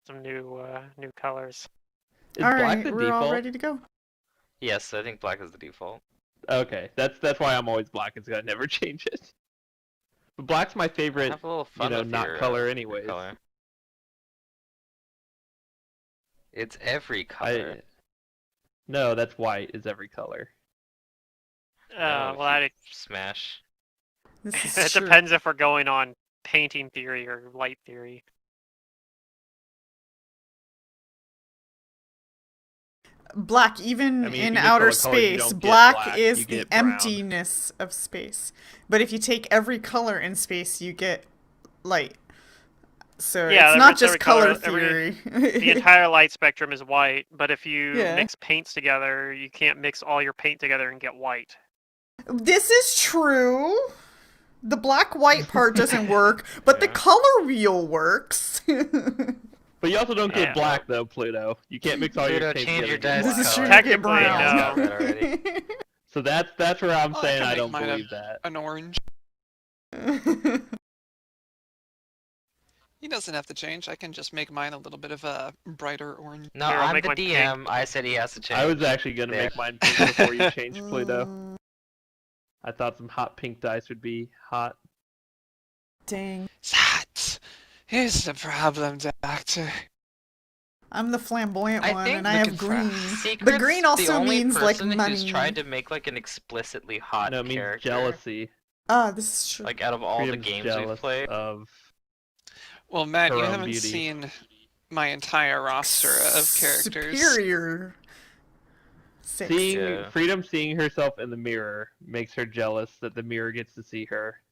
some new colors. Is All black right, the we're all default? ready to go. Yes, I think black is the default. Okay, that's why I'm always black. It's gonna never change it. But black's my favorite, Have a little fun with not your, color your anyways. color. It's every color. No, that's white is every color. No, Well, that Smash. This is it true. depends if we're going on painting theory or light theory. Black, even I mean, if in you mix all outer the colors, you space, don't get black black, is you the get brown. emptiness of space. But if you take every color in space, you get light. So Yeah, it's not every just color color- theory. The entire light spectrum is white, but if you Yeah. mix paints together, you can't mix all your paint together and get white. This is true. The black-white part doesn't work, but the Yeah. color wheel works. But you also don't Yeah. get black though, Pluto. You can't mix all Pluto, your paint change together. your and get dyes This black. is true. color. You get Technically, brown. Yeah, got that already. So that's where I'm Well, saying can I make don't mine believe that. an orange. He doesn't have to change. I can just make mine a little bit of a brighter orange. No, Here, I'll I'm make the mine DM. I said he has to change. I was actually gonna There. make mine pink before you changed Pluto. I thought some hot pink dice would be hot. Dang. That is the problem, Doctor. I'm the flamboyant I one, think and I the have green. Secret's But green the also only means like person money. who's tried to make like an explicitly hot No, it means character. jealousy. Ah, this is true. Like out of all the Freedom's games we've jealous played. of Well, Matt, her you own haven't beauty. seen my entire roster of characters. Superior. Six. seeing Yeah. Freedom seeing herself in the mirror makes her jealous that the mirror gets to see her.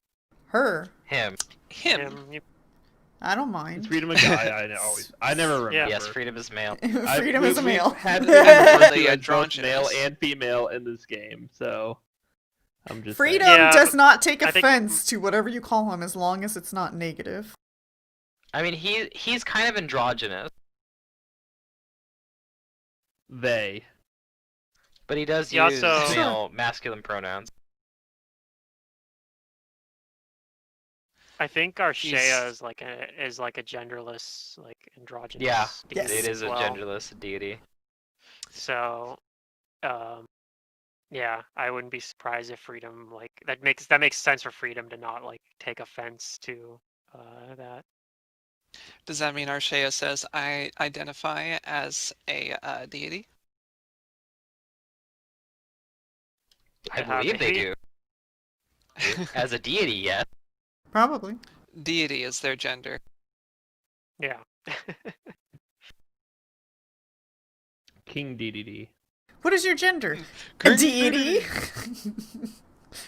Her. Him. Him. I don't Is mind. Freedom a guy? I never remember. Yeah. Yes, freedom is male. Freedom is a male. We've had Never referred the to as both male androgynous. and female in this game, so I'm just Freedom saying. Yeah, does but not take I think- offense to whatever you call him as long as it's not negative. I mean, he's kind of androgynous, They. but he does He use also- male masculine pronouns. I think Arshea He's- is like a genderless, like androgynous. Yeah, Yes. it is as a well. genderless deity. So, yeah, I wouldn't be surprised if Freedom like that makes sense for Freedom to not like take offense to that. Does that mean Arshea says I identify as a deity? I Yeah, believe they maybe. do. As a deity, yes. Probably. Deity is their gender. Yeah. King DDD. What is your gender? A King deity?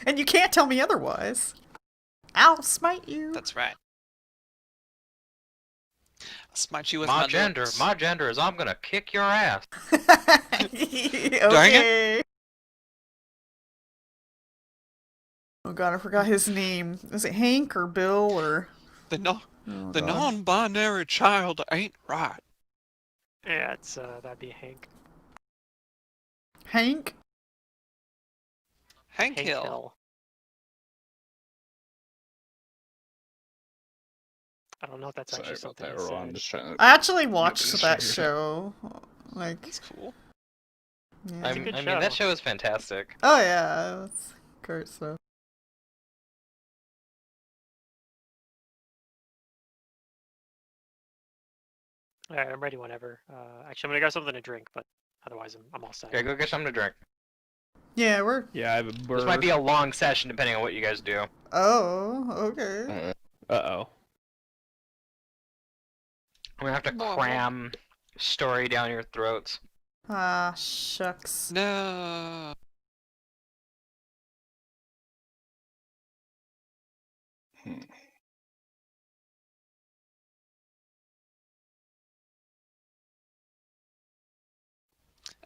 And you can't tell me otherwise. I'll smite you. That's right. I'll smite you with My my gender looks. is I'm gonna kick your ass. Okay. Oh god, I forgot his name. Is it Hank or Bill or... The Oh, the God. non-binary child ain't right. Yeah, it's that'd be Hank. Hank? Hank Hill. I don't know if that's Sorry actually about something that, he Ron. I'm said. just trying to. I actually watched Nobody's that sure. show. Like, That's cool. yeah. I a good mean, show. that show is fantastic. Oh yeah, that's great stuff. Alright, I'm ready whenever. Actually, I'm gonna grab something to drink, but otherwise, I'm all set. Okay, go get something to drink. Yeah, we're... Yeah, I have a bird. This might be a long session depending on what you guys do. Oh, okay. Uh-oh. I'm gonna have to Well, cram story down your throats. Ah, shucks. No.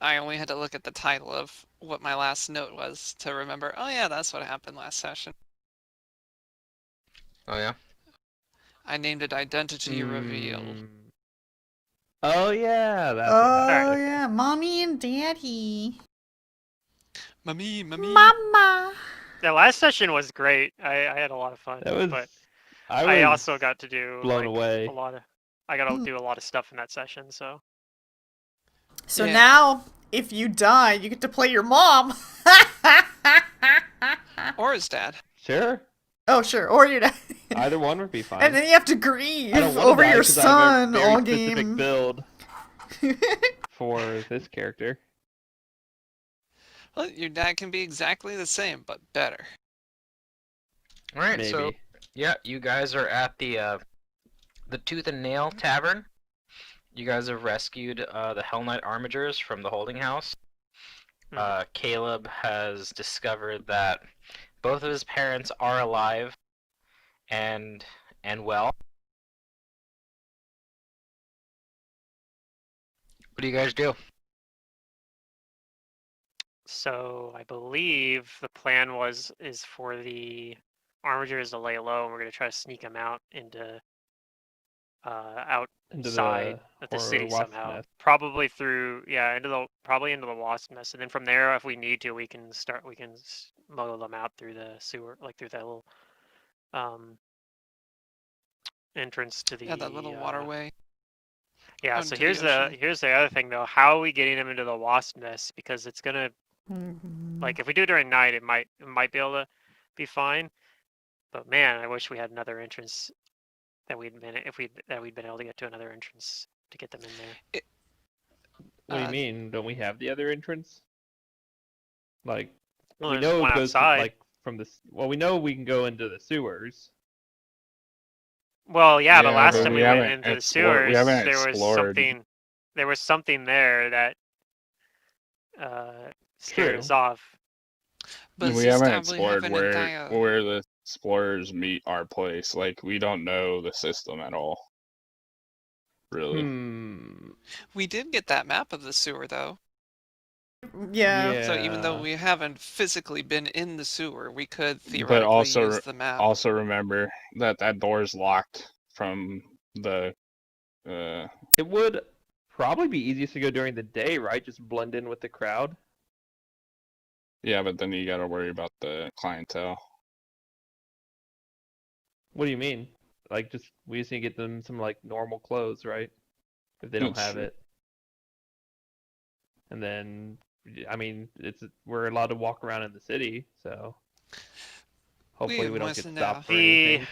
I only had to look at the title of what my last note was to remember, oh yeah, that's what happened last session. Oh yeah? I named it Identity Reveal. Mm. Oh yeah, that's Oh Alright. yeah, mommy and daddy. Mommy. Mama. The last session was great. I had a lot of fun. That was. but I I was also got to do blown like, away. a lot of I gotta do a lot of stuff in that session. So So Yeah. now, if you die, you get to play your mom. Or his dad. Sure. Oh, sure. Or your dad. Either one would be fine. And then you have to grieve I don't want to over die your 'cause I have a son very all specific game. build for this character. Well, your dad can be exactly the same, but better. All right, Maybe. so yeah, you guys are at the Tooth and Nail Tavern. You guys have rescued the Hell Knight Armigers from the holding house. Caleb has discovered that both of his parents are alive and well. What do you guys do? So I believe the plan is for the Armigers to lay low, and we're gonna try to sneak them out into Into outside of the horror city wasp somehow. nest. Probably through probably into the wasp nest, and then from there, if we need to, we can mow them out through the sewer, like through that little entrance to the Yeah, that little waterway. Yeah. out So into the ocean. here's the other thing though. How are we getting them into the wasp nest? Because it's gonna like if we do it during night, it might be able to be fine. But man, I wish we had another entrance that we'd been able to get to another entrance to get them in there. What do you mean? Don't we have the other entrance? Like Well, we there's know one it goes to, outside. like from the. Well, we know we can go into the sewers. Well, yeah, but Yeah, last but time we we went haven't into the explored- we sewers, haven't there was explored. something there that scared True. us off. But we haven't Zista, we have explored an where entire... the explorers meet our place. Like we don't know the system at all. Really. We did get that map of the sewer, though. Yeah. So even though Yeah. we haven't physically been in the sewer, we could But theoretically also use the map. also remember that door is locked from the It would probably be easiest to go during the day, right? Just blend in with the crowd. yeah, but then you gotta worry about the clientele. What do you mean? Like, we just need to get them some like normal clothes, right? If they don't That's have true. it, and then I mean, we're allowed to walk around in the city, so hopefully we don't get mustn't, stopped for The anything.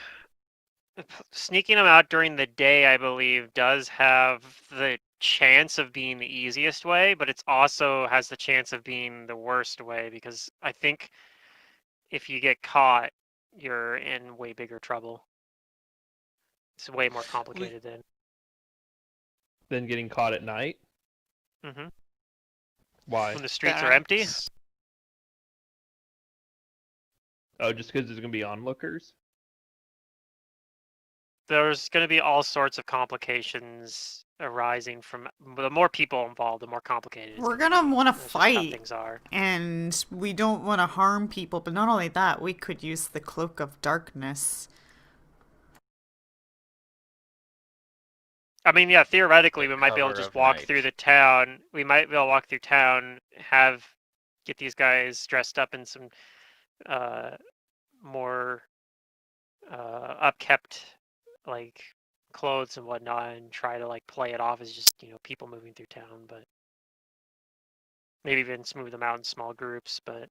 sneaking them out during the day, I believe, does have the chance of being the easiest way, but it's also has the chance of being the worst way because I think if you get caught, you're in way bigger trouble. It's way more complicated than. Then getting caught at night. hmm Why? When the streets are empty. That's- Oh, just because there's gonna be onlookers. There's going to be all sorts of complications arising from the more people involved, the more complicated. We're gonna want to That's just how fight, things are. and we don't want to harm people. But not only that, we could use the cloak of darkness. I mean, yeah, theoretically, we might be able to Cover just of walk night. through the town. We might be able to walk through town, get these guys dressed up in some more upkept like clothes and whatnot, and try to like play it off as just people moving through town, but maybe even smooth them out in small groups. But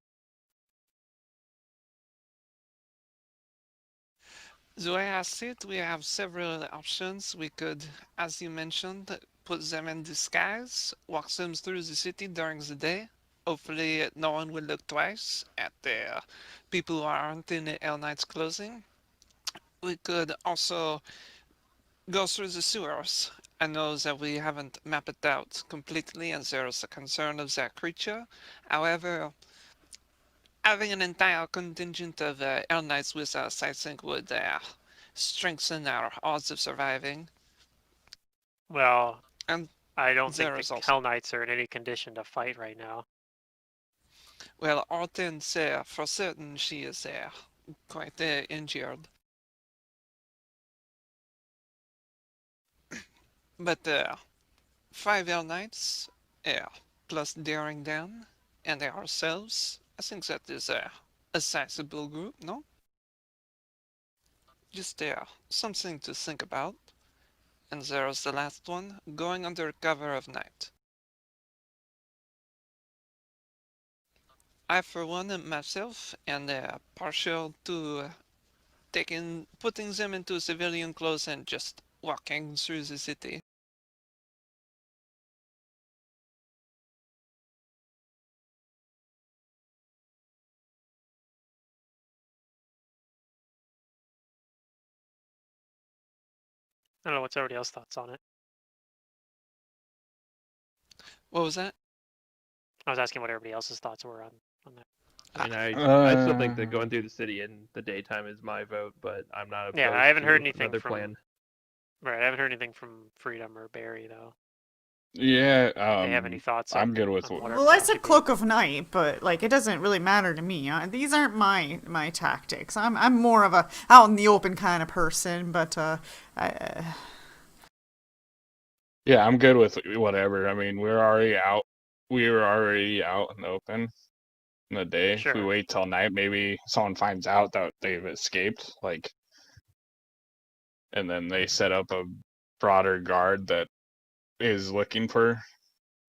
The way I see it, we have several options. We could, as you mentioned, put them in disguise, walk them through the city during the day. Hopefully, no one will look twice at the people who aren't in the L Knight's clothing. We could also go through the sewers. I know that we haven't mapped it out completely, and there's a concern of that creature. However, having an entire contingent of L Knights with us, I think, would strengthen our odds of surviving. well, And I don't there think is the also- Hell Knights are in any condition to fight right now. Well, Hortense, for certain, she is quite injured. But 5 L Knights, plus Daring Dan, and ourselves, I think that is a sizable group, no? Just something to think about. And there's the last one, going under cover of night. I, for one, am myself, and partial to putting them into civilian clothes and just walking through the city. I don't know what's everybody else's thoughts on it. What was that? I was asking what everybody else's thoughts were on that. I mean, I still think that Uh, going through the city in the daytime is my vote, but I'm not opposed Yeah, I haven't heard to anything another from plan. right. I haven't heard anything from Freedom or Barry though. Yeah, They have any thoughts I'm on, good with on what our Well, I plan said should be? cloak of night, but like it doesn't really matter to me. These aren't my tactics. I'm more of a out in the open kind of person. But yeah, I'm good with whatever. I mean, we're already out. We were already out in the open in the day. If we Sure. wait till night, maybe someone finds out that they've escaped, like, and then they set up a broader guard that is looking for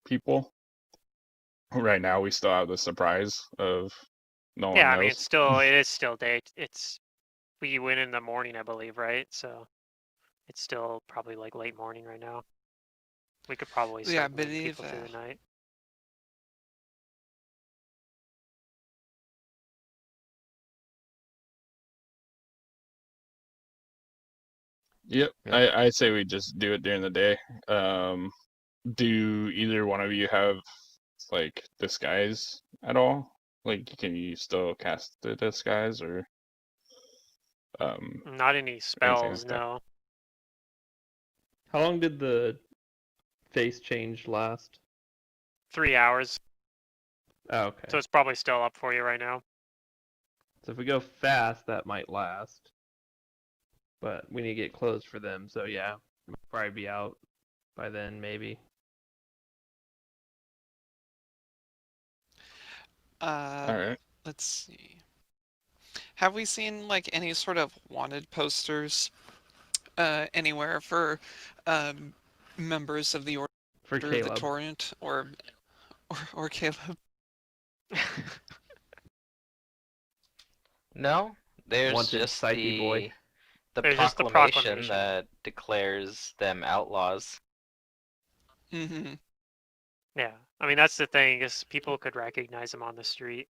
people. Right now, we still have the surprise of no one Yeah, I mean knows. it is still day. We went in the morning, I believe, right? So it's still probably like late morning right now. We could probably Yeah, I start moving believe people through the night. Yep, Yeah. I say we just do it during the day. Um, do either one of you have like disguise at all? Like, can you still cast the disguise or um Not any anything spells, like that? no. How long did the face change last? 3 hours. Oh, okay. So it's probably still up for you right now. So if we go fast, that might last. But we need to get clothes for them, so yeah, we'll probably be out by then, maybe. Uh, All right. let's see. Have we seen like any sort of wanted posters anywhere for um, members of the For Order of the Caleb. Torrent or Caleb? No, there's Wanted just psyche boy. the There's just the proclamation proclamation. that declares them outlaws. Mm-hmm. Yeah, I mean that's the thing is people could recognize him on the street,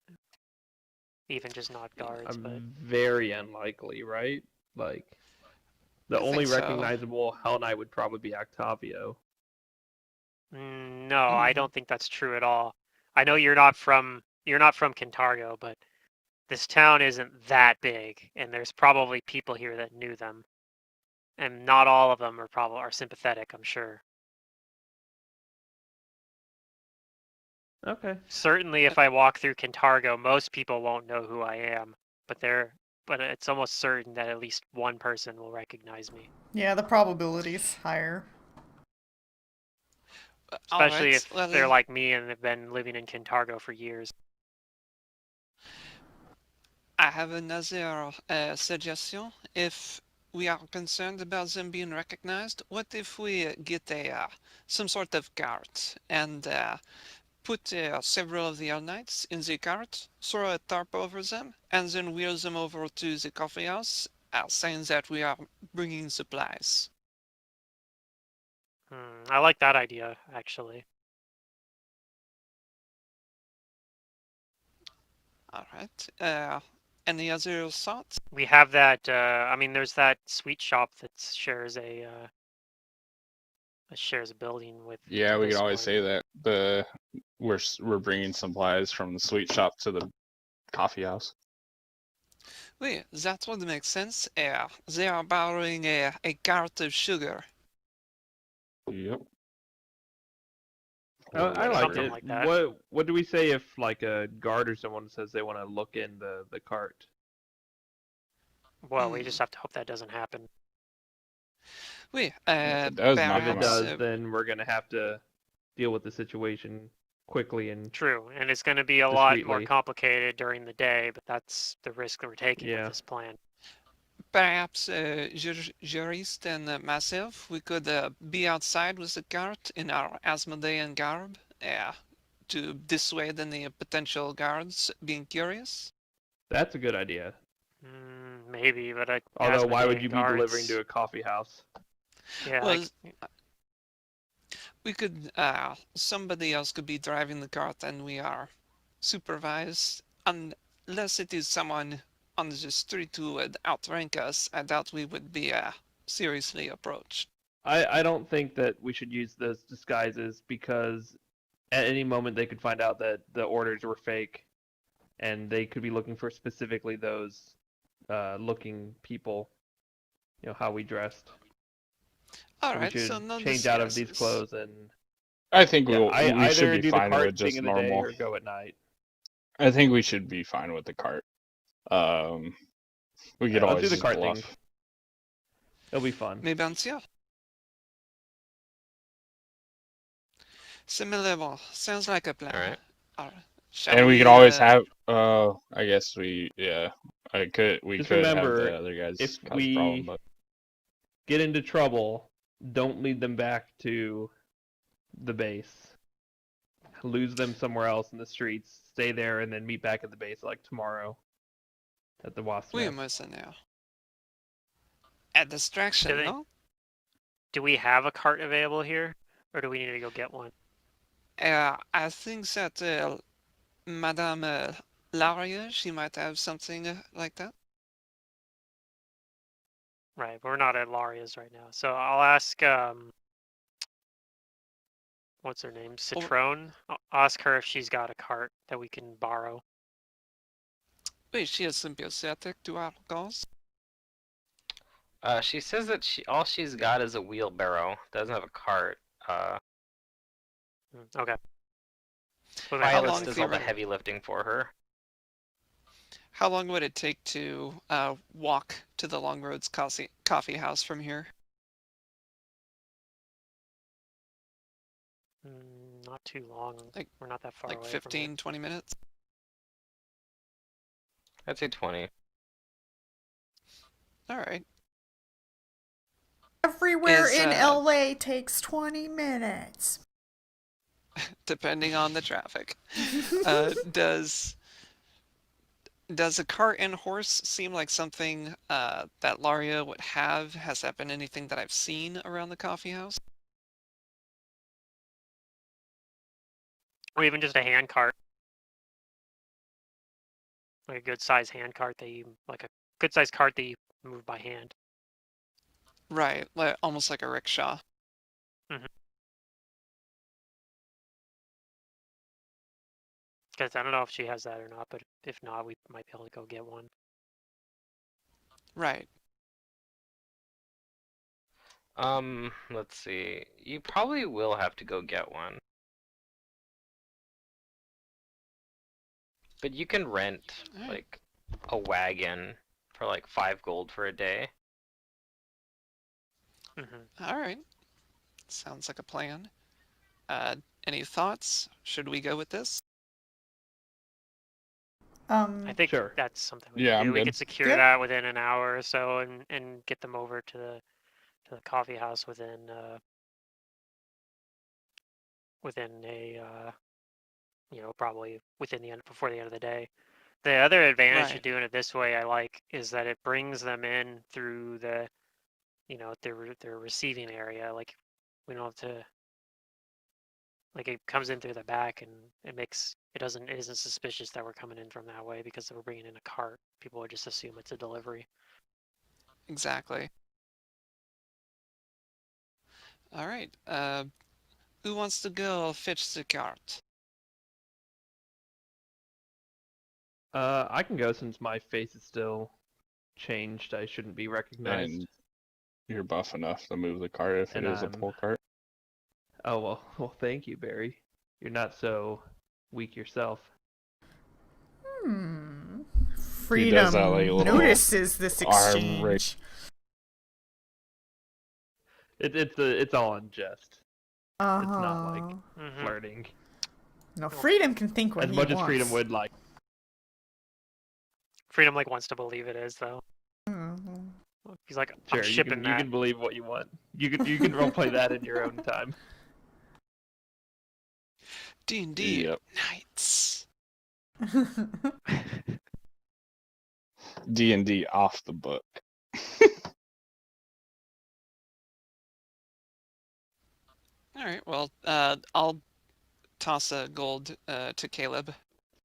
even just not guards. But Very unlikely, right? Like, the I only think so. recognizable Hell Knight would probably be Octavio. no, I Mm-hmm. don't think that's true at all. I know you're not from Kintargo, but this town isn't that big, and there's probably people here that knew them, and not all of them are sympathetic. I'm sure. Okay. Certainly, if I walk through Kintargo, most people won't know who I am, but it's almost certain that at least one person will recognize me. yeah, the probability's higher. All Especially right. if they're Well, like me and have been living in Kintargo for years. I have another suggestion. If we are concerned about them being recognized, what if we get some sort of cart and put several of the knights in the cart, throw a tarp over them, and then wheel them over to the coffee house, saying that we are bringing supplies. I like that idea, actually. All right. Any other thoughts? We have that. I mean, there's that sweet shop that shares a building with Yeah, we could this always one. say that we're bringing supplies from the sweet shop to the coffee house. Oui, that would make sense. They are borrowing a cart of sugar. Yep. I Or like Something whatever. it. like that. What do we say if like a guard or someone says they want to look in the cart? Well, we just have to hope that doesn't happen. Oui, If it does, knock If it them perhaps. out. does, then we're gonna have to deal with the situation quickly and True, and it's going to be a lot more discreetly. complicated during the day, but that's the risk that we're taking with Yeah. this plan. Perhaps Jurist and myself, we could be outside with the cart in our Asmodean garb to dissuade any potential guards being curious. That's a good idea. Maybe, but Although, why would Asmodean you be delivering guards. to a coffee house? Yeah, Well, we could, somebody else could be driving the cart and we are supervised. Unless it is someone on the street who would outrank us, I doubt we would be seriously approached. I don't think that we should use those disguises because at any moment they could find out that the orders were fake, and they could be looking for specifically those looking people. You know how we dressed. So we Alright, so should no change out of these disguises. clothes and I think yeah, we should either be do the fine cart with thing just in the day normal. or go at night. I think we should be fine with the cart. We could Let's always do the just cart bluff. thing. It'll be fun. Mais bien sûr. Similarly, sounds like a plan. Alright. Alright. And we could always have. I guess we. Yeah. We Just could remember, have the other guys if cause we- a problem, but Get into trouble. Don't lead them back to the base. Lose them somewhere else in the streets. Stay there and then meet back at the base like tomorrow. At the wasp Oui, nest. mercenaire. A distraction, Do they- no? do we have a cart available here, or do we need to go get one? I think that Madame Laria, she might have something like that. Right, we're not at Laria's right now, so I'll ask. What's her name? Citrone. I'll ask her if she's got a cart that we can borrow. Oui, she is sympathetic to our cause. She says that all she's got is a wheelbarrow. Doesn't have a cart. Okay. Well, then- How Violet long does all the theoret- heavy lifting for her. How long would it take to walk to the Long Roads coffee house from here? Not too long. Like- We're not that far Like away 15, 20 minutes? I'd say 20. Alright. Everywhere Is, in LA takes 20 minutes. Depending on the traffic. Does a cart and horse seem like something that Laria would have? Has that been anything that I've seen around the coffee house? Or even just a hand cart. Like a good size hand cart like a good size cart that you move by hand. Right, almost like a rickshaw. Because I don't know if she has that or not, but if not, we might be able to go get one. Right. Let's see. You probably will have to go get one. But you can rent, Alright. like, a wagon for like 5 gold for a day. Alright. Sounds like a plan. Any thoughts? Should we go with this? I think Sure. that's something we Yeah, can do. I'm We good. could secure Good. that within an hour or so, and get them over to the coffee house within a probably within the end before the end of the day. The other advantage Right. of doing it this way, I like, is that it brings them in through their receiving area. Like we don't have to. Like it comes in through the back, and it isn't suspicious that we're coming in from that way because we're bringing in a cart. People would just assume it's a delivery. Exactly. Alright. Who wants to go fetch the cart? I can go since my face is still changed. I shouldn't be recognized. And you're buff enough to move the cart if it And is a I'm- pull cart. Oh well, thank you, Barry. You're not so weak yourself. Freedom does that, like, little notices this arm ra- exchange. It's all in jest, Uh-huh. It's not like Mhm. flirting. No, Freedom can think what As he much as wants. Freedom would like. Freedom wants to believe it is though. Mhm. He's like, Sure, I'm shipping you that. can believe what you want. You can roleplay that in your own time. D&D Yep. Knights. D&D off the book. All right. Well, I'll toss a gold to Caleb.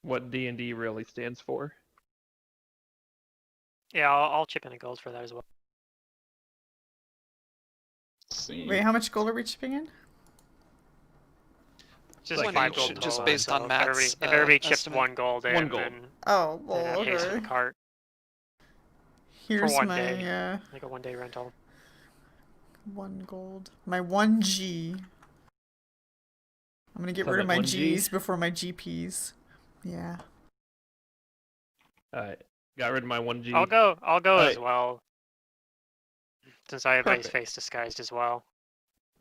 What D&D really stands for. Yeah, I'll chip in a gold for that as well. See. Wait, how much gold are we chipping in? Just Like 5 each, gold just total, based so on if Matt's, everybody chips estimate. 1 gold in, One gold. then Oh, then well, it pays for the okay. cart Here's one my day. Like a 1-day rental. 1 gold. My 1 G. I'm gonna get rid of Summit my 1G? G's before my GPs. Yeah. Alright, got rid of my 1G. I'll go as Alright. well. Since I have my Perfect. face disguised as well.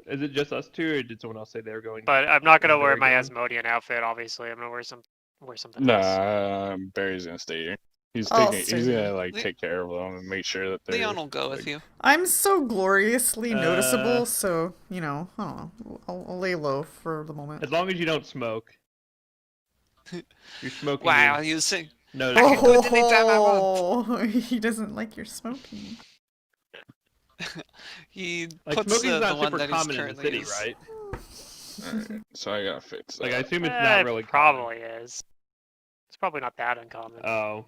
Is it just us two, or did someone else say they were going? But I'm not gonna Is wear Barry my going? Asmodean outfit, obviously. I'm gonna wear something else. Nah, Barry's gonna stay here. He's I'll taking. stay He's here. gonna like take care of them and make sure that they're. Leon will go with like, you. I'm so gloriously noticeable, Uh, so, you know, I don't know. I'll lay low for the moment. As long as you don't smoke. You're smoking. Wow, is you sing. noticeable. can do it anytime I want. Oh, he doesn't like your smoking. He Like puts smoking's the not one super that he's common in the currently city, using. right? Alright, so I gotta fix that. Like I assume it's not It really common. probably is. It's probably not that uncommon. Oh.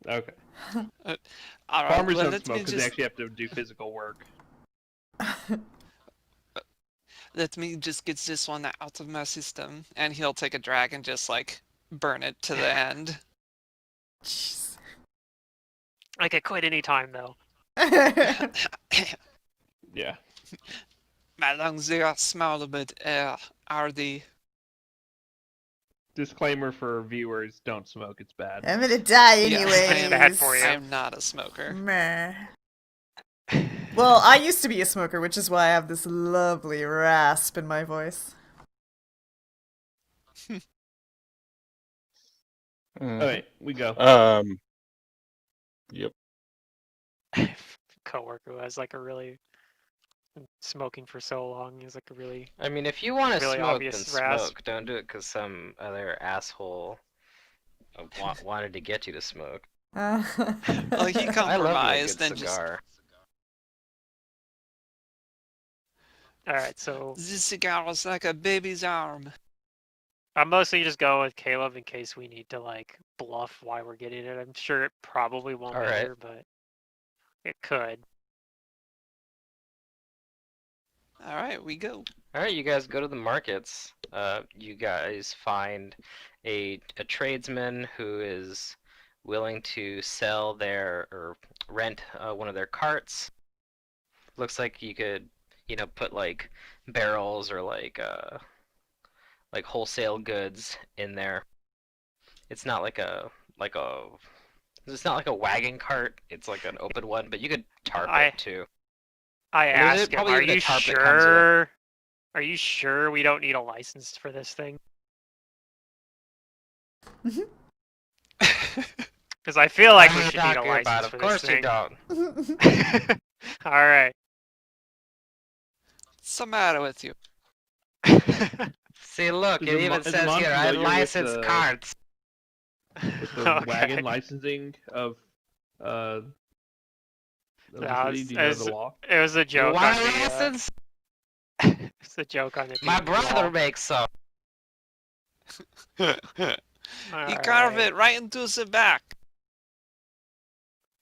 Okay. All right, Farmers well, don't let smoke me because they just actually have to do physical work. let me just get this one out of my system, and he'll take a drag and just like burn it to the end. Jeez. I could quit any time though. Yeah. My lungs they are small, but are they? Disclaimer for viewers: don't smoke. It's bad. I'm gonna die Yes, anyways. I am bad for you. I am not a smoker. Meh. Well, I used to be a smoker, which is why I have this lovely rasp in my voice. Alright, we go. Yep. Coworker who has like a really smoking for so long. He's like a really I mean, if you want to really smoke, then obvious rasp. smoke. Don't do it because some other asshole wanted to get you to smoke. Well, he I love me a compromised good and just cigar. All right, so this cigar was like a baby's arm. I'm mostly just going with Caleb in case we need to like bluff why we're getting it. I'm sure it probably won't All right. matter, but it could. All right, we go. All right, you guys go to the markets. You guys find a tradesman who is willing to sell their or rent one of their carts. Looks like you could, put like barrels or like wholesale goods in there. It's not like a it's not like a wagon cart. It's like an open one, but you could tarp it too. I And there's asked him, probably "Are even a you tarp that comes with it." sure? Are you sure we don't need a license for this thing?" Because I feel like we What are should need a talking about? license Of for course this you thing. don't. All right. What's the matter with you? See, look, Is it Amon- even is says Amon here, I familiar with license the- carts. With the Okay. wagon licensing of the That city, was- do you know as- the law? It was a You joke want on a the. license? It's a joke on the. My D&D law. brother makes some. He All carved right. it right into the back.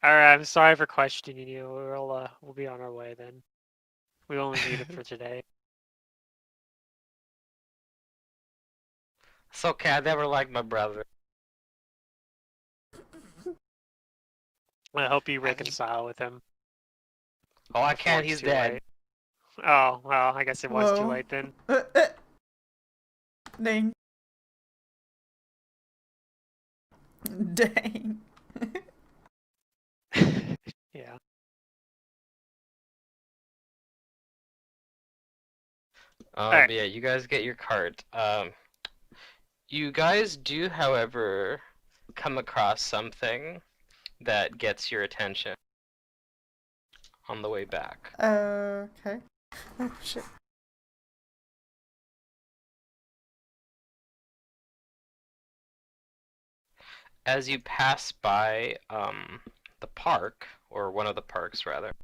All right. I'm sorry for questioning you. We'll be on our way then. We only need it for today. It's okay, I never liked my brother. I hope you Have you- reconcile with him. Oh, I before can't, it's he's too dead. late. Oh well, I guess it was too Whoa. late then. Dang. Dang. Yeah. Alright. But yeah, you guys get your cart. You guys do, however, come across something that gets your attention. on the way back. Okay. Oh, shit. As you pass by the park, or one of the parks rather,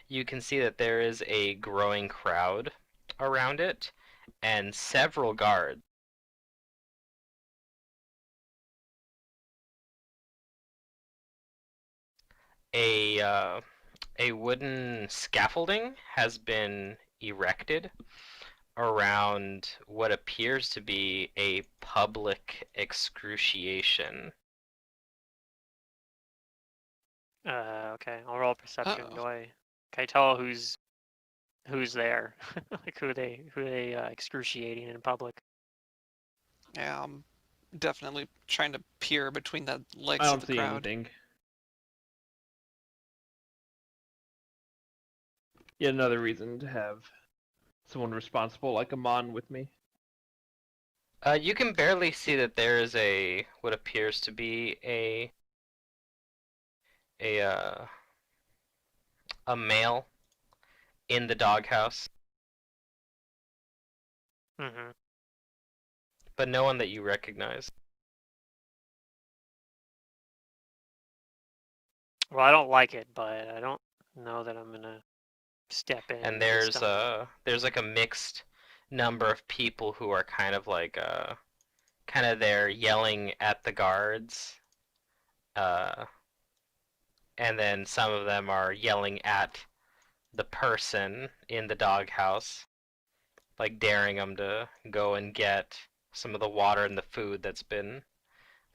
you can see that there is a growing crowd around it and several guards. A wooden scaffolding has been erected around what appears to be a public excruciation. Okay. I'll roll perception. Uh-oh. Can I tell who's there? Like who they excruciating in public? Yeah, I'm definitely trying to peer between the I legs of don't the see crowd. anything. Yet another reason to have someone responsible like Amon with me. You can barely see that there is what appears to be a uh, a male in the doghouse, Mm-hmm. but no one that you recognize. Well, I don't like it, but I don't know that I'm gonna step in And this there's time. there's like a mixed number of people who are kind of there yelling at the guards, uh, and then some of them are yelling at the person in the doghouse, like daring them to go and get some of the water and the food that's been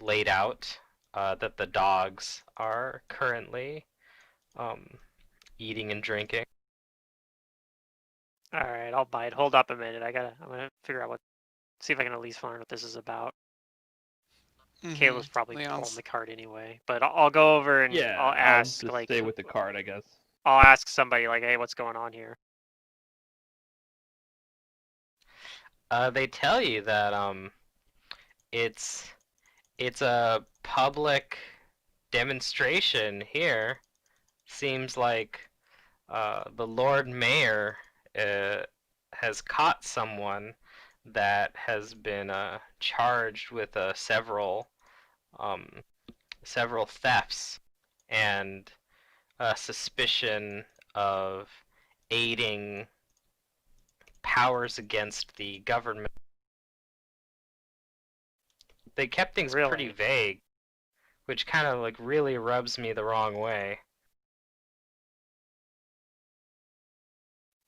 laid out, that the dogs are currently um, eating and drinking. All right, I'll bite. Hold up a minute. I'm gonna figure out see if I can at least learn what this is about. Caleb's probably pulling Leon's the card anyway, but I'll go over and Yeah, I'll I'll ask just like stay with the card, I guess. I'll ask somebody like, hey, what's going on here? They tell you that it's it's a public demonstration here. Seems like the Lord Mayor uh, has caught someone that has been charged with um, several thefts and a suspicion of aiding powers against the government. They kept things pretty Really? vague, which kind of like really rubs me the wrong way.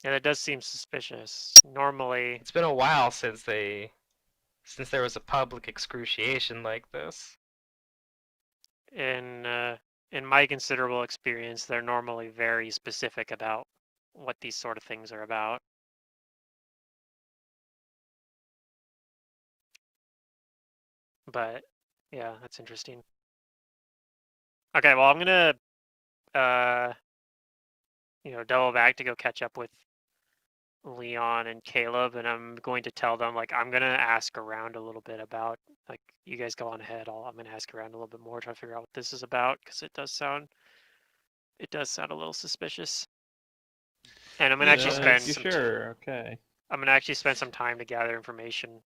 Yeah, that does seem suspicious. Normally, It's been a while since there was a public excruciation like this. in uh, in my considerable experience, they're normally very specific about what these sort of things are about. But yeah, that's interesting. Okay, well, I'm gonna uh, double back to go catch up with Leon and Caleb, and I'm going to tell them like I'm gonna ask around a little bit about like you guys go on ahead. I'm gonna ask around a little bit more, try to figure out what this is about because it does sound a little suspicious. And I'm gonna actually Yeah, spend You some sure? Okay. I'm gonna actually spend some time to gather information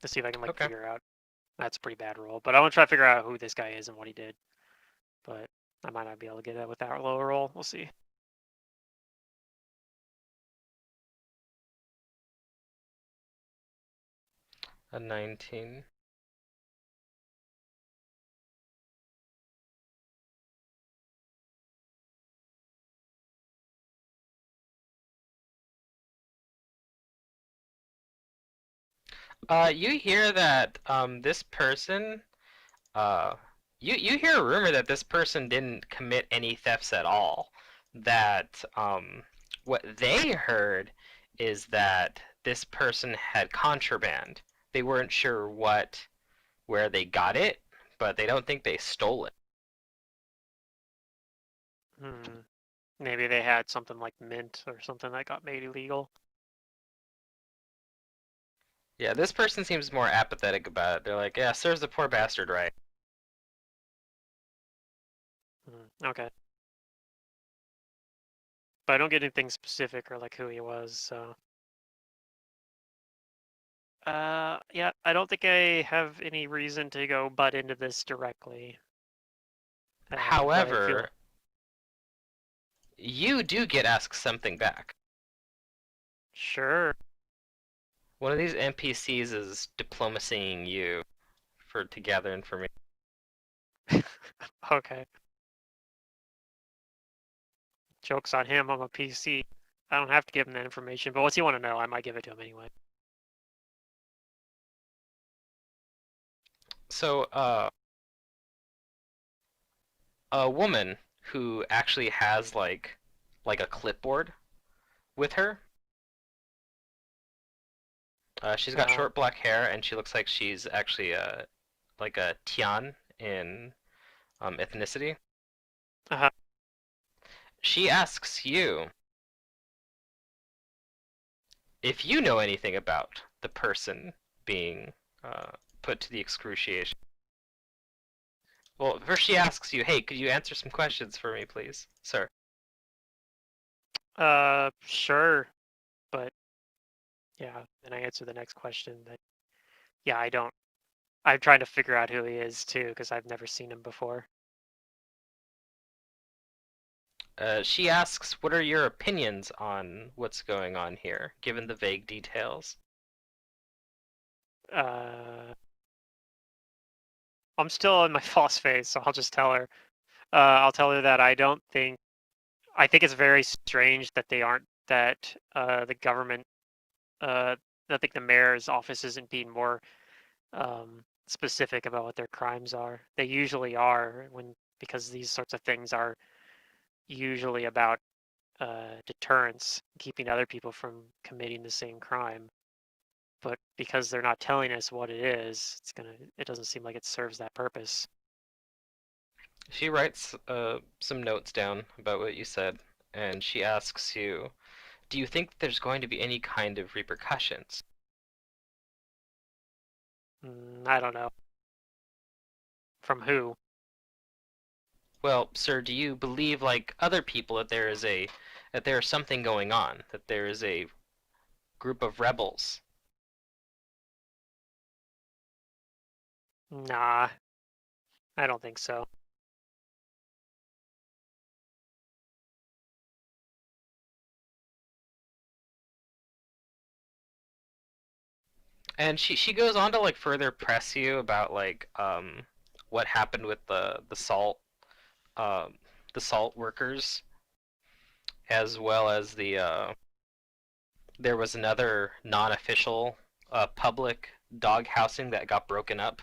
to see if I can like Okay. figure out. That's a pretty bad roll, but I want to try to figure out who this guy is and what he did. But I might not be able to get that with that lower roll. We'll see. A 19. You hear that this person uh you hear a rumor that this person didn't commit any thefts at all. That what they heard is that this person had contraband. They weren't sure where they got it, but they don't think they stole it. Maybe they had something like mint or something that got made illegal. Yeah, this person seems more apathetic about it. They're like, yeah, serves the poor bastard right. Okay. But I don't get anything specific or like who he was, so. Yeah, I don't think I have any reason to go butt into this directly. But I feel However, you do get asked something back. sure. One of these NPCs is diplomacying you to gather information. Okay. Joke's on him. I'm a PC. I don't have to give him that information, but what's he want to know? I might give it to him anyway. So, a woman who actually has like a clipboard with her. She's got Uh, short black hair, and she looks like she's actually like a Tian in ethnicity. uh, She asks you if you know anything about the person being uh, put to the excruciation. Well, first she asks you, hey, could you answer some questions for me, please, sir? sure. But yeah, then I answer the next question that, yeah, I don't. I'm trying to figure out who he is too, because I've never seen him before. She asks, what are your opinions on what's going on here, given the vague details? Uh, I'm still in my false phase, so I'll just tell her. I'll tell her that I think it's very strange that they aren't, that the government, I think the mayor's office isn't being more specific about what their crimes are. They usually are because these sorts of things are usually about deterrence, keeping other people from committing the same crime. But because they're not telling us what it is, it doesn't seem like it serves that purpose. She writes some notes down about what you said, and she asks you, do you think there's going to be any kind of repercussions? I don't know. From who? Well, sir, do you believe, like other people, that there is something going on, that there is a group of rebels? Nah, I don't think so. And she goes on to like further press you about like what happened with um the salt workers, as well as there was another non-official public dog housing that got broken up.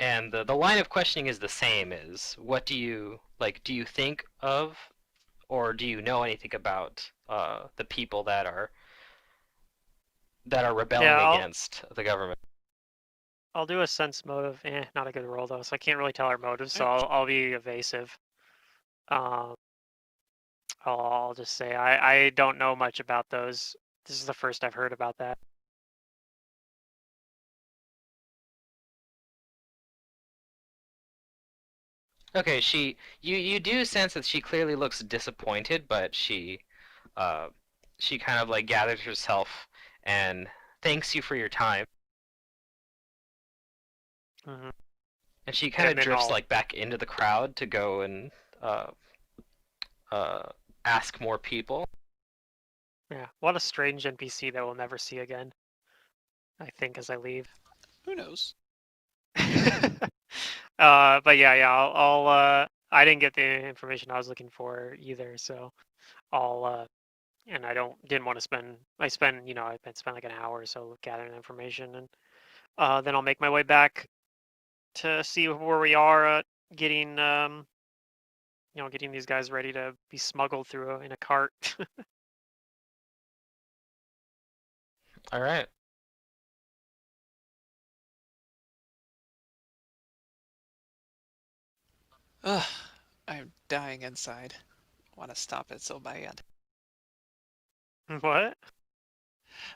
And the line of questioning is the same: is what do you like, do you think of, or do you know anything about the people that are Yeah, rebelling against the government? I'll do a sense motive. Not a good roll though, so I can't really tell her motives. So Ouch. I'll be evasive. Um, I'll just say I don't know much about those. This is the first I've heard about that. Okay, you do sense that she clearly looks disappointed, but uh she kind of like gathers herself and thanks you for your time, Hmm. and she kind of And then drifts I'll like back into the crowd to go and uh uh ask more people. yeah. What a strange NPC that we'll never see again. I think as I leave. Who knows? But yeah, I didn't get the information I was looking for either, so I'll and didn't want to spend. I've been spent like an hour or so gathering information, and then I'll make my way back to see where we are getting getting these guys ready to be smuggled through in a cart. All right. Ugh, I'm dying inside. Want to stop it so bad. What?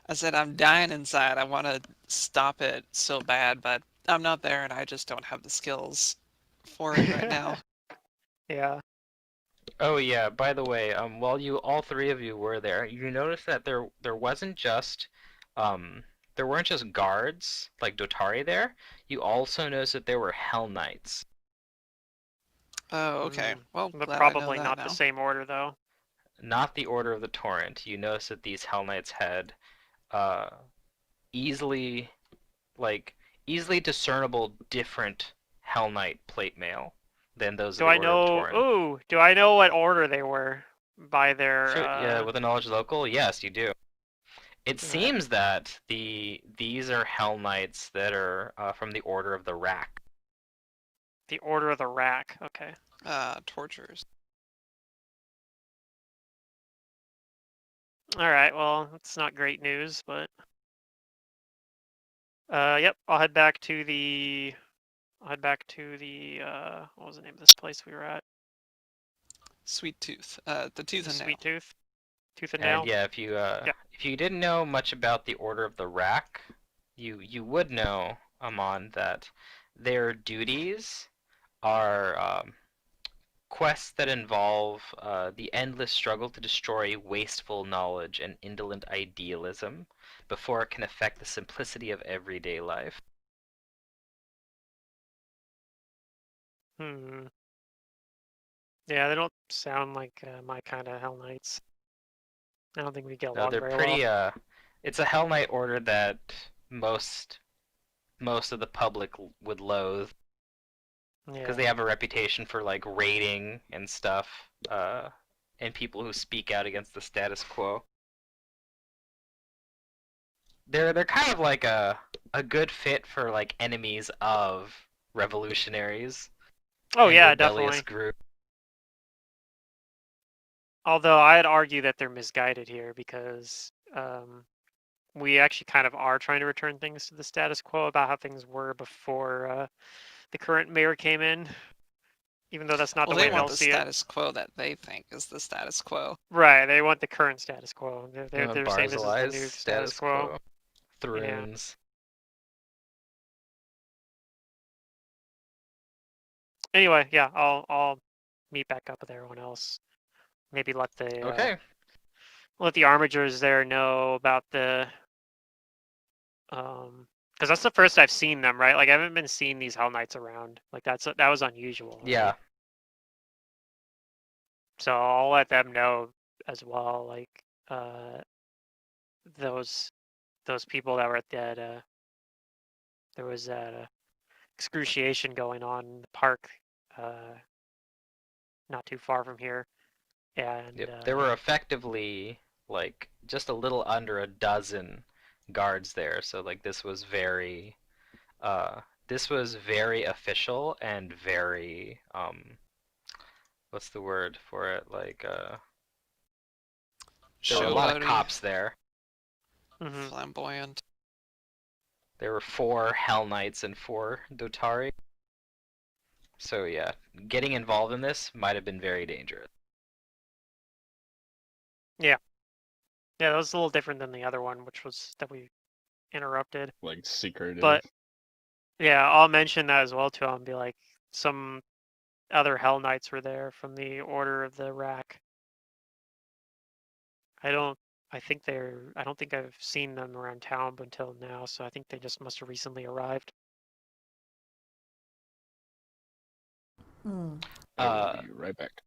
I said I'm dying inside. I want to stop it so bad, but I'm not there, and I just don't have the skills for it right now. Yeah. Oh yeah, by the way, while you all three of you were there, you noticed that there wasn't just there weren't just guards like Dotari there. You also noticed that there were Hell Knights. Oh, okay. Well, But glad I know probably that not the now. same order though. Not the Order of the Torrent. You noticed that these Hell Knights had uh easily like easily discernible different Hell Knight plate mail than those of Do the I Order of the know? Torrent. Ooh, do I know what order they were by their? Sure, yeah, with a knowledge local, yes, you do. It All right. seems that these are Hell Knights that are from the Order of the Rack. The Order of the Rack. Okay. Torturers. All right. Well, it's not great news, but yep. I'll head back to the. I'll head back to the. What was the name of this place we were at? Sweet Tooth. The Tooth The and Sweet Nail. Tooth and And Nail. yeah, Yeah. if you didn't know much about the Order of the Rack, you would know, Amon, that their duties are quests that involve the endless struggle to destroy wasteful knowledge and indolent idealism before it can affect the simplicity of everyday life. Hmm. Yeah, they don't sound like my kind of Hell Knights. I don't think we get No, along they're very well. pretty it's a Hell Knight order that most most of the public would loathe because Yeah. they have a reputation for like raiding and stuff, and people who speak out against the status quo. They're kind of like a good fit for like enemies of revolutionaries Oh and yeah, rebellious definitely. groups. Although I'd argue that they're misguided here because we actually kind of are trying to return things to the status quo about how things were before the current mayor came in, even though that's not Well, the they way want they'll the see it. status quo that they think is the status quo. Right, they want the current status quo. They're saying this is the Barzilai's new status status quo. quo, Yeah. Thrones. Anyway, yeah, I'll meet back up with everyone else. Maybe Okay, let the armigers there know about the because that's the first I've seen them, right? Like I haven't been seeing these Hell Knights around. Like that was unusual, right? yeah, So I'll let them know as well. Like uh, those those people that were at that there was that excruciation going on in the park, uh, not too far from here, and yep. There were effectively like just a little under a dozen guards there, so like uh this was very official and very what's the word for it? Like there were a lot of Showboaty, cops there. hmm flamboyant. There were 4 Hell Knights and 4 Dotari. So yeah, getting involved in this might have been very dangerous. yeah, yeah, that was a little different than the other one, which was that we interrupted. Like secretive. But yeah, I'll mention that as well to him. Be like, some other Hell Knights were there from the Order of the Rack. I don't. I think they're. I don't think I've seen them around town until now, so I think they just must have recently arrived. Hmm. I will Uh, be right back.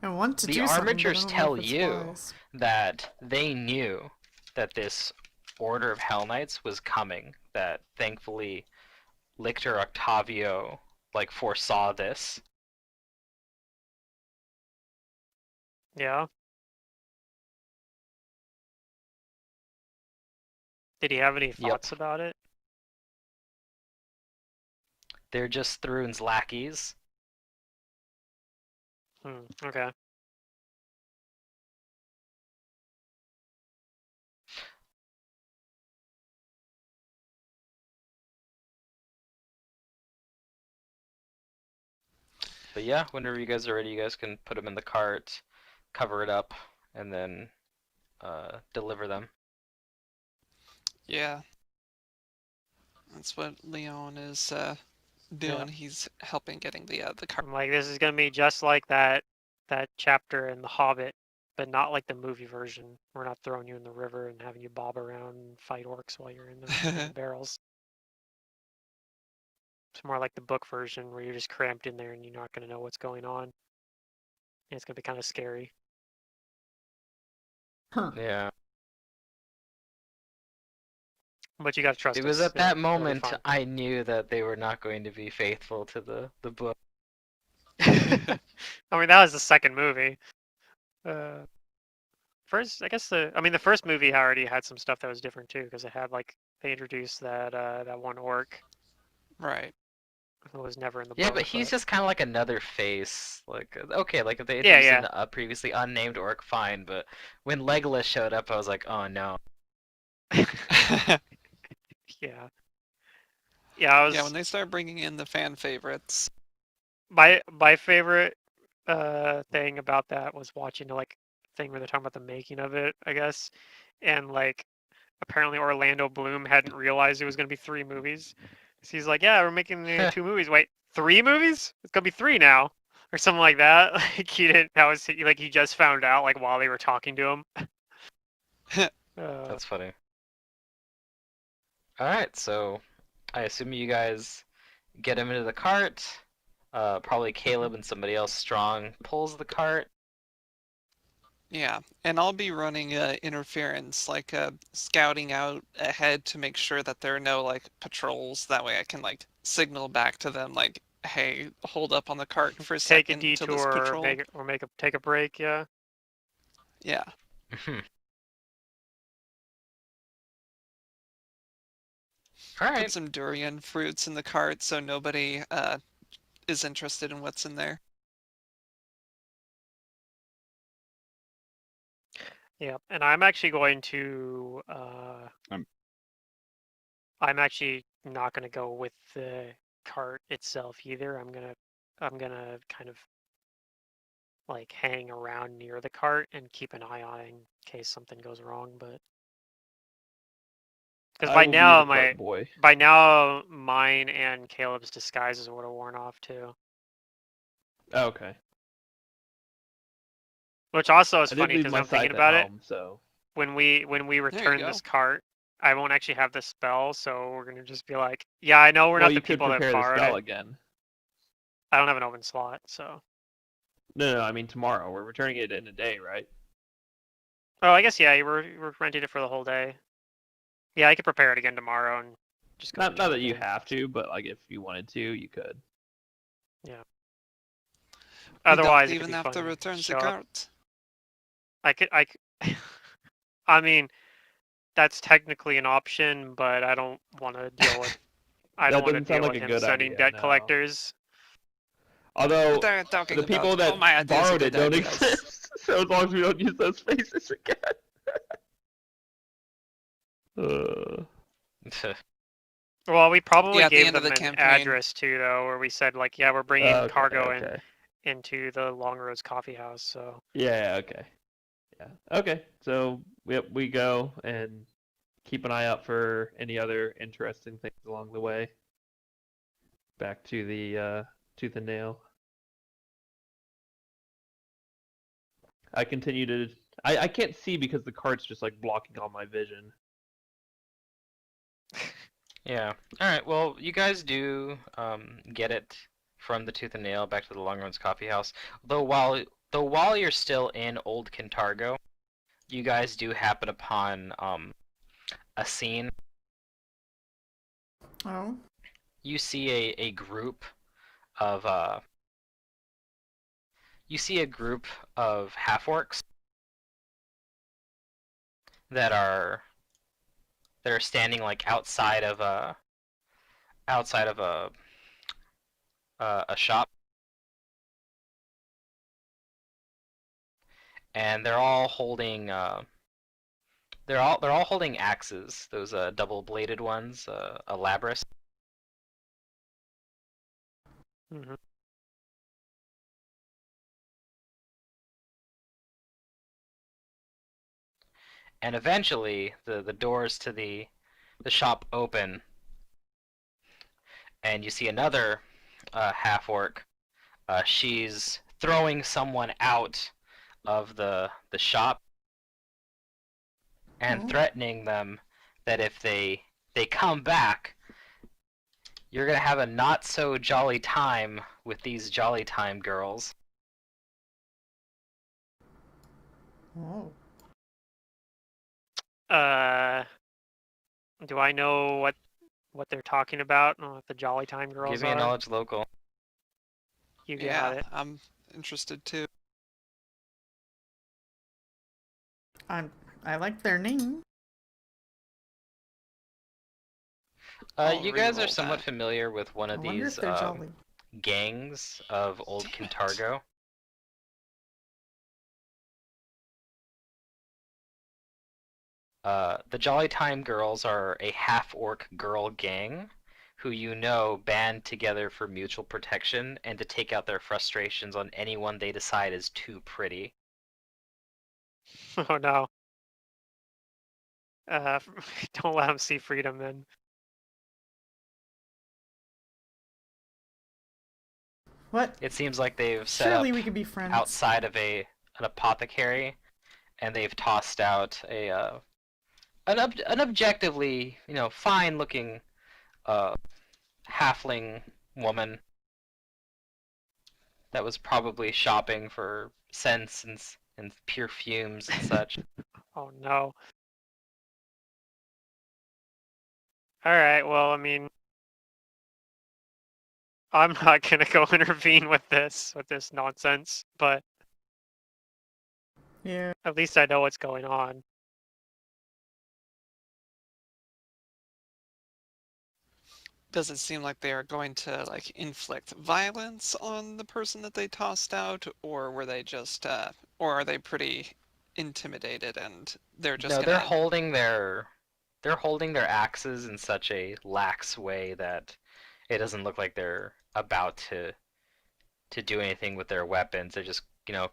I want to the do something, but I Armigers don't know tell if it's you wise. that they knew that this Order of Hell Knights was coming. That thankfully Lictor Octavio like foresaw this. Yeah. Did he have any Yep, thoughts about it? they're just Thrune's lackeys. Okay. But yeah, whenever you guys are ready, you guys can put them in the cart, cover it up, and then deliver them. Yeah, that's what Leon is Yeah. doing. He's helping getting the car. I'm like, this is gonna be just like that chapter in The Hobbit, but not like the movie version. We're not throwing you in the river and having you bob around and fight orcs while you're in the barrels. It's more like the book version where you're just cramped in there and you're not gonna know what's going on. And it's gonna be kind of scary. Huh. Yeah. But you gotta trust It us. was at It'll that be moment fun. I knew that they were not going to be faithful to the book. I mean, that was the second movie. First, I guess the first movie already had some stuff that was different too, because it had like they introduced that one orc Right. who was never in the Yeah, book. but he's just kind of like another face. Like, okay, like if they Yeah, introduced yeah. a previously unnamed orc, fine. But when Legolas showed up, I was like, oh no. Yeah. Yeah, I Yeah, when was they start bringing in the fan favorites. my favorite thing about that was watching the like thing where they're talking about the making of it, I guess. And like apparently Orlando Bloom hadn't realized it was gonna be 3 movies. So he's like, yeah, we're making 2 movies. Wait, 3 movies? It's gonna be 3 now. Or something like that. Like he didn't that was like he just found out like while they were talking to him. That's funny. All right, so I assume you guys get him into the cart. Probably Caleb and somebody else strong pulls the cart. Yeah, and I'll be running interference, like scouting out ahead to make sure that there are no like patrols. That way I can like signal back to them like, hey, hold up on the cart for a Take a second till this detour or patrol. take a break, yeah. Yeah. All Put right. some durian fruits in the cart so nobody is interested in what's in there. Yeah. And I'm actually going to I'm actually not gonna go with the cart itself either. I'm gonna kind of like hang around near the cart and keep an eye on it in case something goes wrong. But because I will be the cart boy. by now mine and Caleb's disguises would have worn off too. Okay. Which also is I did funny leave because my I'm thinking scythe at about it. home, so When we There you return go. this cart, I won't actually have the spell, so we're gonna just be like, yeah, I know we're well, not you the could people that prepare the borrowed spell it. again. I don't have an open slot, so. No, I mean tomorrow. We're returning it in a day, right? Oh, I guess yeah, we're renting it for the whole day. Yeah, I could prepare it again tomorrow and just go Not return that it you in. have to, but like if you wanted to, you could. Yeah. You don't Otherwise, it could even be have fun to to return the show up. cart. I mean, that's technically an option, but I don't want to deal with. I don't That want to doesn't sound deal like with a him good sending idea. debt No. collectors. Although They're talking the people about that all my ideas are borrowed it good don't ideas. exist, so as long as we don't use those faces again. Well, we probably Yeah, at the gave end of them the an campaign. address too, though, where we said like, yeah, we're bringing Okay, cargo okay. into the Long Roads Coffee House. So Yeah, okay. Yeah. Okay. So we go and keep an eye out for any other interesting things along the way. Back to the tooth and nail. I continue to I can't see because the cart's just like blocking all my vision. Yeah. All right. Well, you guys do get it from the Tooth and Nail back to the Longhorns Coffee House. Though while you're still in Old Kintargo, you guys do happen upon a scene. Oh. You see a group of half orcs that are standing like outside of a shop, and they're all holding axes, those double-bladed ones, a labrys. mhm. And eventually the doors to the the shop open, and you see another half orc. She's throwing someone out of the shop and Oh. threatening them that if they come back, you're gonna have a not so jolly time with these jolly time girls. Oh. Do I know what they're talking about and what the Jolly Time girls Give me a are? knowledge local. You got Yeah, it. I'm interested too. I like their name. I'll You guys are re-roll somewhat that. familiar with one I of wonder these if they're jolly. gangs of old Damn it. Kintargo. The Jolly Time Girls are a half-orc girl gang who you know band together for mutual protection and to take out their frustrations on anyone they decide is too pretty. Oh no. Don't let them see freedom then. What? It seems like they've set Surely up we could be friends. outside of an apothecary, and they've tossed out an objectively fine-looking halfling woman that was probably shopping for scents and perfumes and such. Oh no. Alright, well, I mean, I'm not gonna go intervene with this nonsense, but Yeah. at least I know what's going on. Does it seem like they are going to like inflict violence on the person that they tossed out, or were they just, or are they pretty intimidated and they're just No, gonna? they're holding their axes in such a lax way that it doesn't look like they're about to do anything with their weapons. They're just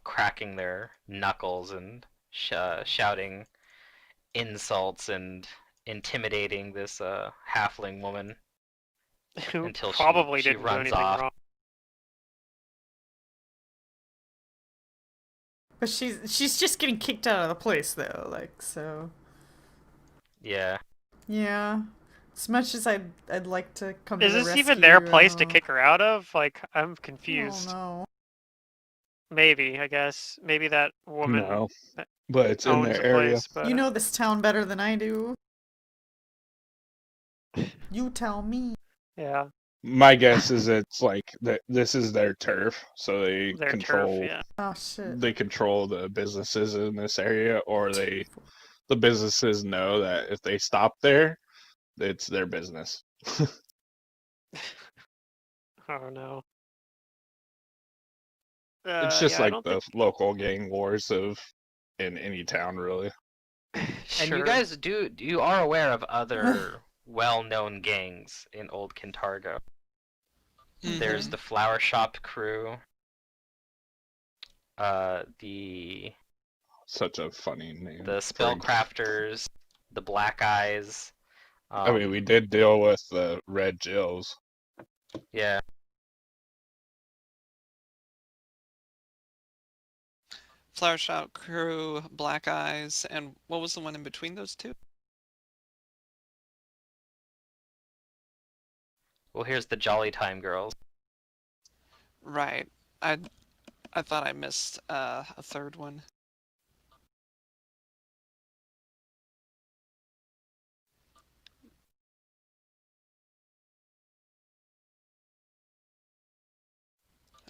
cracking their knuckles and shouting insults and intimidating this halfling woman Who until probably she didn't do runs anything off. wrong. But she's just getting kicked out of the place though, like so. Yeah. Yeah. As much as I'd like to come Is to the this even rescue, their place to kick her out of? Like, I'm Oh confused. no. Maybe, I guess. Maybe that woman No, but it's in owns their the area. place, but You know this town better than I do. You tell me. yeah, My guess is it's like that. This is their turf, so their turf, yeah. Oh shit. they control the businesses in this area, or the businesses know that if they stop there, it's their business. Oh no. It's just Yeah, I like don't the think. local gang wars of in any town, really. And you Sure. guys you are aware of other well-known gangs in Old Kintargo. There's Mhm. the Flower Shop crew, the Such a funny name the for. Spellcrafters, the Black Eyes. I mean, we did deal with the Red Jills. Yeah. Flower Shop Crew, Black Eyes, and what was the one in between those two? Well, here's the Jolly Time Girls. Right. I I thought I missed a third one.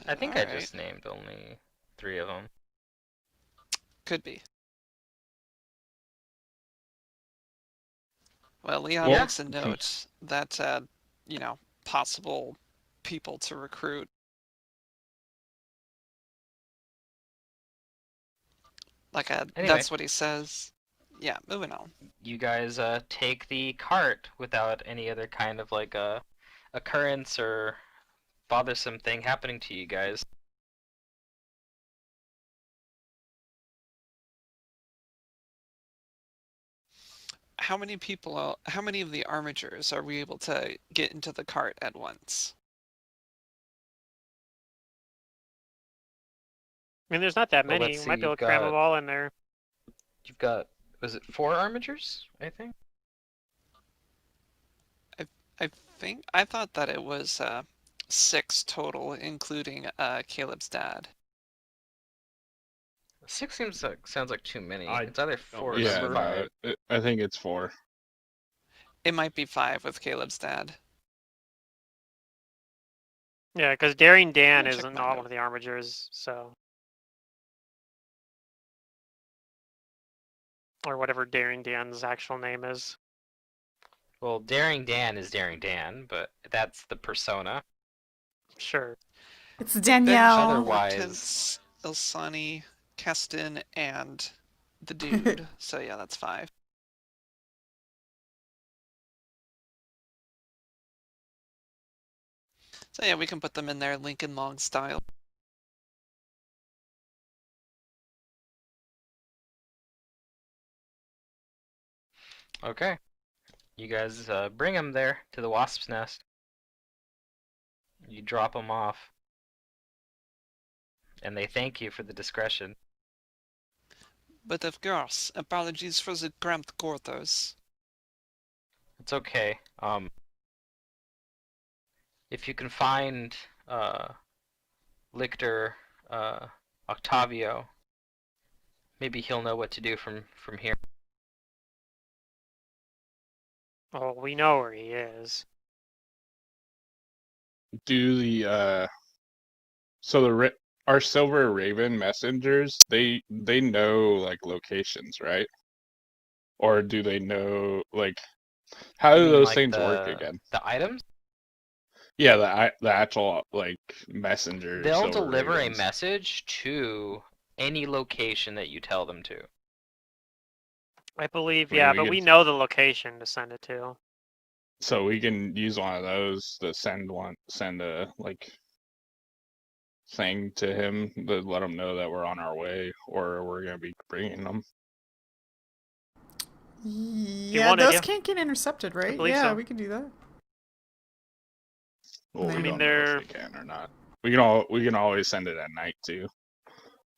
I think All I right. just named only 3 of them. Could be. Well, Leon Well, makes a note that you know, possible people to recruit. Like Anyway, that's what he says. Yeah, moving on. you guys take the cart without any other kind of like occurrence or bothersome thing happening to you guys. how many people? How many of the armatures are we able to get into the cart at once? I mean, there's not that Well, many. let's We see. might be able to cram them all in there. You've got. Was it 4 armatures? I think. I think I thought that it was 6 total, including Caleb's dad. 6 sounds like too many. I It's either don't 4 or Yeah, remember. 5. no, I think it's 4. It might be 5 with Caleb's dad. Yeah, because Daring Dan Let me check isn't my not note. one of the armatures, so. Or whatever Daring Dan's actual name is. Well, Daring Dan is Daring Dan, but that's the persona. Sure. It's Benji, Danielle. Otherwise- Hortense, Ilsani, Keston, and the dude. So yeah, that's 5. So yeah, we can put them in there Lincoln Long style. Okay. You guys bring them there to the wasp's nest. You drop them off. And they thank you for the discretion. But of course, apologies for the cramped quarters. It's okay. If you can find Lictor Octavio, maybe he'll know what to do from here. Oh, we know where he is. Do the so our Silver Raven messengers, they know like locations, right? Or do they know like how You do mean those like things work again? the items? Yeah, the actual like messenger They'll Silver deliver a Ravens. message to any location that you tell them to. I believe, I mean, yeah, we but could we know the location to send it to. so we can use one of those to send a like thing to him to let him know that we're on our way or we're gonna be bringing them. Yeah, want those idea? can't get intercepted, right? believe Yeah, so. we can do that. Well, I we mean, don't know if they can or not. We can always send it at night too.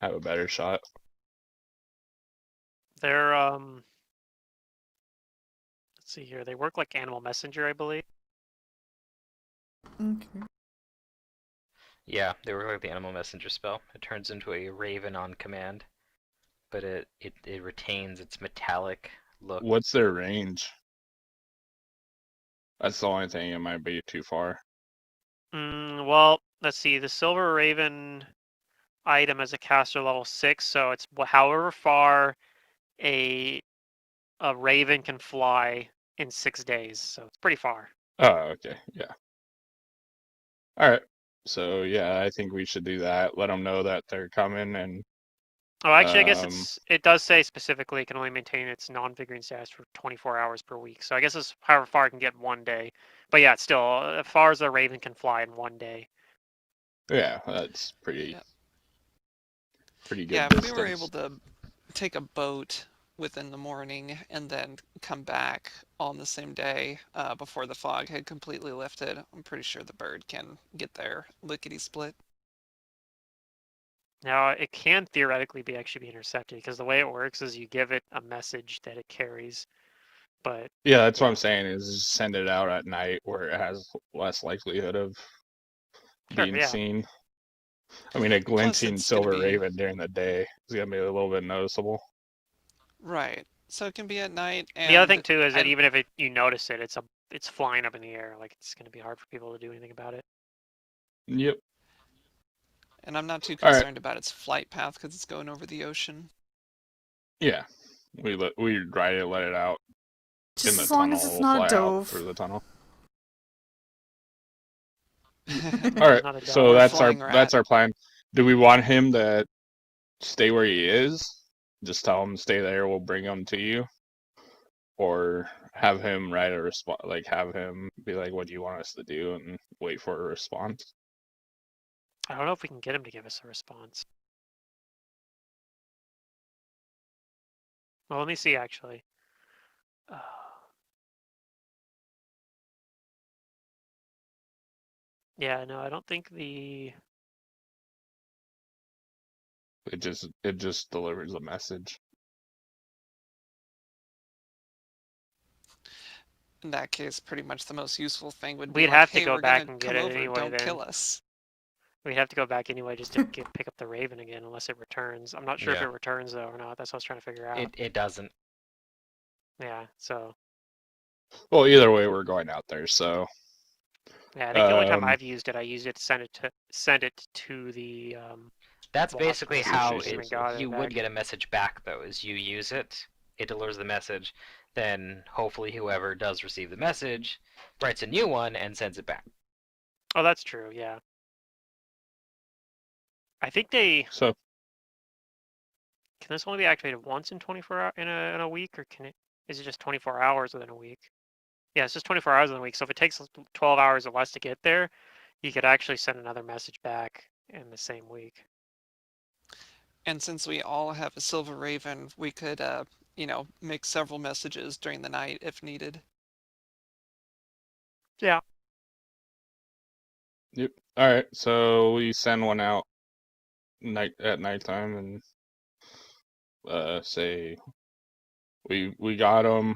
Have a better shot. They're let's see here. They work like animal messenger, I believe. Okay. Yeah, they work like the animal messenger spell. It turns into a raven on command, but it retains its metallic look. What's their range? That's the only thing. It might be too far. Well, let's see. The Silver Raven item is a caster level 6, so it's however far a raven can fly in 6 days. So it's pretty far. Oh, okay. Yeah. All right. So yeah, I think we should do that. Let them know that they're coming, and Oh, actually, I guess it does say specifically it can only maintain its non-figurine status for 24 hours per week. So I guess it's however far it can get in 1 day. But yeah, it's still as far as a raven can fly in 1 day. yeah, that's pretty Yeah. pretty Yeah, good if we were able distance. to take a boat within the morning and then come back on the same day before the fog had completely lifted, I'm pretty sure the bird can get there lickety split. Now it can theoretically be intercepted because the way it works is you give it a message that it carries. But Yeah, that's what yeah, I'm saying. Is just send it out at night where it has less likelihood of sure, being yeah. seen. I mean, a Plus, glinting it's going to silver be raven during the day is gonna be a little bit noticeable. right. So it can be at night, The other and thing too is that I even if you notice it, it's flying up in the air. Like it's going to be hard for people to do anything about it. Yep. and I'm not too All right. concerned about its flight path because it's going over the ocean. Yeah. We let it out in Just the as long tunnel. as it's We'll not a fly out through dove. the tunnel. As All long as right. it's not a So Or a dove. flying that's rat. our plan. Do we want him to stay where he is? Just tell him to stay there. We'll bring him to you, or have him write a response. Like have him be like, "What do you want us to do?" and wait for a response. I don't know if we can get him to give us a response. Well, let me see actually. Uh, yeah, no, I don't think the. It just delivers a message. In that case, pretty much the most useful thing would be We'd like, have to hey, go we're back gonna and get come it over, anyway. don't Then kill us. we'd have to go back anyway just to pick up the Raven again, unless it returns. I'm not sure if Yeah. it returns though or not. That's what I was trying to figure out. It doesn't. Yeah, so Well, either way, we're going out there. So yeah, I think the only time um, I've used it, I used it to send it to the That's wasp basically nest. how Sushi Came and system. got you it would back. get a message back, though, is you use it, it delivers the message, then hopefully whoever does receive the message writes a new one and sends it back. Oh, that's true. Yeah, I think they so can this only be activated once in 24 hour in a week, or can it? Is it just 24 hours within a week? Yeah, it's just 24 hours in a week. So if it takes 12 hours or less to get there, you could actually send another message back in the same week. And since we all have a silver raven, we could, make several messages during the night if needed. Yeah. yep. All right. So we send one out at nighttime and say we got him,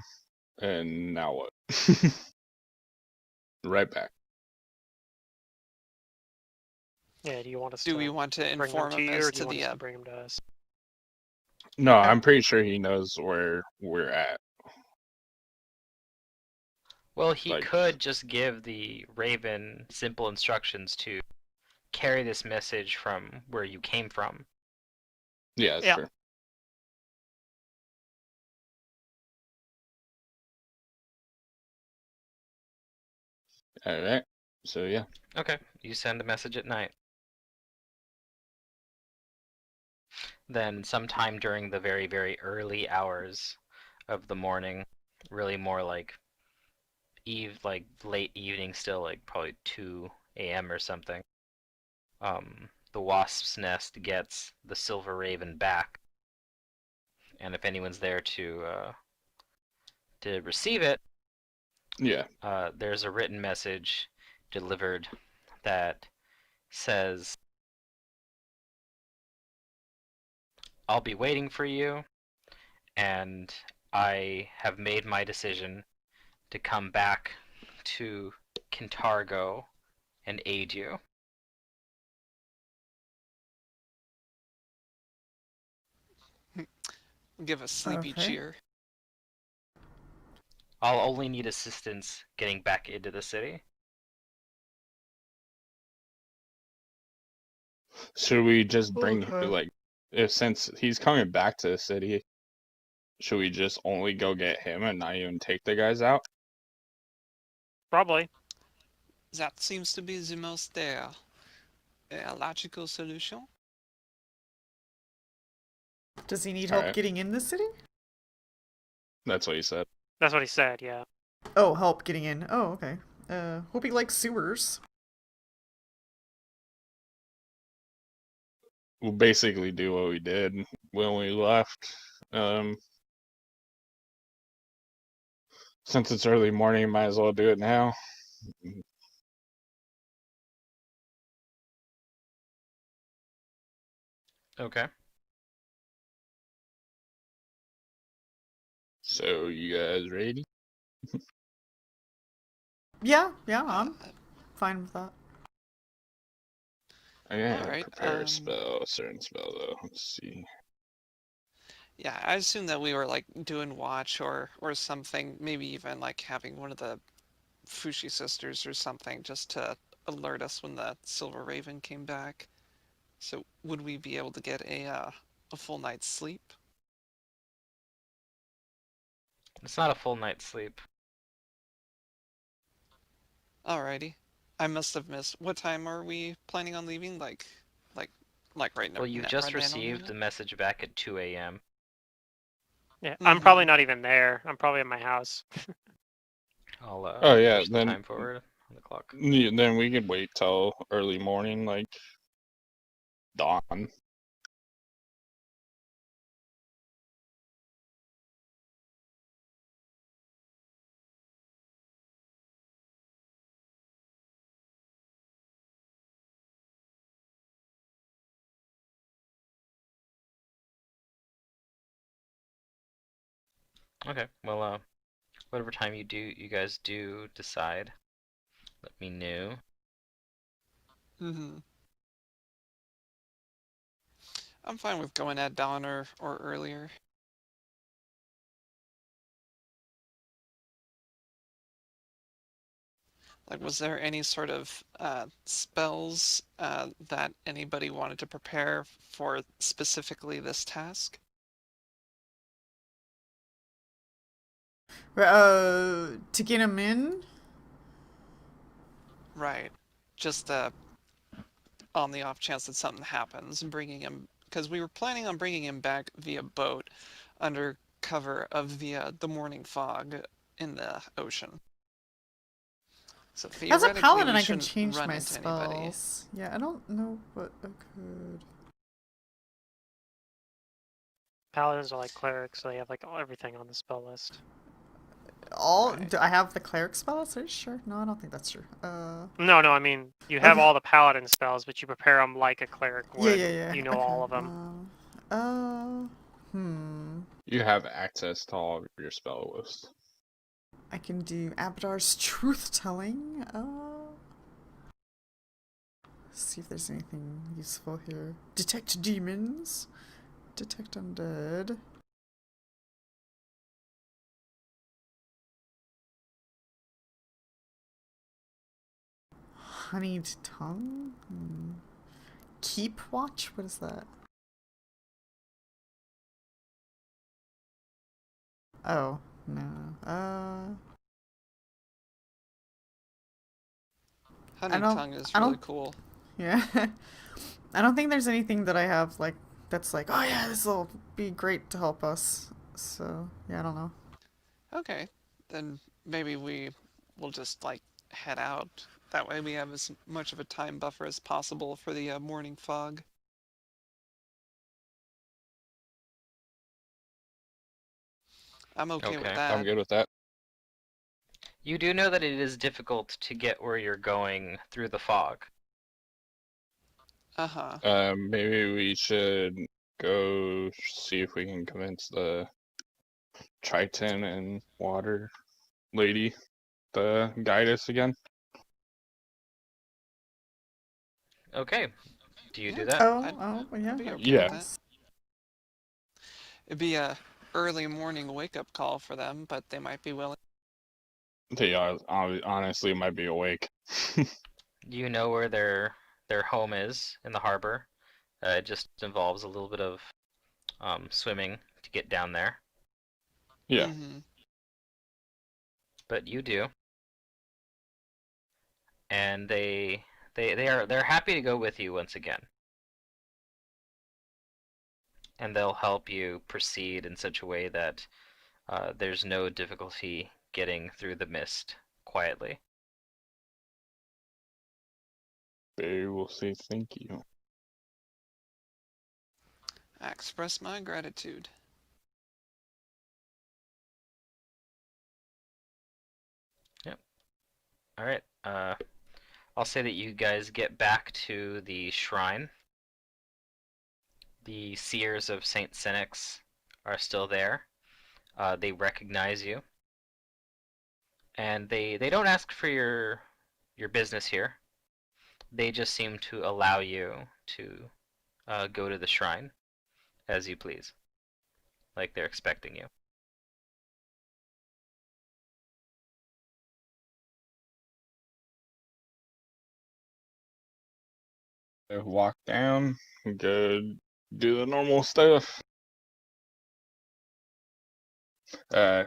and now what? Right back. Yeah. Do you want us Do to we want to bring them inform to him you, as or do to you want the us to bring them to us? No, Okay. I'm pretty sure he knows where we're at. Well, he Like, could just give the Raven simple instructions to carry this message from where you came from. yeah, that's Yeah. true. All right. So yeah. Okay, you send a message at night. Then sometime during the very, very early hours of the morning, really more like like late evening still, like probably 2 a.m. or something. The wasp's nest gets the silver raven back, and if anyone's there to receive it, Yeah. there's a written message delivered that says, "I'll be waiting for you, and I have made my decision to come back to Kintargo and aid you." give a sleepy Okay. cheer? I'll only need assistance getting back into the city. Should we just bring Okay. like, if since he's coming back to the city, should we just only go get him and not even take the guys out? Probably. That seems to be the most logical solution. Does he need All help right. getting in the city? That's what he said. That's what he said. Yeah. Oh, help getting in. Oh, okay. Hope he likes sewers. We'll basically do what we did when we left. Since it's early morning, might as well do it now. Okay. So you guys ready? Yeah, Uh, I'm fine with that. I gotta Alright, prepare a certain spell though. Let's see. yeah, I assume that we were like doing watch or something, maybe even like having one of the Fushi sisters or something just to alert us when the Silver Raven came back. So would we be able to get a full night's sleep? It's not a full night's sleep. Alrighty. I must have missed. What time are we planning on leaving? Like, right now? Well, you just received the message back at 2 a.m. Yeah. I'm Mm-hmm. probably not even there. I'm probably at my house. I'll Oh yeah, push the then time forward on the clock. then we could wait till early morning, like dawn. Okay. Well, whatever time you guys do decide, let me know. Mm-hmm. I'm fine with going at dawn or earlier. Like, was there any sort of spells that anybody wanted to prepare for specifically this task? To get him in? Right. Just on the off chance that something happens and bringing him, because we were planning on bringing him back via boat under cover of the morning fog in the ocean. So As a theoretically, paladin, we I can shouldn't change run my into anybody. spells. Yeah, I don't know what I could. Paladins are like clerics, so they have like everything on the spell list. Right. Do I have the cleric spells? Are you sure? No, I don't think that's true. No, I mean you have Okay. all the paladin spells, but you prepare them like a cleric Yeah, would. yeah, yeah. You know Okay. all of them. Hmm. You have access to all of your spell list. I can do Abadar's truth telling. See if there's anything useful here. Detect demons. Detect undead. Honeyed tongue? Keep watch? What is that? Oh, no. Honey tongue is I really don't, cool. yeah. I don't think there's anything that I have, like, that's like, oh yeah, this will be great to help us. So, yeah, I don't know. Okay, then maybe we will just like head out. That way we have as much of a time buffer as possible for the morning fog. I'm okay with Okay. I'm that. good with that. You do know that it is difficult to get where you're going through the fog. Uh-huh. Maybe we should go see if we can convince the Triton and Water Lady to guide us again. Okay. Do you Yeah, do that? Yeah, I'd be I okay with Yeah. that. It'd be a early morning wake-up call for them, but they might be willing. They are honestly might be awake. You know where their home is in the harbor. It just involves a little bit of swimming to get down there, Yeah. Mm-hmm. but you do, and they're happy to go with you once again, and they'll help you proceed in such a way that there's no difficulty getting through the mist quietly. They will say thank you. I express my gratitude. Yep. All right. I'll say that you guys get back to the shrine. The seers of Saint Senex are still there. They recognize you, and they don't ask for your business here. They just seem to allow you to go to the shrine as you please, like they're expecting you. They walk down, go do the normal stuff. Uh,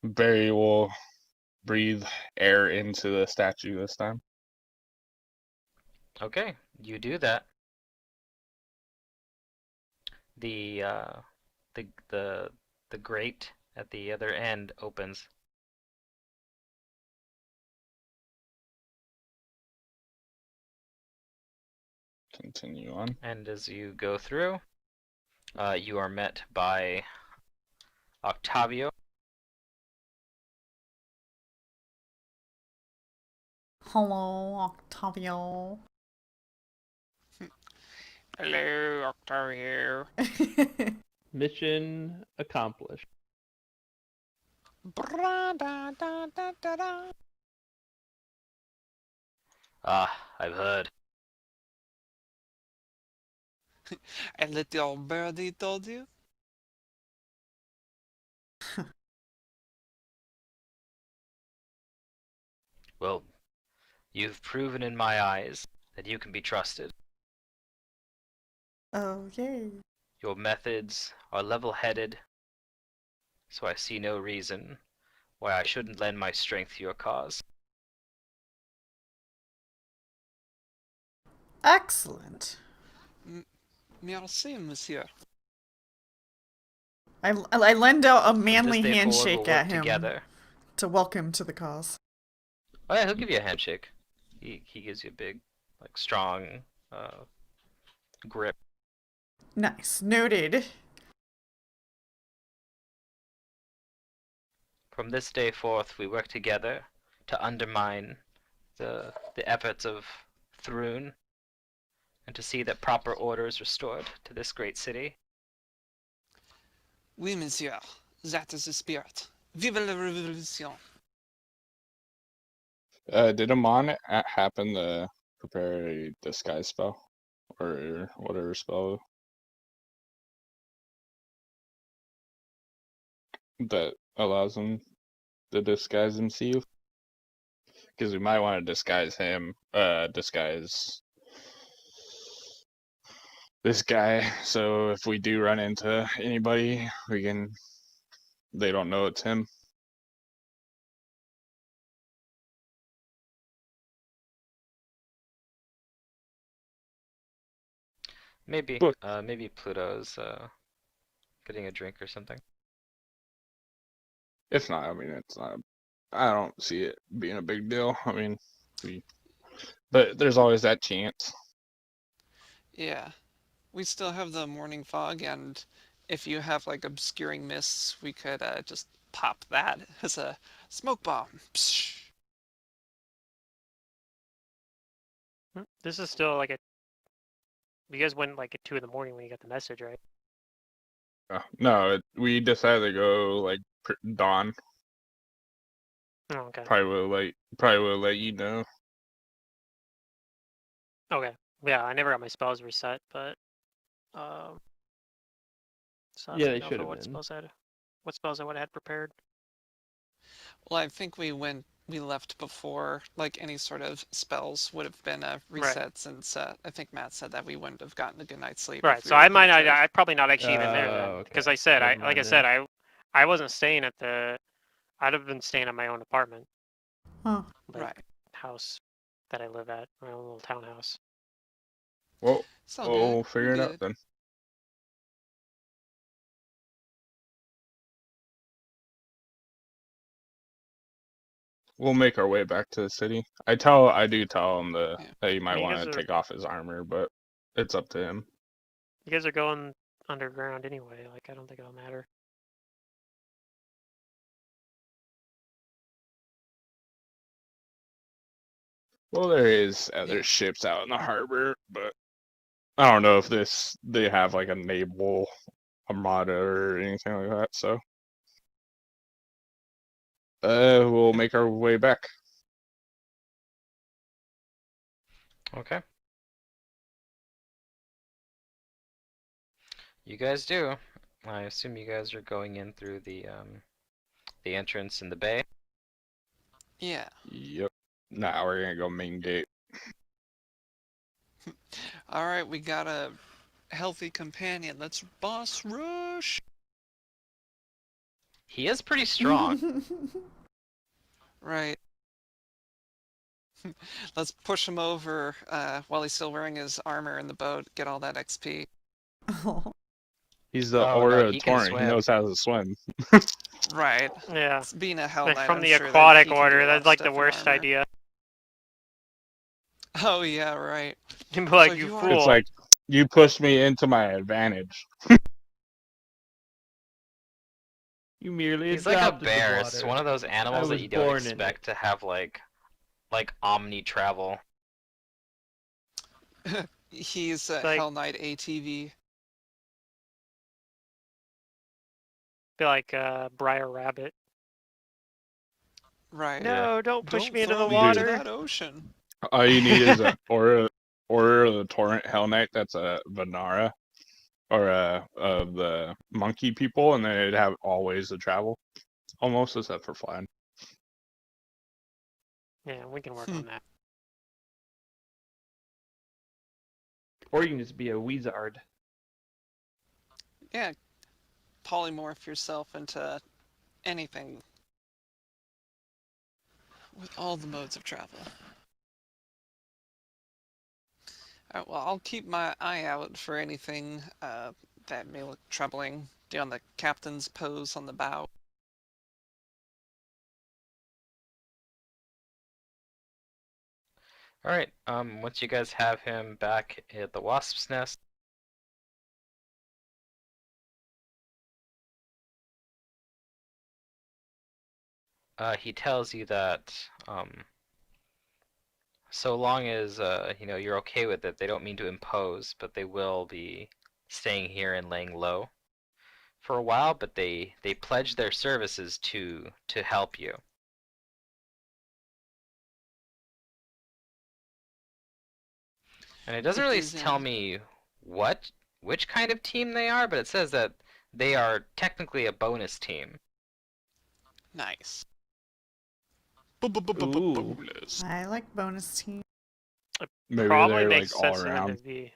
Barry will breathe air into the statue this time. Okay, you do that. The uh, the grate at the other end opens, Continue on. and as you go through, you are met by Octavio. Hello, Octavio. Hello, Octavio. Mission accomplished. Bra-da-da-da-da-da. Ah, I've heard. And little birdie told you? Well, you've proven in my eyes that you can be trusted. Oh, yay. Your methods are level-headed, so I see no reason why I shouldn't lend my strength to your cause. Excellent. Merci, monsieur. I lend out a From this manly day forward, we'll handshake work at him together. to welcome to the cause. Oh yeah, he'll give you a handshake. He gives you a big, like, strong grip. Nice. Noted. From this day forth, we work together to undermine the efforts of Thrun and to see that proper order is restored to this great city. Oui, monsieur. That is the spirit. Vive la révolution. Did Amon happen to prepare a disguise spell or whatever spell that allows him to disguise himself? Because we might want to disguise him, disguise this guy. So if we do run into anybody, they don't know it's him. Maybe, But maybe Pluto's getting a drink or something. if not, I mean, it's not. I don't see it being a big deal. I mean, but there's always that chance. Yeah. We still have the morning fog, and if you have like obscuring mists, we could just pop that as a smoke bomb. Psh. This is still like a. You guys went like at 2 in the morning when you got the message, right? No, we decided to go like dawn. Oh, okay. Probably will let you know. Okay. Yeah, I never got my spells reset, but um. So I Yeah, don't they know should for have what been. spells I would have had prepared. Well, I think we left before like any sort of spells would have been Right. reset, since I think Matt said that we wouldn't have gotten a good night's sleep Right. if we So were I might going not. to. I'd probably not actually even there then, because Okay. I said Never like I mind said then. I wasn't staying at the. I'd have been staying at my own apartment, Huh. like Right. house that I live at, my own little townhouse. Well, It's all good. we'll We're figure it out good. then. We'll make our way back to the city. I do tell him Yeah. that he I might mean, want to take off his armor, but it's up to him. you guys are going underground anyway. Like I don't think it'll matter. Well, there is Yeah. other ships out in the harbor, but I don't know if they have like a naval armada or anything like that. So, we'll make our way back. Okay. You guys do. I assume you guys are going in through the entrance in the bay. Yeah. Yep. Now we're gonna go main gate. All right, we got a healthy companion. Let's boss rush. He is pretty strong. Right. Let's push him over while he's still wearing his armor in the boat. Get all that XP. Oh. He's the Oh no, Aura he can Torrent. He swim. knows how to swim. Right. Yeah. Being a Hell Like, Knight, from I'm the sure that aquatic he can do order, a lot that's of like the stuff in worst armor. idea. Oh yeah, right. You'd be like, So you you are- fool. It's like you pushed me into my advantage. You merely He's like a adopted the bear. It's water. one of those I animals that was you don't born in expect it. to have like omni travel. He's a Like- Hell Knight ATV. Be like Briar Rabbit. Right. No, don't push Don't me into the throw me into Dude. water. that ocean. All you need is a Order of the Torrent Hell Knight. That's a Vanara or of the monkey people, and then it'd have all ways to travel, almost except for flying. Yeah, we can work Hmm. on that. Or you can just be a wizard. Yeah, polymorph yourself into anything with all the modes of travel. Alright, well, I'll keep my eye out for anything that may look troubling. Be on the captain's pose on the bow. All right. Once you guys have him back at the Wasp's Nest, he tells you that so long as you're okay with it, they don't mean to impose, but they will be staying here and laying low for a while. But they pledge their services to help you. And it doesn't With really these tell me which kind of team they are, but it says that they are technically a bonus team. Nice. Ooh. Bonus. I like bonus team. Maybe Probably they're makes like all sense for them to around be.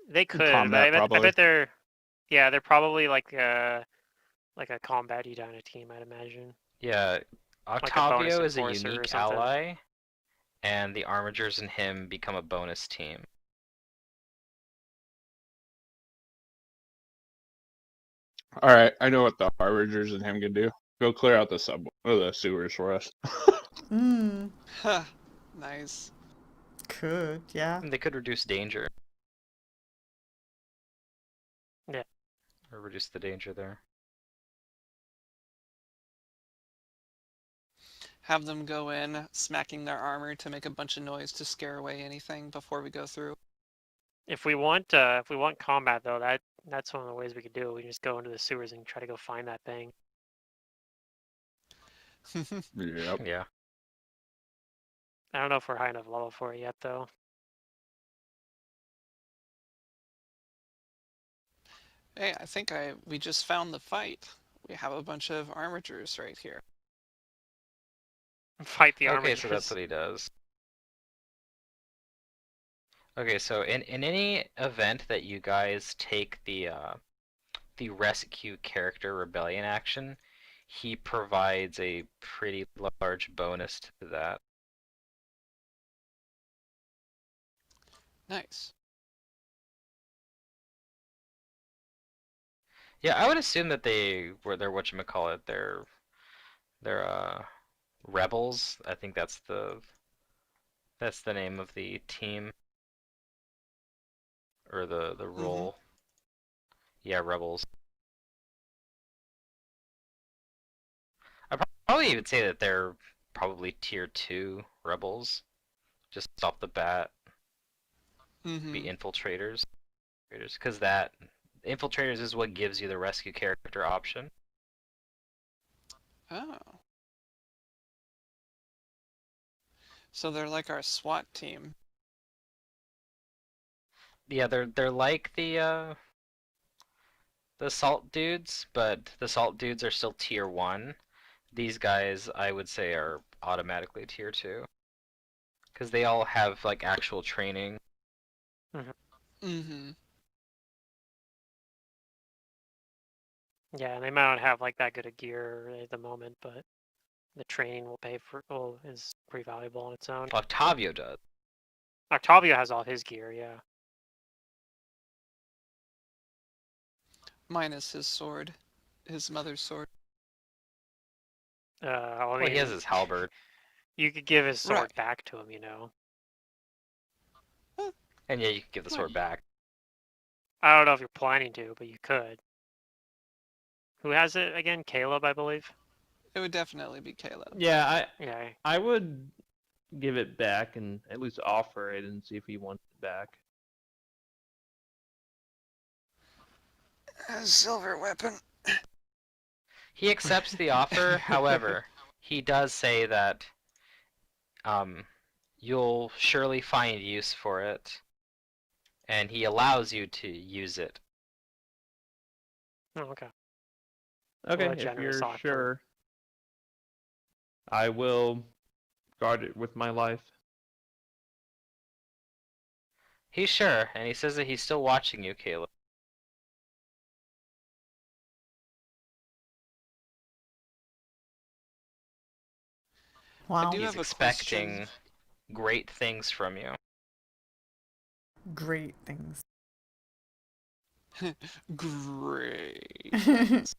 They could, but combat, I probably. bet they're. Yeah, they're probably like a combat-y kind of team, I'd imagine. Yeah, Like a bonus Octavio is a enforcer or unique something. ally, and the Armigers and him become a bonus team. All right, I know what the Harbingers and him can do. Go clear out the the sewers for us. Hmm. Huh. Nice. Could, yeah. And they could reduce danger. Yeah. Or reduce the danger there. Have them go in, smacking their armor to make a bunch of noise to scare away anything before we go through. If we want combat though, that's one of the ways we could do it. We can just go into the sewers and try to go find that thing. Yep. Yeah. I don't know if we're high enough level for it yet though. Hey, I think we just found the fight. We have a bunch of armatures right here. Fight the Okay, so armatures. that's what he does. Okay, so in any event that you guys take the rescue character rebellion action, he provides a pretty large bonus to that. Nice. Yeah, I would assume that they're whatchamacallit, they're rebels. I think that's the name of the team or the role. Yeah, rebels. I probably would say that they're probably tier 2 rebels, just off the bat. Be infiltrators, because that infiltrators is what gives you the rescue character option. Oh. So they're like our SWAT team. Yeah, they're like the salt dudes, but the salt dudes are still tier 1. These guys, I would say, are automatically tier 2. Because they all have, like, actual training. Mm-hmm. Yeah, and they might not have like that good a gear at the moment, but the training will pay for is pretty valuable on its own. Octavio does. Octavio has all his gear, yeah. Minus his sword. His mother's sword. I Well, mean, he has his halberd. You could give his sword Right. back to him, you know. And yeah, you can give the sword back. I don't know if you're planning to, but you could. Who has it again? Caleb, I believe. It would definitely be Caleb. Yeah, Yeah. I would give it back and at least offer it and see if he wants it back. A silver weapon. He accepts the offer. However, he does say that you'll surely find use for it, and he allows you to use it. Oh, okay. Okay, What a if generous you're offer. sure, I will guard it with my life. He's sure, and he says that he's still watching you, Caleb. I Wow. do He's have a question. expecting great things from you. Great things. Great.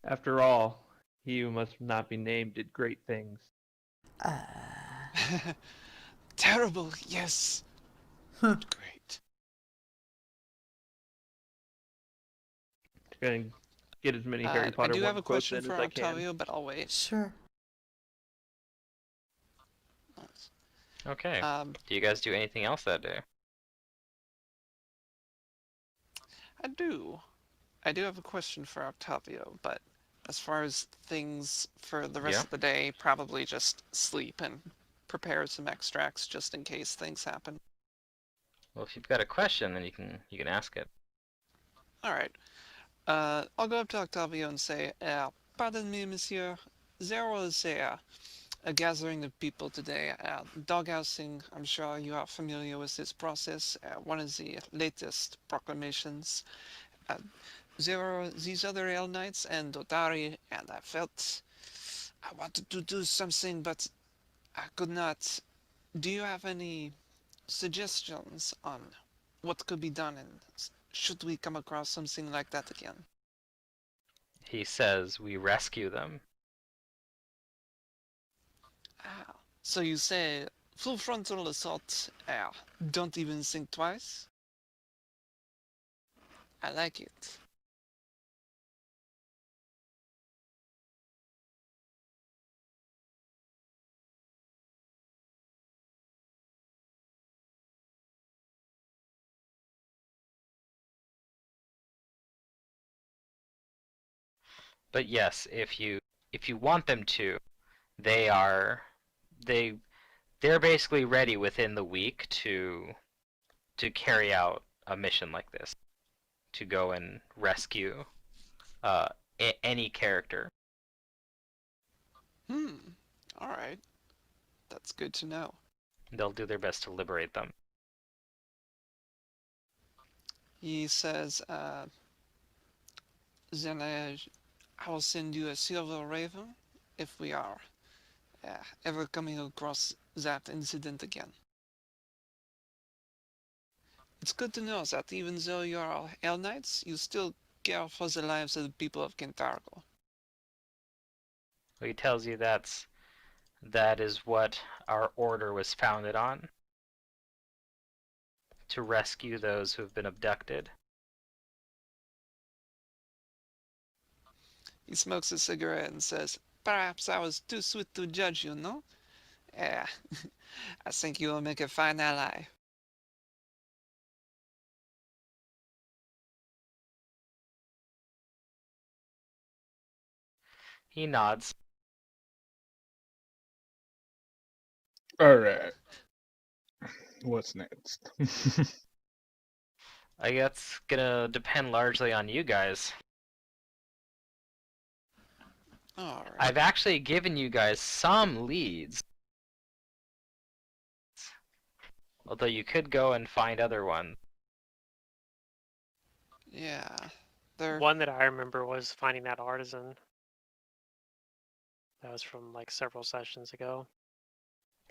After all, he who must not be named did great things. Terrible, yes. Great. Gonna get as many Harry I Potter do have one a quotes question in for as I can. Octavio, but I'll wait. Sure. Okay. Um, Do you guys do anything else that day? I do. I do have a question for Octavio, but as far as things for the rest Yeah. of the day, probably just sleep and prepare some extracts just in case things happen. Well, if you've got a question, then you can ask it. All right. I'll go up to Octavio and say, "Pardon me, monsieur. There was a gathering of people today. Doghousing, I'm sure you are familiar with this process. One of the latest proclamations. Uh, there are these other L Knights and Dotari, and I felt I wanted to do something, but I could not. Do you have any suggestions on what could be done, and should we come across something like that again?" He says we rescue them. So you say full frontal assault, don't even think twice? I like it. But yes, if you want them to, they are they they're basically ready within the week to carry out a mission like this, to go and rescue uh, any character. Alright. That's good to know. They'll do their best to liberate them. He says, then I will send you a silver raven if we are ever coming across that incident again. It's good to know that even though you are Hell Knights, you still care for the lives of the people of Kintargo. He tells you that is what our order was founded on, to rescue those who have been abducted. He smokes a cigarette and says, "Perhaps I was too sweet to judge you, no? Yeah, I think you will make a fine ally." He nods. All right. What's next? I guess it's gonna depend largely on you guys. Alright. I've actually given you guys some leads, although you could go and find other ones. Yeah. There. One that I remember was finding that artisan. That was from like several sessions ago.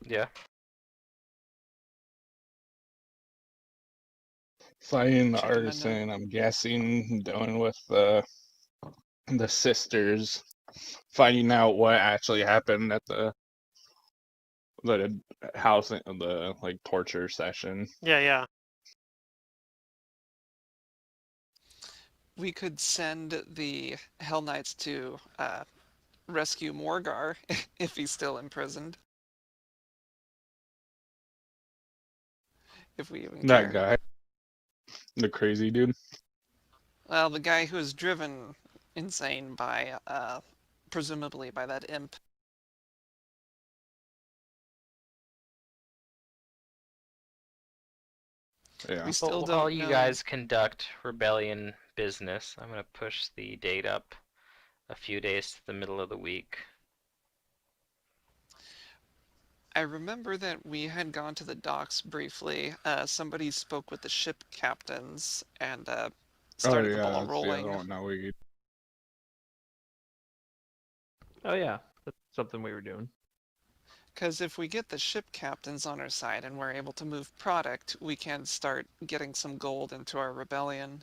Yeah. Finding the Checking my artisan, I'm guessing, doing with the sisters, finding out what actually happened at the house, the like torture session. Yeah, yeah. We could send the Hell Knights to rescue Morgar if he's still imprisoned. If we even That care. guy, the crazy dude. Well, the guy who was driven insane by presumably by that imp. Yeah. We still Well, while don't you know. guys conduct rebellion business, I'm gonna push the date up a few days to the middle of the week. I remember that we had gone to the docks briefly. Somebody spoke with the ship captains and Oh started the yeah, ball that's the other rolling. one. Now we. Oh yeah, that's something we were doing. Because if we get the ship captains on our side and we're able to move product, we can start getting some gold into our rebellion.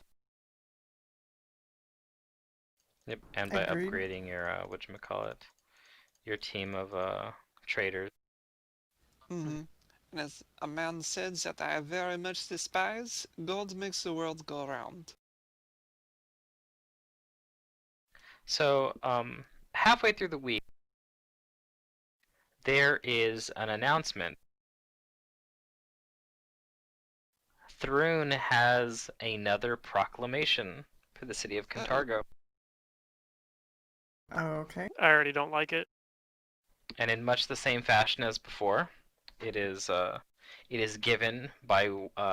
Yep, and by Agreed. upgrading your whatchamacallit, your team of traders. Hmm. And as a man said that I very much despise, gold makes the world go round. So, halfway through the week, there is an announcement. Thrune has another proclamation for the city of Uh-oh. Cantargo. Okay. I already don't like it. And in much the same fashion as before, it is given by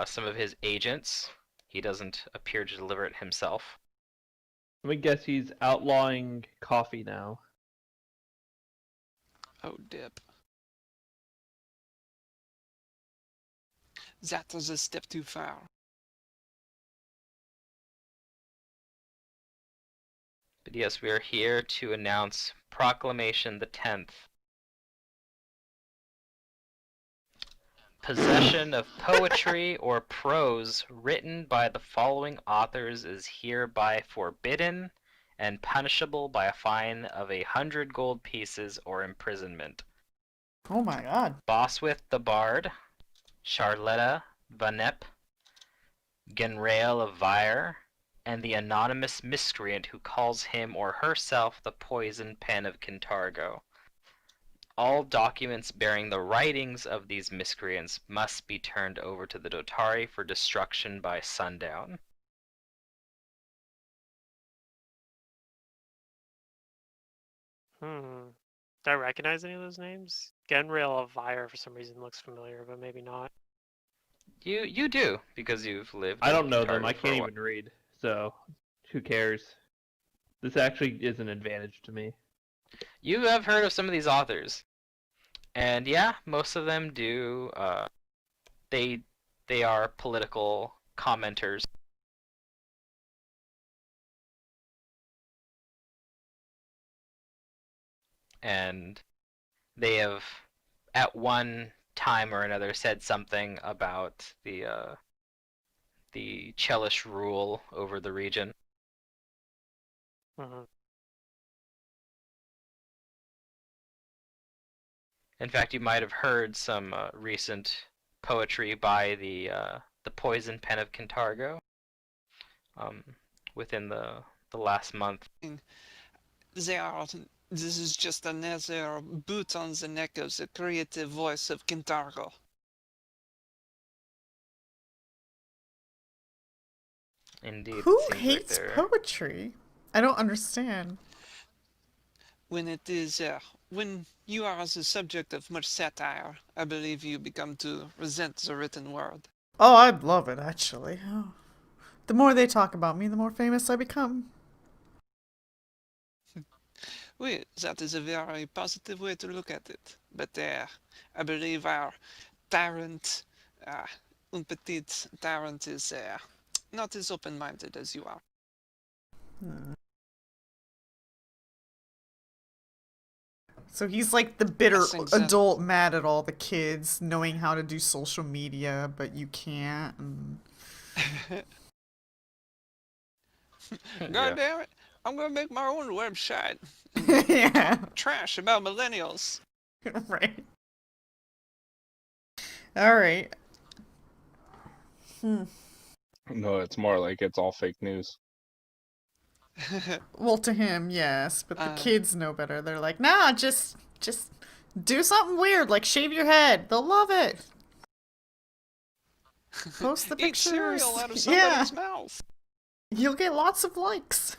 some of his agents. He doesn't appear to deliver it himself. Let me guess, he's outlawing coffee now. Oh, dip. That was a step too far. But yes, we are here to announce Proclamation the 10th. Possession of poetry or prose written by the following authors is hereby forbidden and punishable by a fine of 100 gold pieces or imprisonment. Oh my god. Boswith the Bard, Charletta Vanep, Genrael of Vire, and the anonymous miscreant who calls him or herself the Poison Pen of Cantargo. All documents bearing the writings of these miscreants must be turned over to the Dotari for destruction by sundown. Do I recognize any of those names? Genrail of Vire for some reason looks familiar, but maybe not. You do, because you've lived I in don't know them. Cantargo I for a can't while. even read, so who cares? This actually is an advantage to me. You have heard of some of these authors. And yeah, most of them do. They are political commenters. And they have, at one time or another, said something about the Chelish rule over the region. Mhm. In fact, you might have heard some recent poetry by the Poison Pen of Cantargo within the last month. They are. This is just another boot on the neck of the creative voice of Kintargo. Indeed, Who it seems like hates they're. poetry? I don't understand. When it is, when you are the subject of much satire, I believe you become to resent the written word. Oh, I'd love it, actually. Oh. The more they talk about me, the more famous I become. Oui, that is a very positive way to look at it. But I believe our tyrant, un petit tyrant, is not as open-minded as you are. Hmm. So he's like the bitter think that- adult mad at all the kids knowing how to do social media, but you can't. And... God damn it! I'm gonna make my own website. yeah, Trash about millennials. right. All right. No, it's more like it's all fake news. Well, to him, yes, but the Uh. kids know better. They're like, nah, just do something weird, like shave your head. They'll love it. Post the Eat pictures. cereal out of Yeah, somebody's mouth. you'll get lots of likes.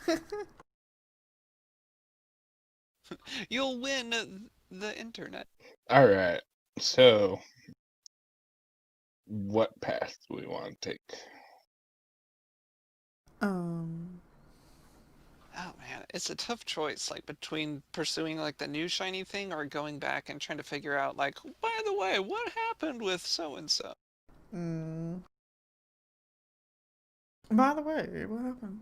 You'll win the internet. All right. So, what path do we want to take? Um, Oh man, it's a tough choice, like between pursuing like the new shiny thing or going back and trying to figure out like, by the way, what happened with so and so? mm, by the way, what happened?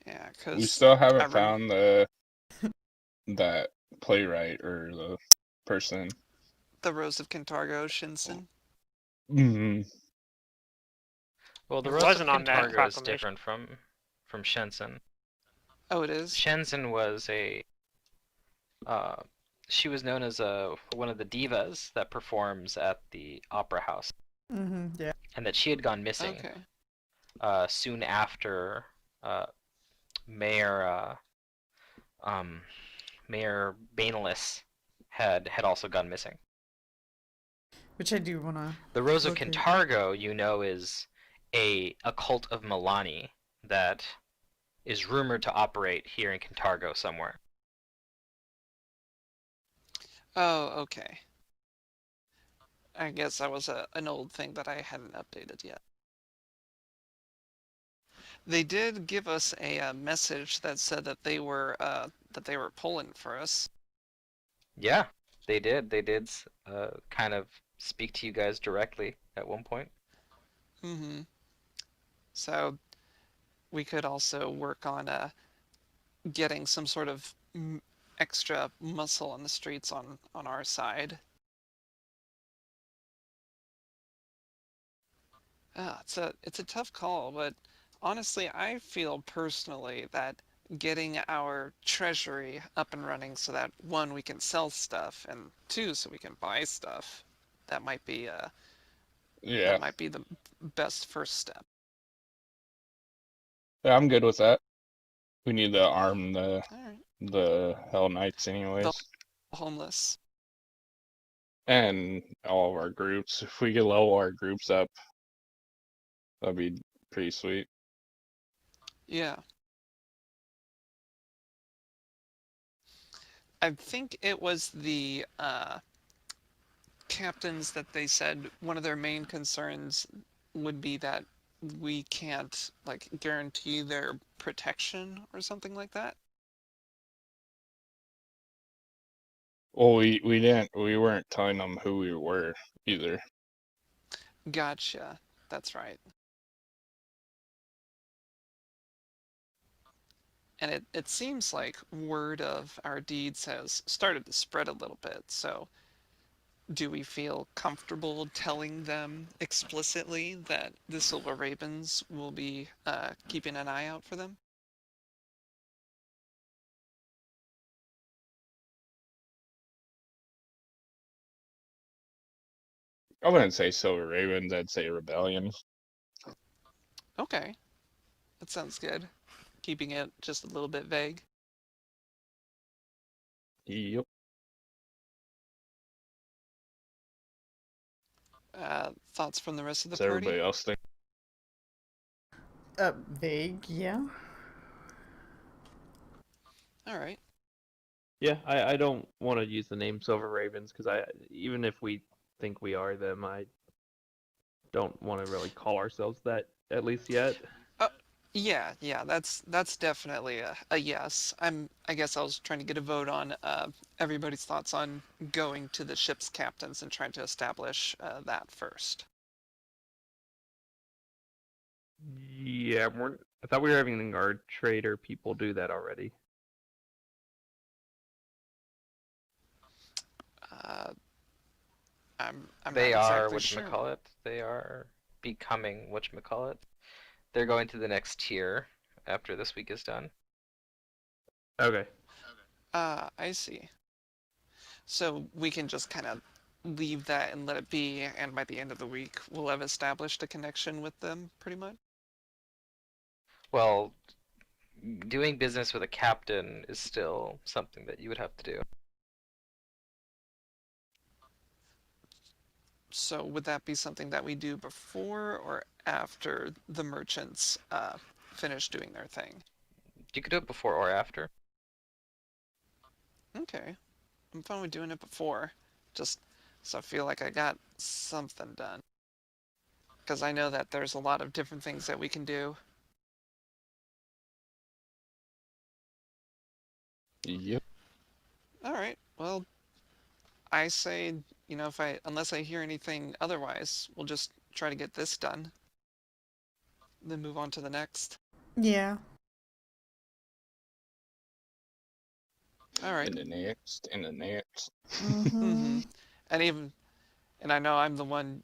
Yeah, We because still I haven't rem found that playwright or the person. the Rose of Kintargo Shinsen. Hmm. Well, the It Rose of wasn't on that Kintargo is proclamation. different from Shenzhen. Oh, it is? Shenzhen was a uh, she was known as one of the divas that performs at the opera house, Yeah. and that she had gone missing Okay. soon after uh, Mayor um, Mayor Banelis had also gone missing. Which I do want to The Rose of locate. Kintargo, is a cult of Milani that is rumored to operate here in Kintargo somewhere. Oh, okay. I guess that was an old thing that I hadn't updated yet. They did give us a message that said that they were pulling for us. Yeah, they did. They did kind of speak to you guys directly at one point. Mm-hmm. So we could also work on getting some sort of extra muscle on the streets on our side. It's a tough call, but honestly, I feel personally that getting our treasury up and running so that one, we can sell stuff, and two, so we can buy stuff, that might be Yeah. the best first step. Yeah, I'm good with that. We need to arm the All right. the Hell Knights The anyways. homeless. And all of our groups. If we could level our groups up, that'd be pretty sweet. Yeah. I think it was the captains that they said one of their main concerns would be that we can't like guarantee their protection or something like that. Well, we weren't telling them who we were either. Gotcha. That's right. And it seems like word of our deeds has started to spread a little bit. So do we feel comfortable telling them explicitly that the Silver Ravens will be keeping an eye out for them? I wouldn't say Silver Ravens, I'd say Rebellion. Okay, that sounds good. Keeping it just a little bit vague. Yep. Thoughts from the rest of the So party? everybody else think. Vague, yeah. All right. Yeah, I don't want to use the name Silver Ravens because even if we think we are them, I don't want to really call ourselves that at least yet. Uh, yeah, that's definitely a yes. I guess I was trying to get a vote on everybody's thoughts on going to the ship's captains and trying to establish that first. Yeah, I thought we were having our trader people do that already. Uh, I'm They not are exactly sure. whatchamacallit. They are becoming whatchamacallit. They're going to the next tier after this week is done. Okay. I see. So we can just kind of leave that and let it be, and by the end of the week, we'll have established a connection with them, pretty much. Well, doing business with a captain is still something that you would have to do. So would that be something that we do before or after the merchants finish doing their thing? You could do it before or after. Okay. I'm fine with doing it before. Just so I feel like I got something done. Because I know that there's a lot of different things that we can do. Yep. Alright, well, I say, unless I hear anything otherwise, we'll just try to get this done. Then move on to the next. Yeah. Alright. And the next, and the next. Mm-hmm. And I know I'm the one,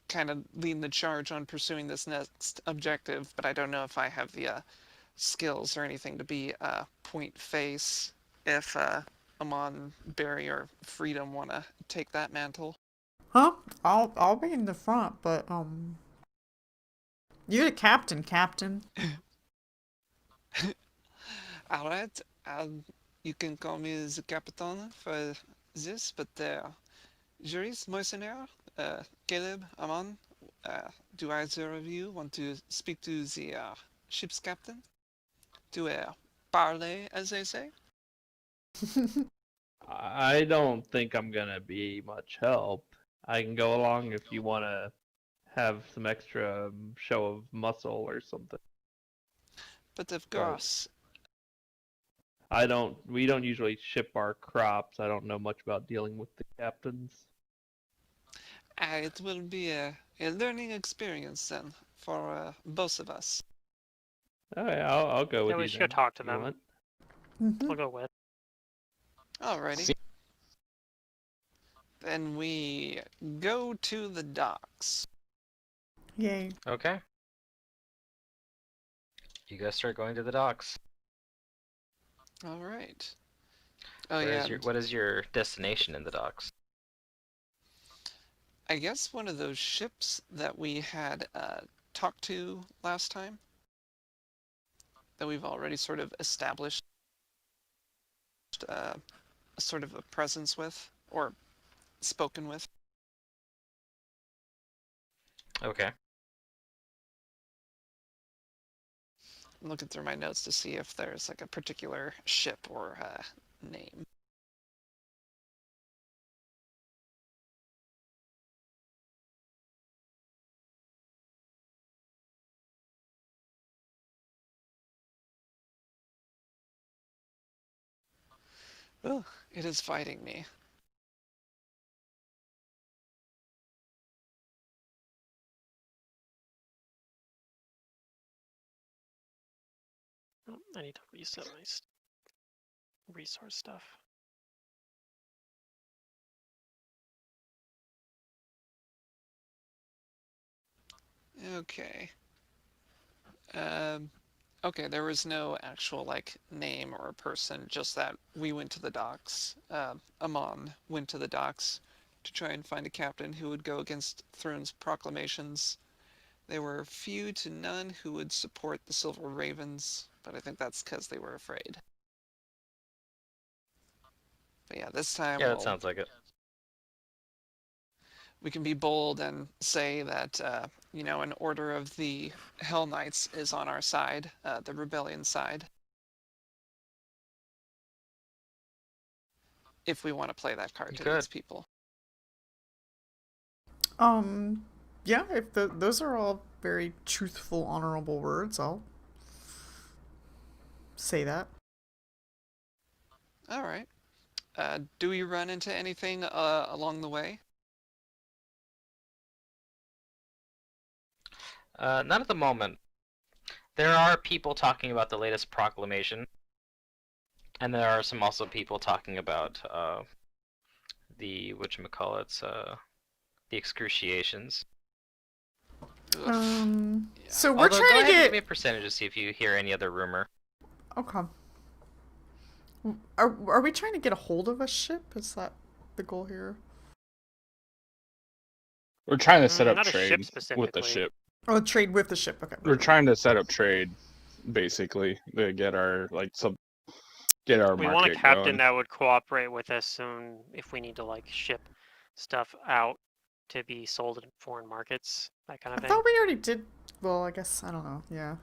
kind of leading the charge on pursuing this next objective, but I don't know if I have the skills or anything to be point face if Amon, Barry, or Freedom want to take that mantle. Huh? I'll be in the front, but you're the captain, Captain. Alright, you can call me the Capitan for this, but Juris, Moisenaire, Caleb, Amon, do either of you want to speak to the ship's captain? To parley, as they say? I don't think I'm gonna be much help. I can go along if you want to have some extra show of muscle or something. But of But course, we don't usually ship our crops. I don't know much about dealing with the captains. it will be a learning experience then for both of us. Okay, I'll go Yeah, with we you should then. go talk to if you them. want. Mm-hmm. I'll go with. Alrighty. See- Then we go to the docks. Yay. Okay. You guys start going to the docks. Alright. Oh yeah, What is your destination in the docks? I guess one of those ships that we had talked to last time. That we've already sort of established a sort of a presence with, or spoken with. Okay. I'm looking through my notes to see if there's like a particular ship or name. Ugh, it is fighting me. Oh, I need to reset my resource stuff. Okay. Okay, there was no actual like name or person, just that we went to the docks. Amon went to the docks to try and find a captain who would go against Throne's proclamations. There were few to none who would support the Silver Ravens, but I think that's because they were afraid. But yeah, this time Yeah, that sounds like it. we can be bold and say that an order of the Hell Knights is on our side, the rebellion side. If we want to play that card You to could. these people. Yeah, if those are all very truthful, honorable words, I'll say that. All right. Do we run into anything along the way? Not at the moment. There are people talking about the latest proclamation, and there are some also people talking about the whatchamacallits, the excruciations. Oof. Yeah. So we're Although, go trying to ahead and give me a get. percentage to see if you hear any other rumor. Okay. Are we trying to get a hold of a ship? Is that the goal here? We're trying to set up Not a ship trade with the specifically. ship. Oh, trade with the ship. Okay. We're trying to set up trade, basically, to get our get our We want a market captain going. that would cooperate with us soon if we need to like ship stuff out to be sold in foreign markets, that kind I of thing. thought we already did. Well, I guess I don't know. Yeah.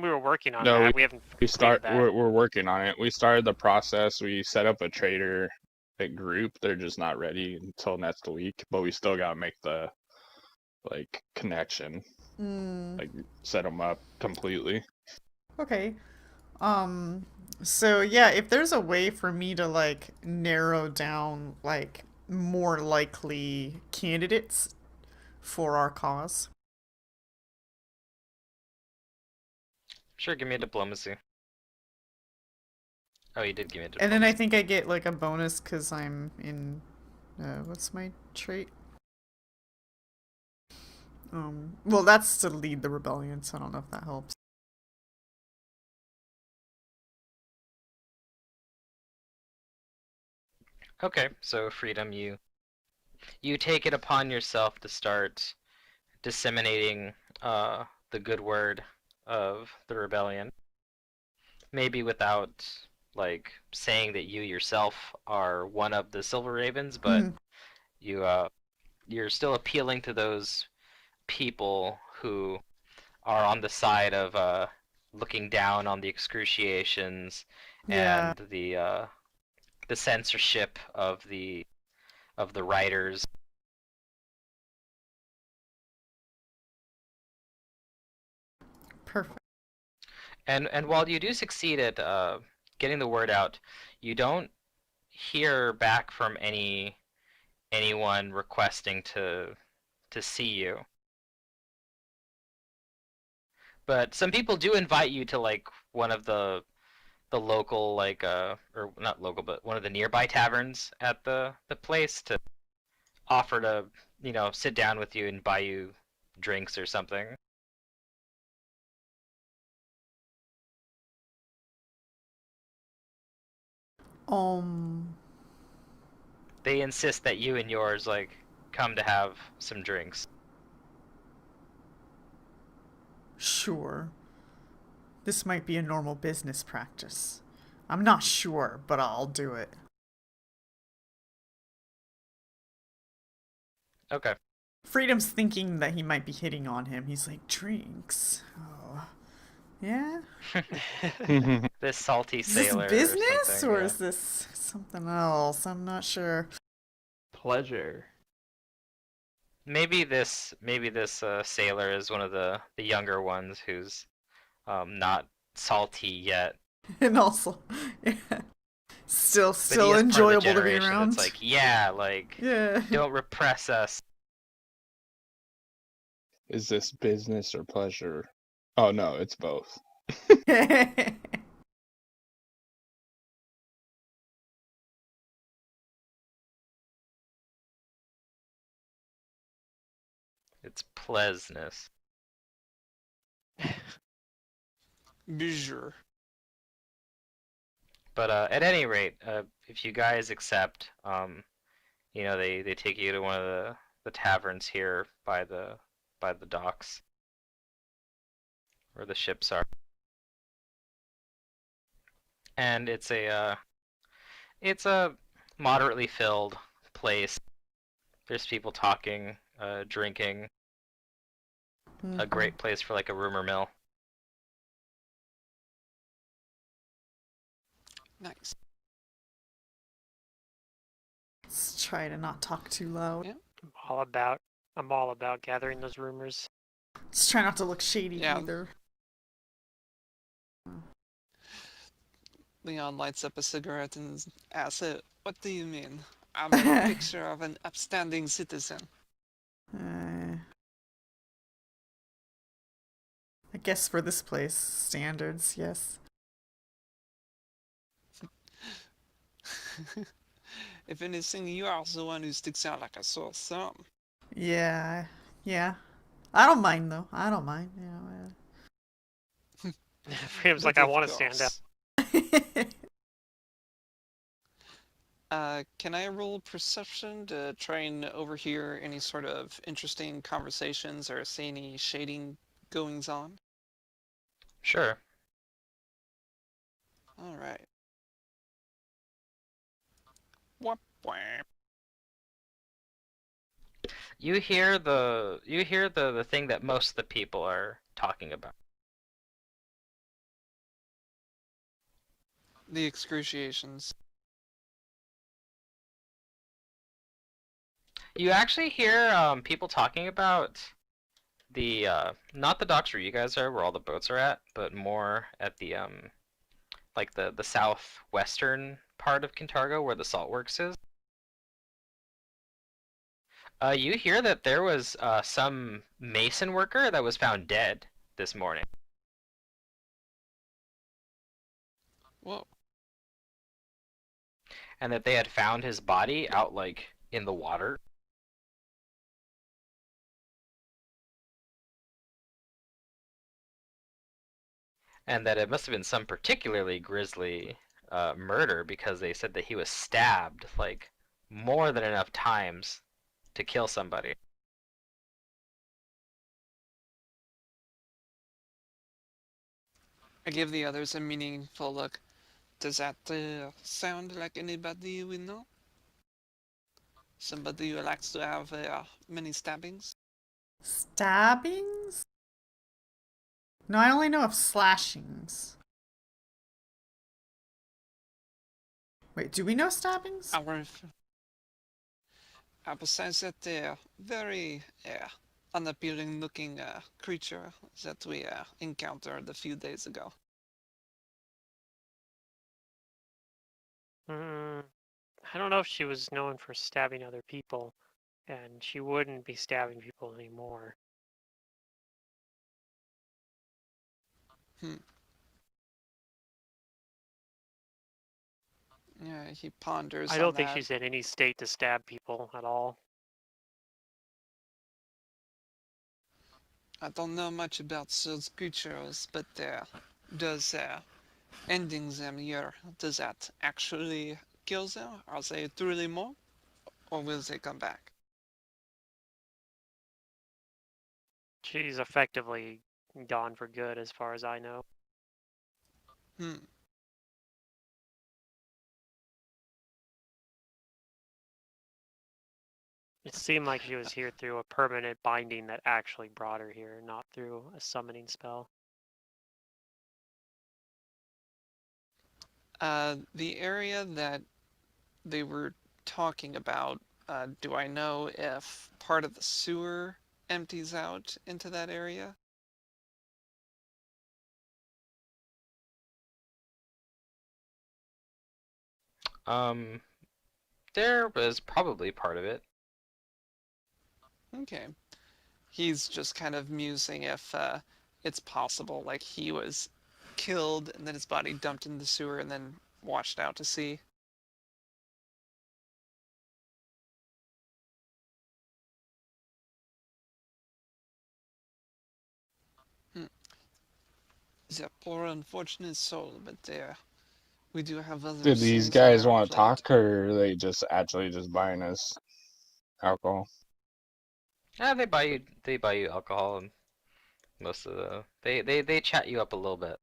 We were working on No, that. We haven't we completed that. we're working on it. We started the process. We set up a trader group. They're just not ready until next week, but we still gotta make the like connection, Mm, like set them up completely. okay. So yeah, if there's a way for me to like narrow down like more likely candidates for our cause. Sure, give me a diplomacy. Oh, you did give me a And then I diplomacy. think I get like a bonus because I'm in. What's my trait? Well, that's to lead the rebellion, so I don't know if that helps. Okay, so freedom, you take it upon yourself to start disseminating the good word of the rebellion. Maybe without like saying that you yourself are one of the Silver Ravens, but Hmm. you're still appealing to those people who are on the side of looking down on the excruciations Yeah, and the censorship of the writers. perfect. And while you do succeed at getting the word out, you don't hear back from anyone requesting to see you. But some people do invite you to like one of the local like or not local but one of the nearby taverns at the place to offer to, sit down with you and buy you drinks or something. Um, They insist that you and yours like come to have some drinks. sure. This might be a normal business practice. I'm not sure, but I'll do it. Okay. Freedom's thinking that he might be hitting on him. He's like, drinks. Oh, yeah? This salty Is this sailor or business something, or yeah. is this something else? I'm not sure. Pleasure. Maybe this sailor is one of the younger ones who's not salty yet. And also, yeah, still, But he still is part of the enjoyable to be generation that's around. like, yeah, like Yeah. don't repress us. Is this business or pleasure? Oh no, it's both. It's pleasness. Bijou. But at any rate, if you guys accept, they take you to one of the taverns here by the docks where the ships are, and it's a moderately filled place. There's people talking, drinking. A Mhm. great place for like a rumor mill. Nice. Let's try to not talk too loud. Yeah. I'm all about gathering those rumors. Let's try not to look shady Yeah. either. Leon lights up a cigarette and asks it, "What do you mean? I'm a picture of an upstanding citizen." Uh, I guess for this place, standards, yes. If anything, you are the one who sticks out like a sore thumb. Yeah, yeah. I don't mind though. I don't mind. Freedom's like, But I of want to stand up. course. Yeah. Can I roll perception to try and overhear any sort of interesting conversations or see any shading goings on? Sure. All right. Whap, whap. You hear the thing that most of the people are talking about. The excruciations. You actually hear people talking about the not the docks where you guys are, where all the boats are at, but more at the like the southwestern part of Kintargo where the saltworks is. You hear that there was some mason worker that was found dead this morning. Whoa. And that they had found his body out like in the water. And that it must have been some particularly grisly murder because they said that he was stabbed like more than enough times to kill somebody. I give the others a meaningful look. Does that sound like anybody we know? Somebody who likes to have many stabbings? Stabbings? No, I only know of slashings. Wait, do we know stabbings? Besides that very unappealing looking creature that we encountered a few days ago. I don't know if she was known for stabbing other people, and she wouldn't be stabbing people anymore. Yeah, he ponders I on don't think that. she's in any state to stab people at all. I don't know much about those creatures, but does ending them here, does that actually kill them? Are they truly more? Or will they come back? She's effectively gone for good as far as I know. Hmm. It seemed like she was here through a permanent binding that actually brought her here, not through a summoning spell. The area that they were talking about, do I know if part of the sewer empties out into that area? Um, there was probably part of it. Okay. He's just kind of musing if it's possible, like he was killed and then his body dumped in the sewer and then washed out to sea. Hmm. He's a poor unfortunate soul, but we do have other Did these things on guys our want to plate. talk, or are they just actually just buying us alcohol? Yeah, they buy you alcohol and most of the they chat you up a little bit.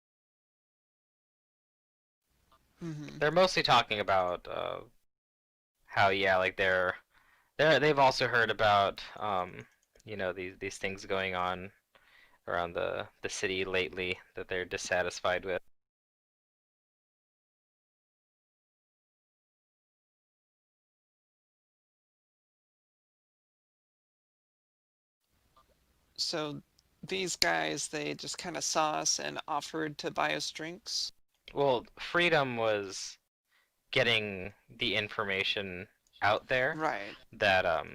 Mm-hmm. They're mostly talking about how yeah, like they've also heard about these things going on around the city lately that they're dissatisfied with. So these guys, they just kind of saw us and offered to buy us drinks. Well, Freedom was getting the information out there Right. that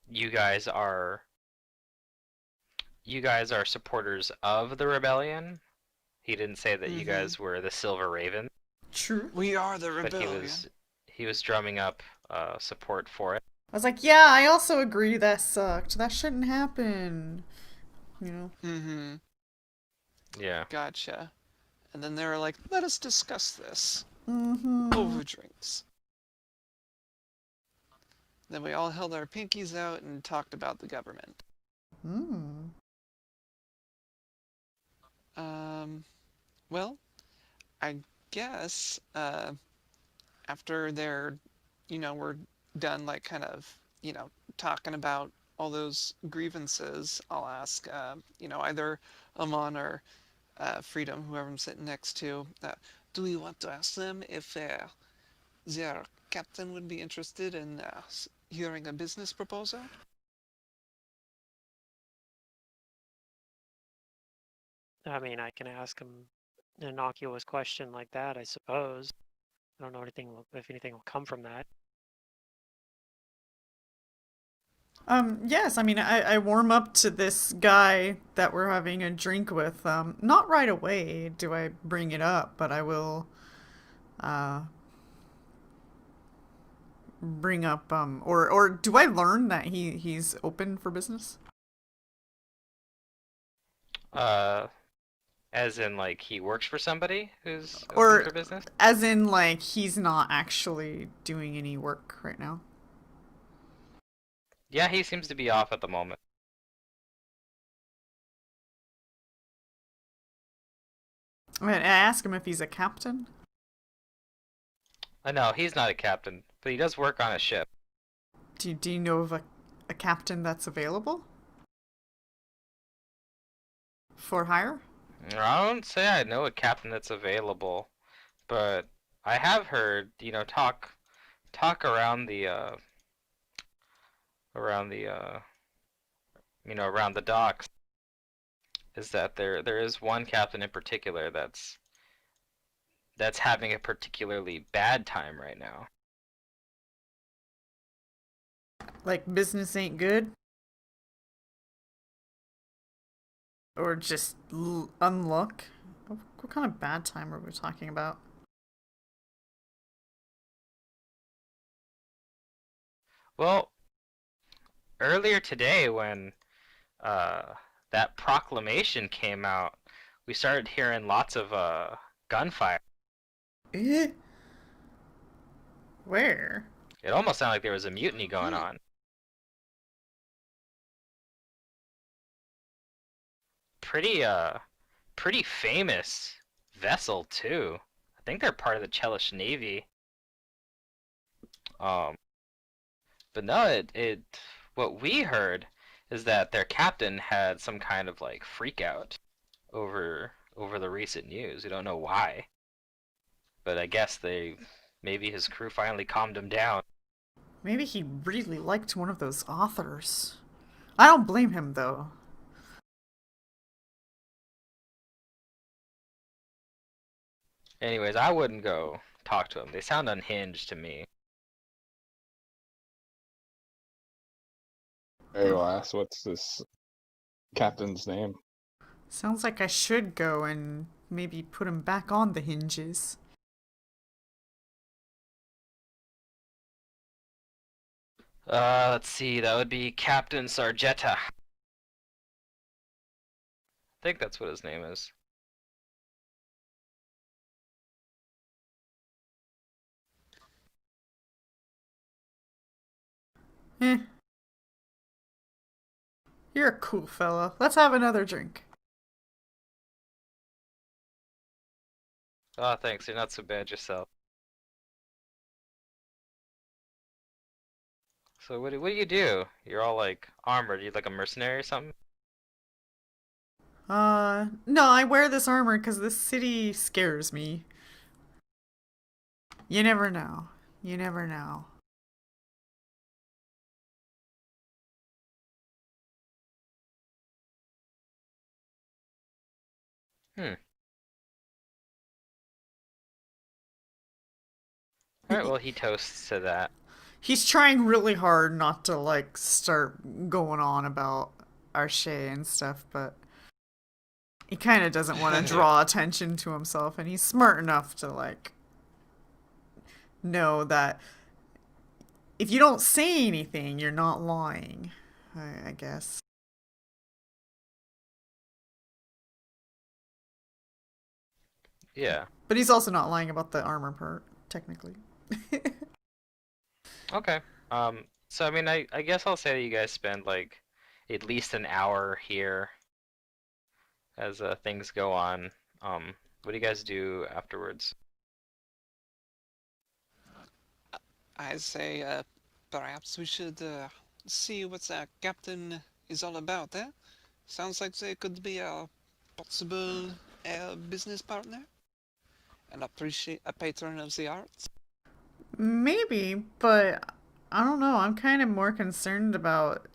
you guys are you guys are supporters of the rebellion. He didn't say that you Mm-hmm. guys were the Silver Raven, True. We are the but rebellion. he was drumming up support for it. I was like, yeah, I also agree that sucked. That shouldn't happen. You know? Mm-hmm. Yeah. Gotcha. And then they were like, let us discuss this Mm-hmm. over drinks. Then we all held our pinkies out and talked about the government. Mm. Well, I guess after they're, we're done, like, kind of, talking about all those grievances, I'll ask, either Amon or Freedom, whoever I'm sitting next to, Do we want to ask them if their captain would be interested in hearing a business proposal? I mean, I can ask him an innocuous question like that, I suppose. I don't know if anything will come from that. Yes, I mean, I warm up to this guy that we're having a drink with. Not right away do I bring it up, but I will, uh, bring up, or do I learn that he's open for business? Uh, as in like he works for somebody who's open Or for business? as in, like, he's not actually doing any work right now? Yeah, he seems to be off at the moment. I mean, I ask him if he's a captain. No, he's not a captain, but he does work on a ship. Do you know of a captain that's available? For hire? I don't say I know a captain that's available, but I have heard, talk around the around the docks is that there is one captain in particular that's having a particularly bad time right now. Like, business ain't good? Or just unluck? What kind of bad time are we talking about? Well, earlier today when uh, that proclamation came out, we started hearing lots of gunfire. Eh? Where? It almost sounded like there was a mutiny going on. Pretty famous vessel too. I think they're part of the Chelish Navy. Um, but no, it what we heard is that their captain had some kind of like freak out over the recent news. We don't know why, but I guess maybe his crew finally calmed him down. Maybe he really liked one of those authors. I don't blame him, though. Anyways, I wouldn't go talk to him. They sound unhinged to me. Hey, lass, what's this captain's name? Sounds like I should go and maybe put him back on the hinges. Let's see. That would be Captain Sargetta. I think that's what his name is. Eh. You're a cool fella. Let's have another drink. Oh, thanks. You're not so bad yourself. So what do you do? You're all like armored. You like a mercenary or something? No, I wear this armor because this city scares me. You never know. You never know. Hmm. All right. Well, he toasts to that. He's trying really hard not to, like, start going on about Arche and stuff, but he kind of doesn't want to draw attention to himself, and he's smart enough to, like, know that if you don't say anything, you're not lying, I guess. Yeah. But he's also not lying about the armor part, technically. Okay. So I mean, I guess I'll say that you guys spend like at least an hour here as things go on. What do you guys do afterwards? I say perhaps we should see what that captain is all about, eh? Sounds like they could be a possible business partner. a patron of the arts? Maybe, but I don't know. I'm kind of more concerned about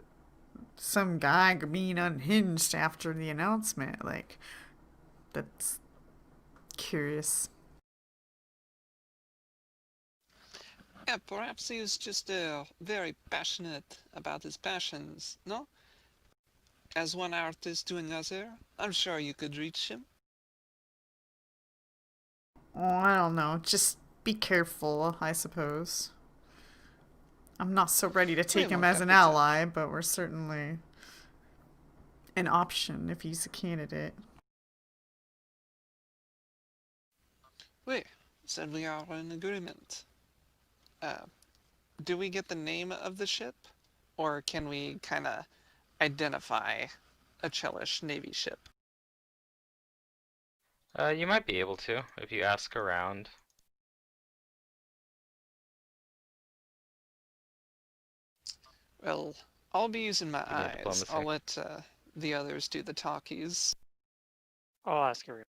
some guy being unhinged after the announcement. Like, that's curious. Yeah, perhaps he is just very passionate about his passions, no? As one artist to another, I'm sure you could reach him. Oh, I don't know. Just be careful, I suppose. I'm not so ready to Oui, take him mon as an capitaine. ally, but we're certainly an option if he's a candidate. Oui, said we are in agreement. Uh, do we get the name of the ship? Or can we kind of identify a Chelish Navy ship? You might be able to if you ask around. Well, I'll be using my Give me a eyes. diplomacy. I'll let the others do the talkies. I'll ask her.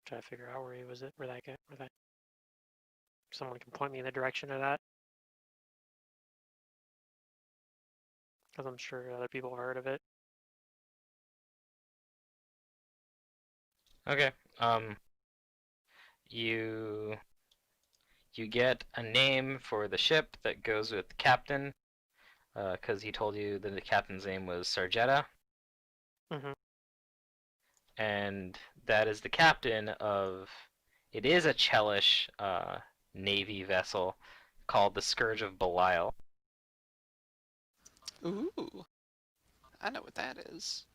Try to figure out where he was. Where that guy? Where that? Someone can point me in the direction of that, because I'm sure other people have heard of it. Okay. You get a name for the ship that goes with the captain, because he told you that the captain's name was Sargetta, Mm-hmm. and that is the captain of. It is a Chelish navy vessel called the Scourge of Belial. Ooh, I know what that is.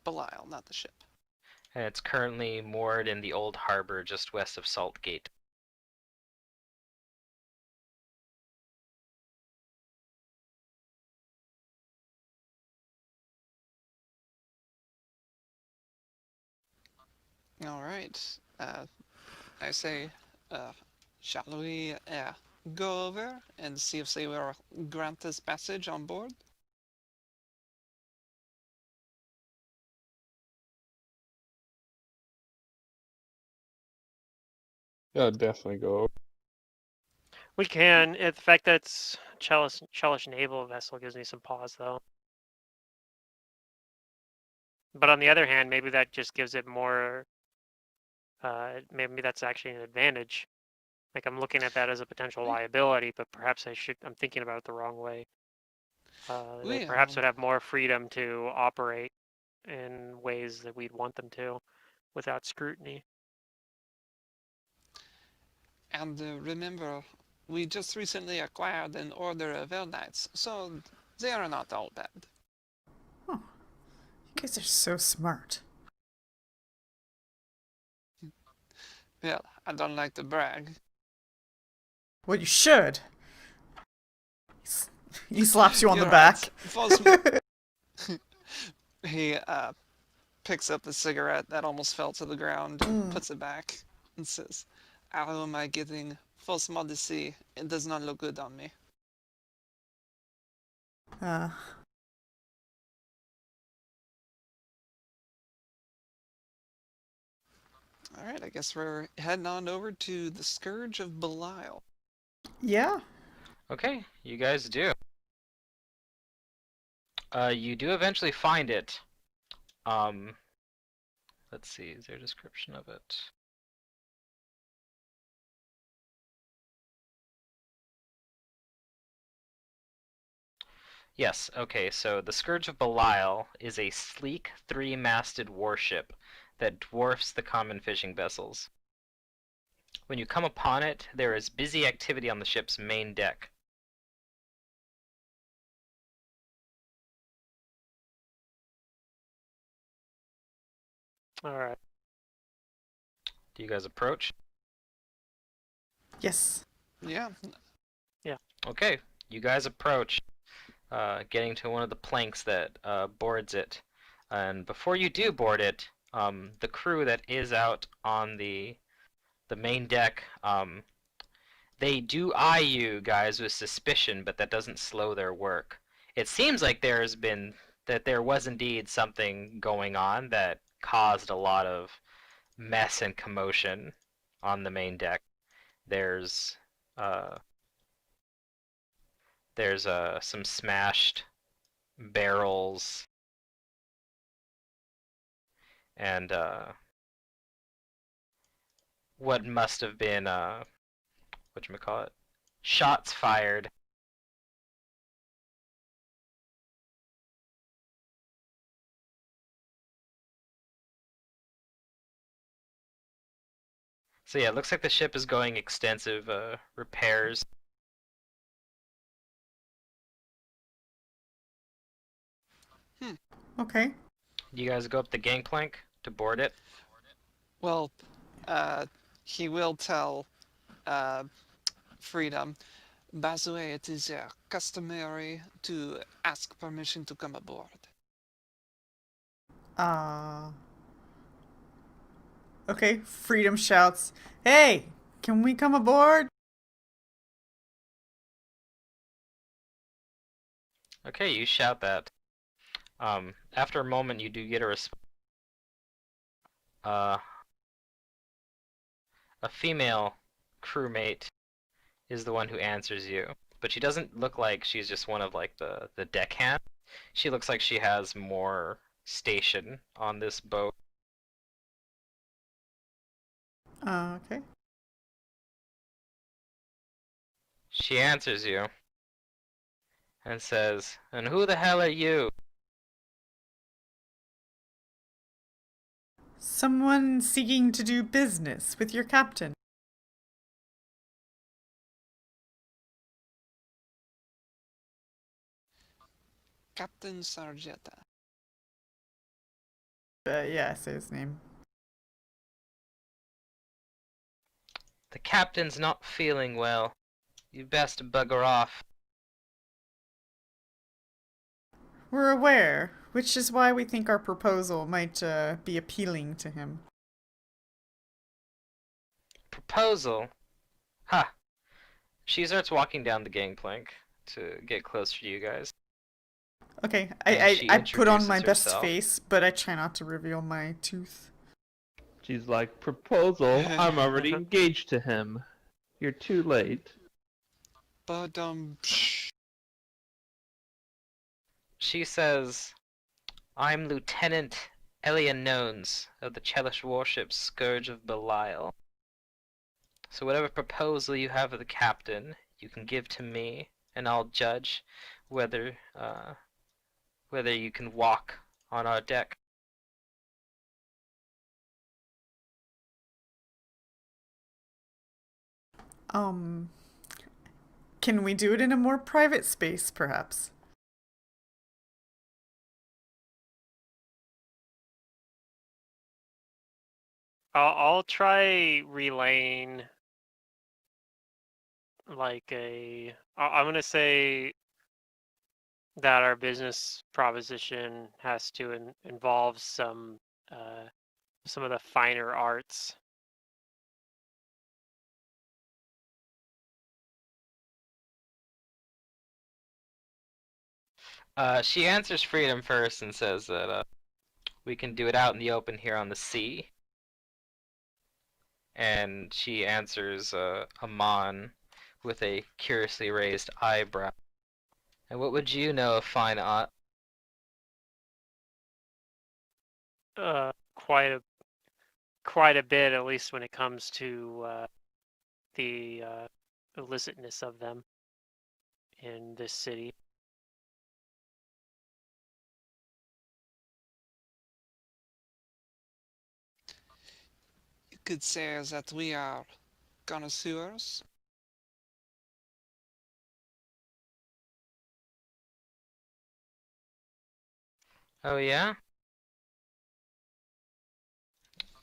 Belial, not the ship. And it's currently moored in the old harbor just west of Saltgate. All right. I say, shall we go over and see if they will grant us passage on board? Yeah, definitely go. We can. The fact that it's Chelish naval vessel gives me some pause, though. But on the other hand, maybe that just gives it more. Maybe that's actually an advantage. Like I'm looking at that as a potential liability, but perhaps I'm thinking about it the wrong way. They We perhaps would have more freedom to operate in ways that we'd want them to, without scrutiny. and remember, we just recently acquired an order of Air Knights, so they are not all bad. You guys are so smart. Well, I don't like to brag. Well, you should. He slaps you on the You're back. right. He picks up the cigarette that almost fell to the ground, puts it back, and says, "How am I getting false modesty? It does not look good on me." Uh, All right, I guess we're heading on over to the Scourge of Belial. yeah. Okay, you guys do. You do eventually find it. Let's see, is there a description of it? Yes, okay, so the Scourge of Belial is a sleek, three-masted warship that dwarfs the common fishing vessels. When you come upon it, there is busy activity on the ship's main deck. All right. Do you guys approach? Yes. Yeah, Okay, you guys approach, getting to one of the planks that boards it. And before you do board it, the crew that is out on the main deck, they do eye you guys with suspicion, but that doesn't slow their work. It seems like there was indeed something going on that caused a lot of mess and commotion on the main deck. There's uh, some smashed barrels and what must have been whatchamacallit, shots fired. So yeah, it looks like the ship is going extensive repairs. Okay. You guys go up the gangplank to board it? Well, uh, he will tell Freedom. By the way, it is customary to ask permission to come aboard. Okay, Freedom shouts, "Hey, can we come aboard?" Okay, you shout that. After a moment, you do get a response. A female crewmate is the one who answers you, but she doesn't look like she's just one of like the deckhand. She looks like she has more station on this boat. Okay. She answers you and says, "And who the hell are you?" Someone seeking to do business with your captain. Captain Sargetta. Yeah, say his name. The captain's not feeling well. You best bugger off. We're aware, which is why we think our proposal might be appealing to him. Proposal? Ha! She starts walking down the gangplank to get closer to you guys. Okay, And she I put on my introduces best herself. face, but I try not to reveal my tooth. She's like, proposal? I'm already engaged to him. You're too late. But She says, "I'm Lieutenant Elian Nones of the Chelish warship Scourge of Belial. So whatever proposal you have of the captain, you can give to me, and I'll judge whether you can walk on our deck." Can we do it in a more private space, perhaps? I'll try relaying like I'm gonna say that our business proposition has to involve some of the finer arts. She answers Freedom first and says that we can do it out in the open here on the sea. And she answers Amon with a curiously raised eyebrow. "And what would you know of fine art?" Quite a bit, at least when it comes to the illicitness of them in this city. you could say that we are connoisseurs. Oh yeah?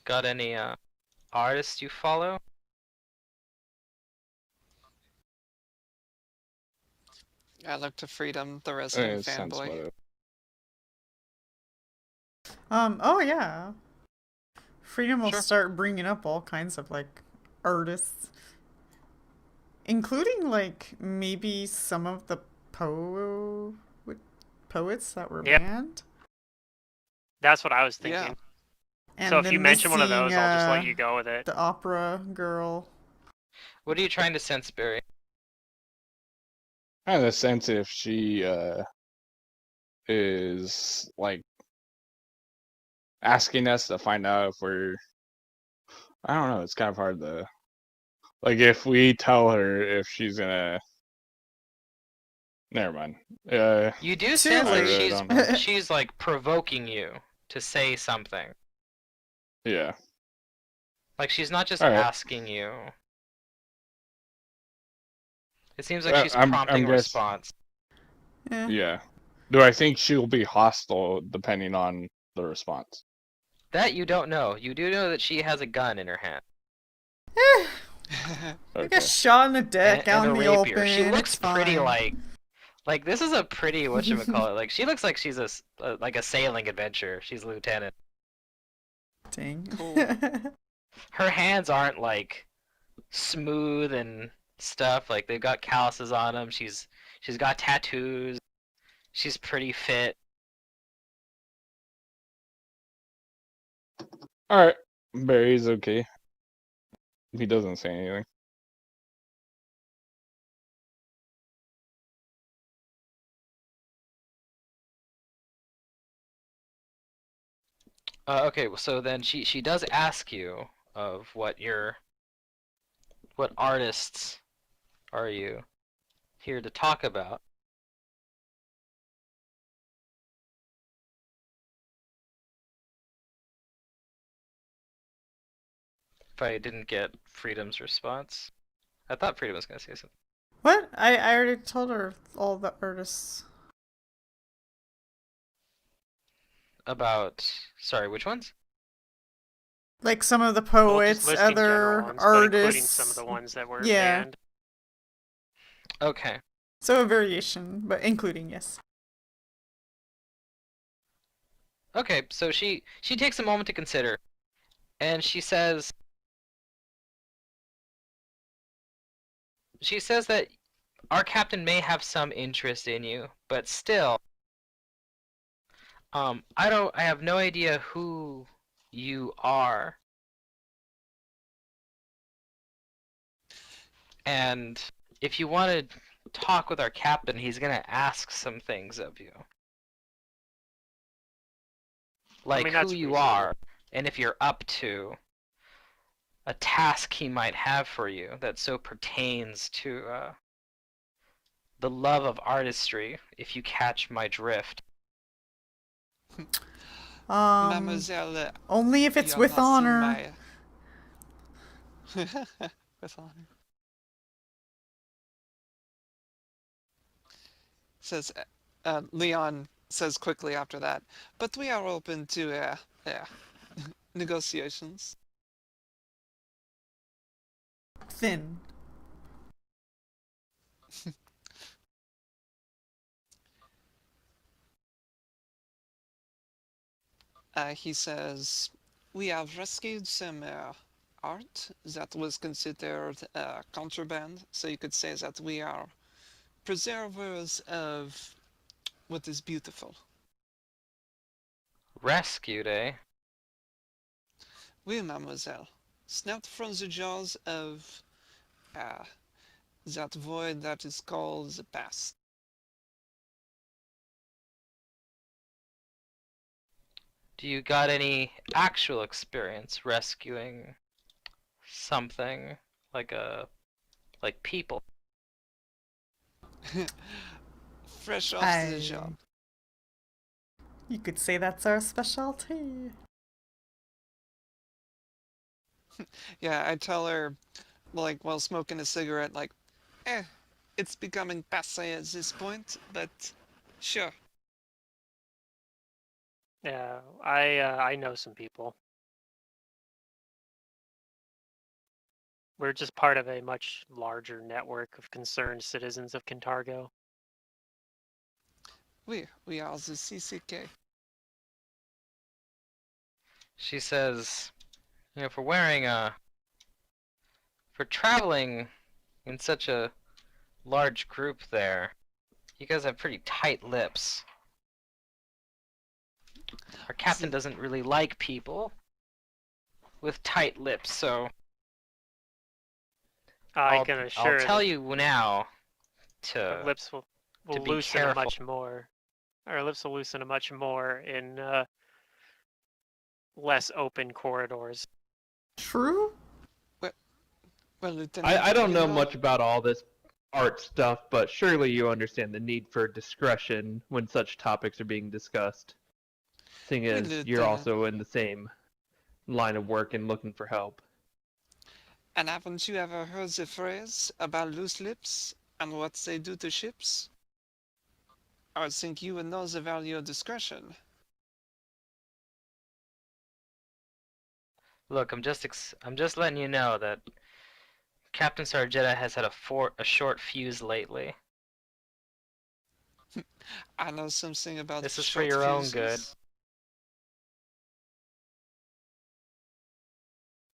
Got any artists you follow? I look to Freedom, the resident Sounds fanboy. about it. Oh yeah. Freedom will Sure. start bringing up all kinds of like artists, including like maybe some of the poets that were Yep. banned. That's what I was Yeah. thinking. And So if the you mention one of missing those, I'll just let you go with it. the opera girl. What are you trying to sense, Barry? I have a sense if she is like asking us to find out if we're. I don't know. It's kind of hard to like if we tell her if she's gonna. Never mind. You do Too sense I that late. really don't know. she's like provoking you to say something. Yeah. Like she's not just All right. asking you. It seems like she's I'm prompting a guess. response. Yeah. Yeah. Do I think she'll be hostile depending on the response? That you don't know. You do know that she has a gun in her hand. I Okay. got shot in the dick out And in a the rapier. open. She looks It's pretty fine. like this is a pretty whatchamacallit. Like she looks like she's like a sailing adventurer. She's a lieutenant. Dang. Cool. Her hands aren't like smooth and stuff. Like they've got calluses on them. She's got tattoos. She's pretty fit. All right. Barry's okay. He doesn't say anything. Okay, so then she does ask you of what artists are you here to talk about? If I didn't get Freedom's response. I thought Freedom was gonna say something. What? I already told her all the artists. About sorry, which ones? Like some of the Well, just poets, listing general other ones, but including some of artists. the ones that were Yeah. banned. Okay. So a variation, but including, yes. Okay, so she takes a moment to consider, and she says that our captain may have some interest in you, but still, I have no idea who you are. And if you want to talk with our captain, he's gonna ask some things of you. Like mean, who that's you reasonable. are, and if you're up to a task he might have for you that so pertains to the love of artistry, if you catch my drift. Mademoiselle, Only if it's you with have seen honor. my... with honor. Says, Leon says quickly after that, but we are open to, negotiations. Thin. He says, we have rescued some art that was considered contraband, so you could say that we are preservers of what is beautiful. Rescued, eh? Oui, mademoiselle. Snapped from the jaws of that void that is called the past. Do you got any actual experience rescuing something like people? Fresh off the job. You could say that's our specialty. Yeah, I tell her, like, while smoking a cigarette, like, it's becoming passe at this point, but sure. Yeah, I know some people. We're just part of a much larger network of concerned citizens of Kintargo. We are the CCK. She says, you know, for traveling in such a large group there, you guys have pretty tight lips. Our captain doesn't really like people, with tight lips, so I can I'll assure tell that you now our to lips will be loosen a careful. much more. Our lips will loosen a much more in less open corridors. True? Well, Lieutenant, I don't you know know, much about all this art stuff, but surely you understand the need for discretion when such topics are being discussed, seeing oui, as you're Lieutenant. also in the same line of work and looking for help. And haven't you ever heard the phrase about loose lips and what they do to ships? I would think you would know the value of discretion. look. I'm just letting you know that Captain Sargetta has had a short fuse lately. I know something about This is for short your own fuses.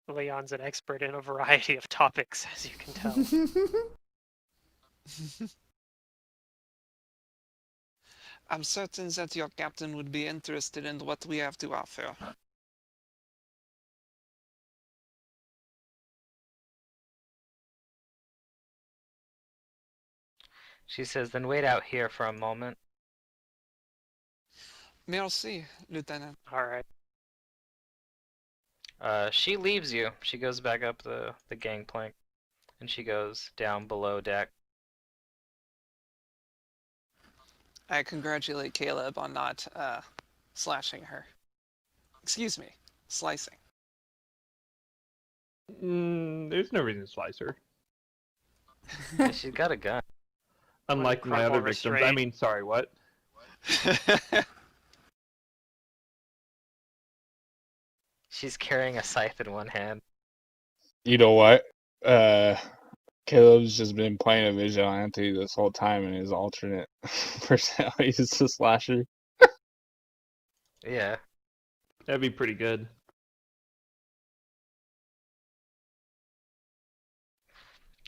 good. Leon's an expert in a variety of topics, as you can tell. I'm certain that your captain would be interested in what we have to offer. She says, then wait out here for a moment. Merci, Lieutenant. All right. She leaves you. She goes back up the gangplank, and she goes down below deck. I congratulate Caleb on not slashing her. Excuse me, slicing. There's no reason to slice her. Yeah, she's got a gun. Unlike my crumple other victims. I restraint. mean, sorry, what? She's carrying a scythe in one hand. You know what? Caleb's just been playing a vigilante this whole time, and his alternate personality is the slasher. Yeah. That'd be pretty good.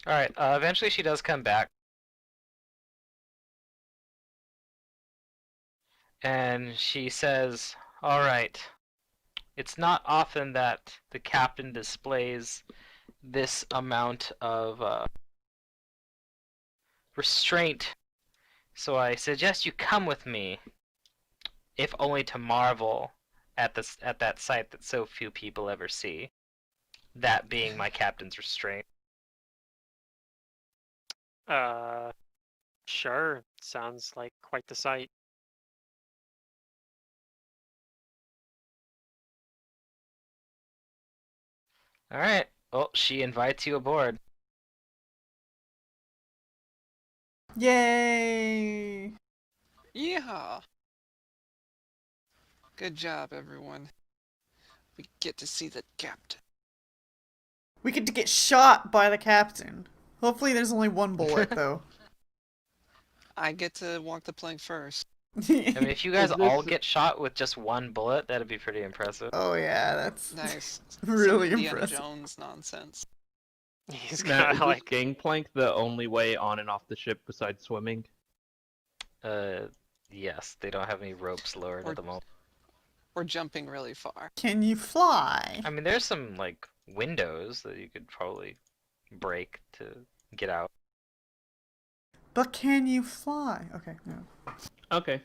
All right. Eventually, she does come back, and she says, "All right. It's not often that the captain displays this amount of restraint, so I suggest you come with me, if only to marvel at that sight that so few people ever see. That being my captain's restraint." Sure. Sounds like quite the sight. All right. Well, she invites you aboard. Yay! Yeah. Good job, everyone. We get to see the captain. We get to get shot by the captain. Hopefully there's only one bullet, though. I get to walk the plank first. I mean, if you guys Is all this- get shot with just one bullet, that'd be pretty impressive. Oh yeah, that's Nice. really Some Indiana impressive. Jones nonsense. He's Matt, kind is of this like, gangplank the only way on and off the ship besides swimming? Yes, they don't have any ropes lowered Or- at the moment. We're jumping really far. Can you fly? I mean, there's some like windows that you could probably break to get out. But can you fly? Okay, no. Okay.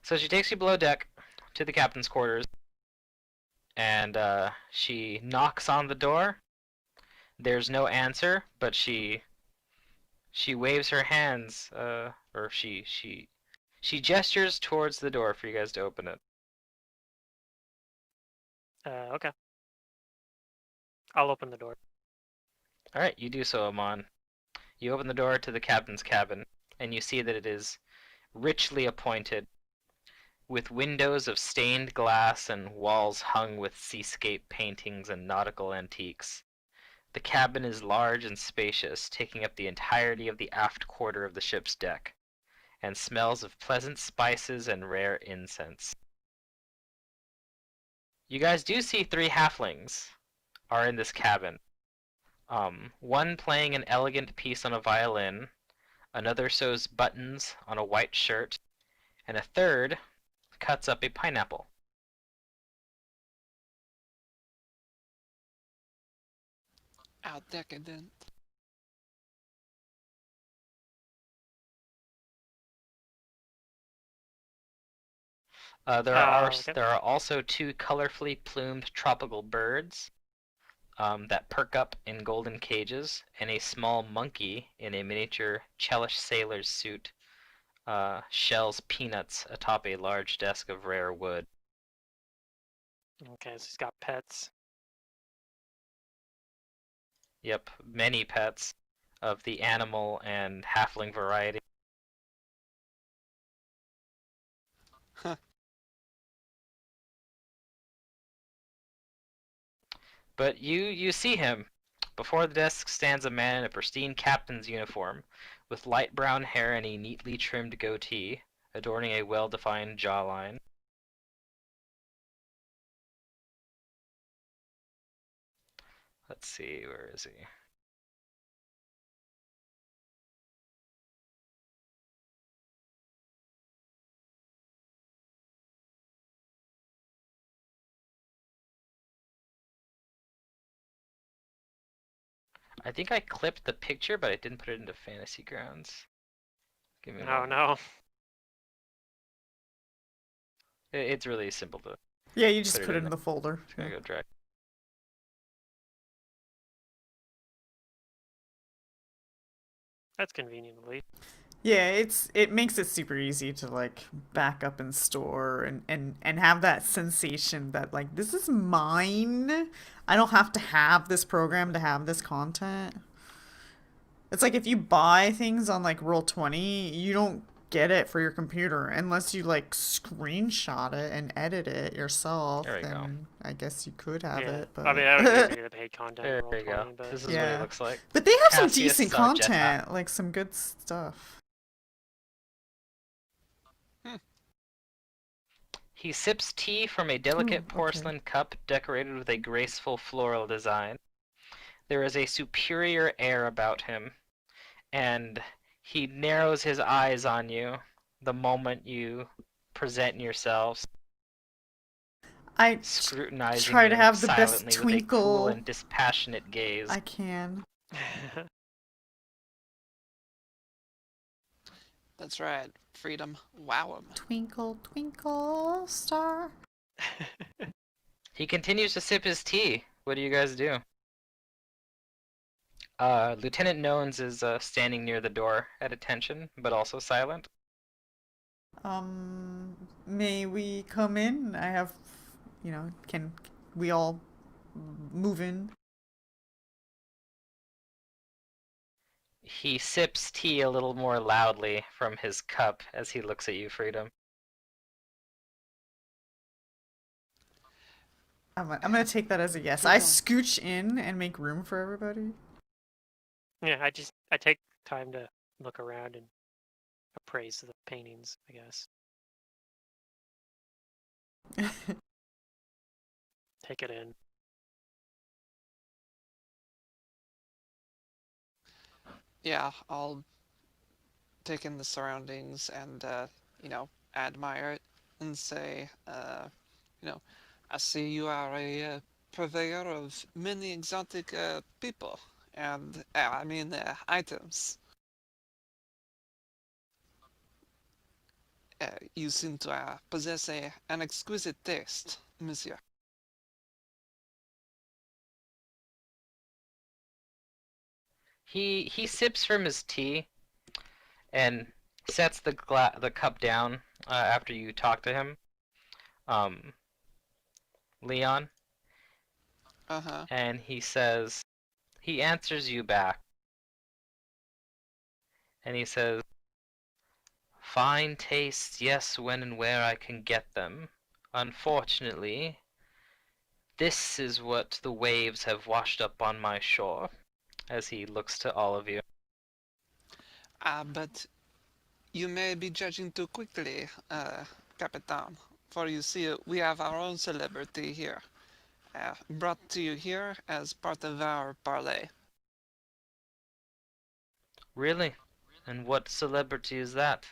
So she takes you below deck to the captain's quarters, and she knocks on the door. There's no answer, but she waves her hands, or she gestures towards the door for you guys to open it. okay. I'll open the door. All right, you do so, Amon. You open the door to the captain's cabin, and you see that it is richly appointed, with windows of stained glass and walls hung with seascape paintings and nautical antiques. The cabin is large and spacious, taking up the entirety of the aft quarter of the ship's deck, and smells of pleasant spices and rare incense. You guys do see 3 halflings are in this cabin. One playing an elegant piece on a violin, another sews buttons on a white shirt, and a third cuts up a pineapple. How decadent. There Okay. are also two colorfully plumed tropical birds that perk up in golden cages, and a small monkey in a miniature Chelish sailor's suit shells peanuts atop a large desk of rare wood. Okay, so he's got pets. Yep, many pets of the animal and halfling variety. Huh. But you see him. Before the desk stands a man in a pristine captain's uniform, with light brown hair and a neatly trimmed goatee, adorning a well-defined jawline. Let's see, where is he? I think I clipped the picture, but I didn't put it into Fantasy Grounds. Give me a Oh moment. no. It's really simple to Yeah, you just Put it put it in in the folder. Just gonna go drag. That's conveniently. Yeah, it makes it super easy to like back up and store and have that sensation that like this is mine. I don't have to have this program to have this content. It's like if you buy things on like Roll20, you don't get it for your computer unless you like screenshot it and edit it yourself. There we go. Then I guess you could have Yeah. it, but I mean, I don't usually do the paid content There in we go. Roll20, but This is what Yeah. it looks like. but they have some Cassius, decent Jetpack. content, like some good stuff. He sips tea from a delicate okay. porcelain cup decorated with a graceful floral design. There is a superior air about him, and he narrows his eyes on you the moment you present yourselves, I scrutinizing try to you have the best silently with a cool twinkle and dispassionate gaze. I can. That's right. Freedom. Wow 'em. Twinkle, twinkle, star. He continues to sip his tea. What do you guys do? Lieutenant Nones is standing near the door at attention, but also silent. May we come in? I have, can we all move in? He sips tea a little more loudly from his cup as he looks at you, Freedom. I'm gonna take that as a yes. I scooch in and make room for everybody. Yeah, I take time to look around and appraise the paintings, I guess. Take it in. Yeah, I'll take in the surroundings and, admire it and say, I see you are a purveyor of many exotic people and, items. You seem to possess an exquisite taste, monsieur. He sips from his tea and sets the cup down after you talk to him, Leon, Uh-huh. and he answers you back, and he says, "Fine taste, yes, when and where I can get them. Unfortunately, this is what the waves have washed up on my shore," as he looks to all of you. But you may be judging too quickly, Capitan. For you see, we have our own celebrity here, brought to you here as part of our parlay. Really? And what celebrity is that?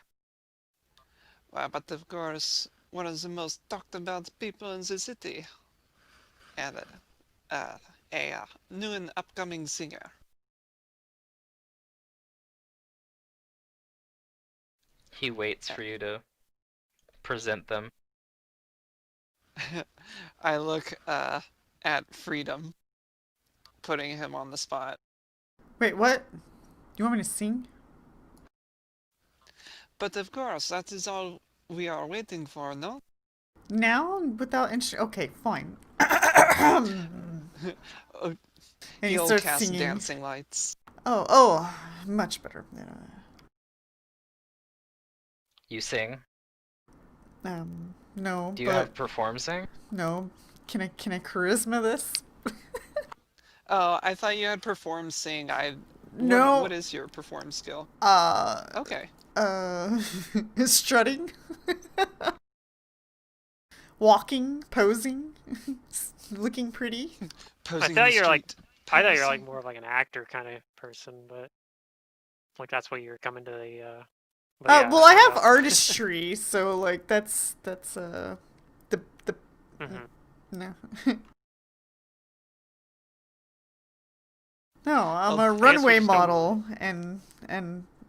But of course, one of the most talked about people in the city, and a new and upcoming singer. He waits for you to present them. I look at Freedom, putting him on the spot. Wait, what? You want me to sing? But of course, that is all we are waiting for, no? Now? Without instrument? Okay, fine. Oh, And he you'll starts cast singing. dancing lights. Oh, much better. You sing. No, Do you but have perform sing? no. Can I charisma this? Oh, I thought you had performed sing. No. What is your perform skill? Uh, Okay. strutting, walking, posing, looking pretty. Posing thought in the you were like- street. I thought you were like Posing. more of like an actor kind of person, but like that's what you're coming to the. But yeah, Well, I don't have know. artistry, so like that's the Mhm. no. No, I'm Well, a I guess we runway just don't- model, and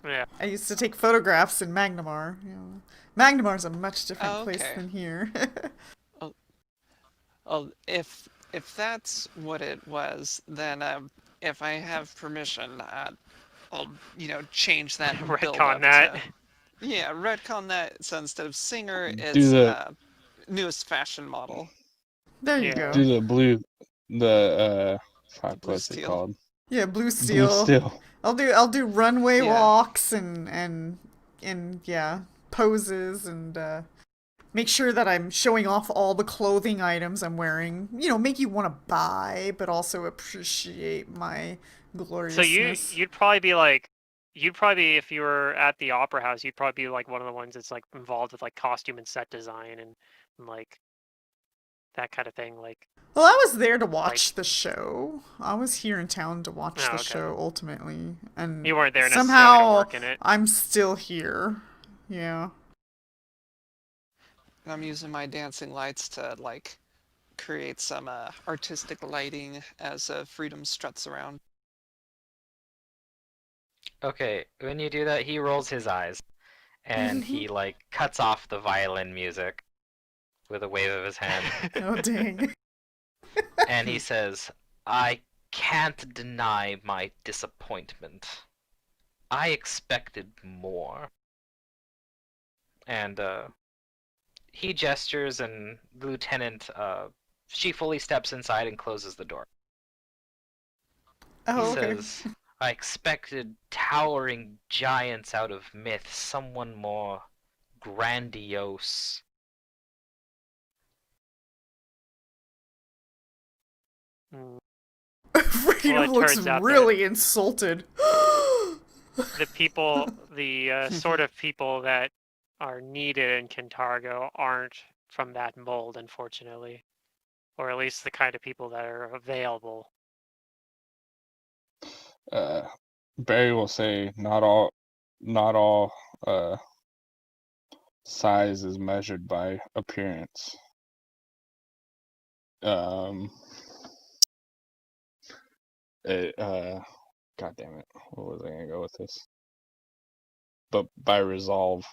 Yeah. I used to take photographs in Magnamar. You know, Magnamar's a much different Oh, place okay. than here. Well, if that's what it was, then if I have permission, I'll change that build Retcon up that. to retcon that. So instead of singer, Do it's the newest fashion model. There you Yeah. go. do the blue fuck, Blue what's it steel. called? Yeah, blue Blue steel. steel. I'll do runway Yeah. walks and yeah, poses and make sure that I'm showing off all the clothing items I'm wearing. You know, make you want to buy, but also appreciate my So gloriousness. you'd probably be if you were at the opera house, you'd probably be like one of the ones that's like involved with like costume and set design and like that kind of thing. Like, Well, I was there to watch the show. I was here in town to watch Oh, the okay. show ultimately, and you weren't there necessarily to somehow work in it. I'm still here. Yeah. And I'm using my dancing lights to like create some artistic lighting as Freedom struts around. Okay, when you do that, he rolls his eyes, and he like cuts off the violin music with a wave of his hand, Oh dang. and he says, "I can't deny my disappointment. I expected more." And he gestures, and the lieutenant, she fully steps inside and closes the door. He Oh okay. says, "I expected towering giants out of myth, someone more grandiose." Mm. Freedom Well, it looks turns out really insulted. The people, the sort of people that are needed in Kintargo aren't from that mold, unfortunately, or at least the kind of people that are available. Barry will say not all uh size is measured by appearance. Um God damn it. What was I gonna go with this? But by resolve.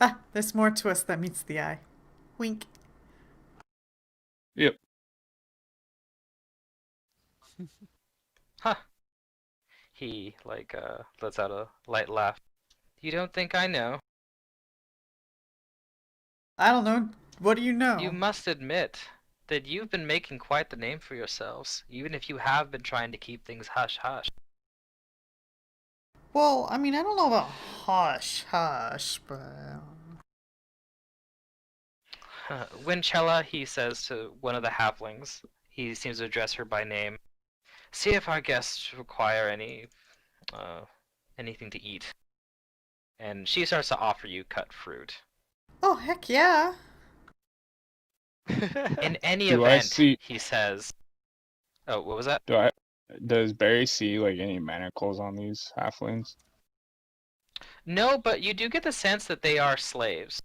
Ah, there's more to us that meets the eye. Wink. Yep. Huh. He, like, lets out a light laugh. You don't think I know? I don't know. What do you know? You must admit that you've been making quite the name for yourselves, even if you have been trying to keep things hush-hush. Well, I mean, I don't know about hush, hush, but Winchella, he says to one of the halflings, he seems to address her by name, see if our guests require anything to eat. And she starts to offer you cut fruit. oh heck yeah. In any Do I event, see- he says... Oh, what was that? Does Barry see like any manacles on these halflings? No, but you do get the sense that they are slaves,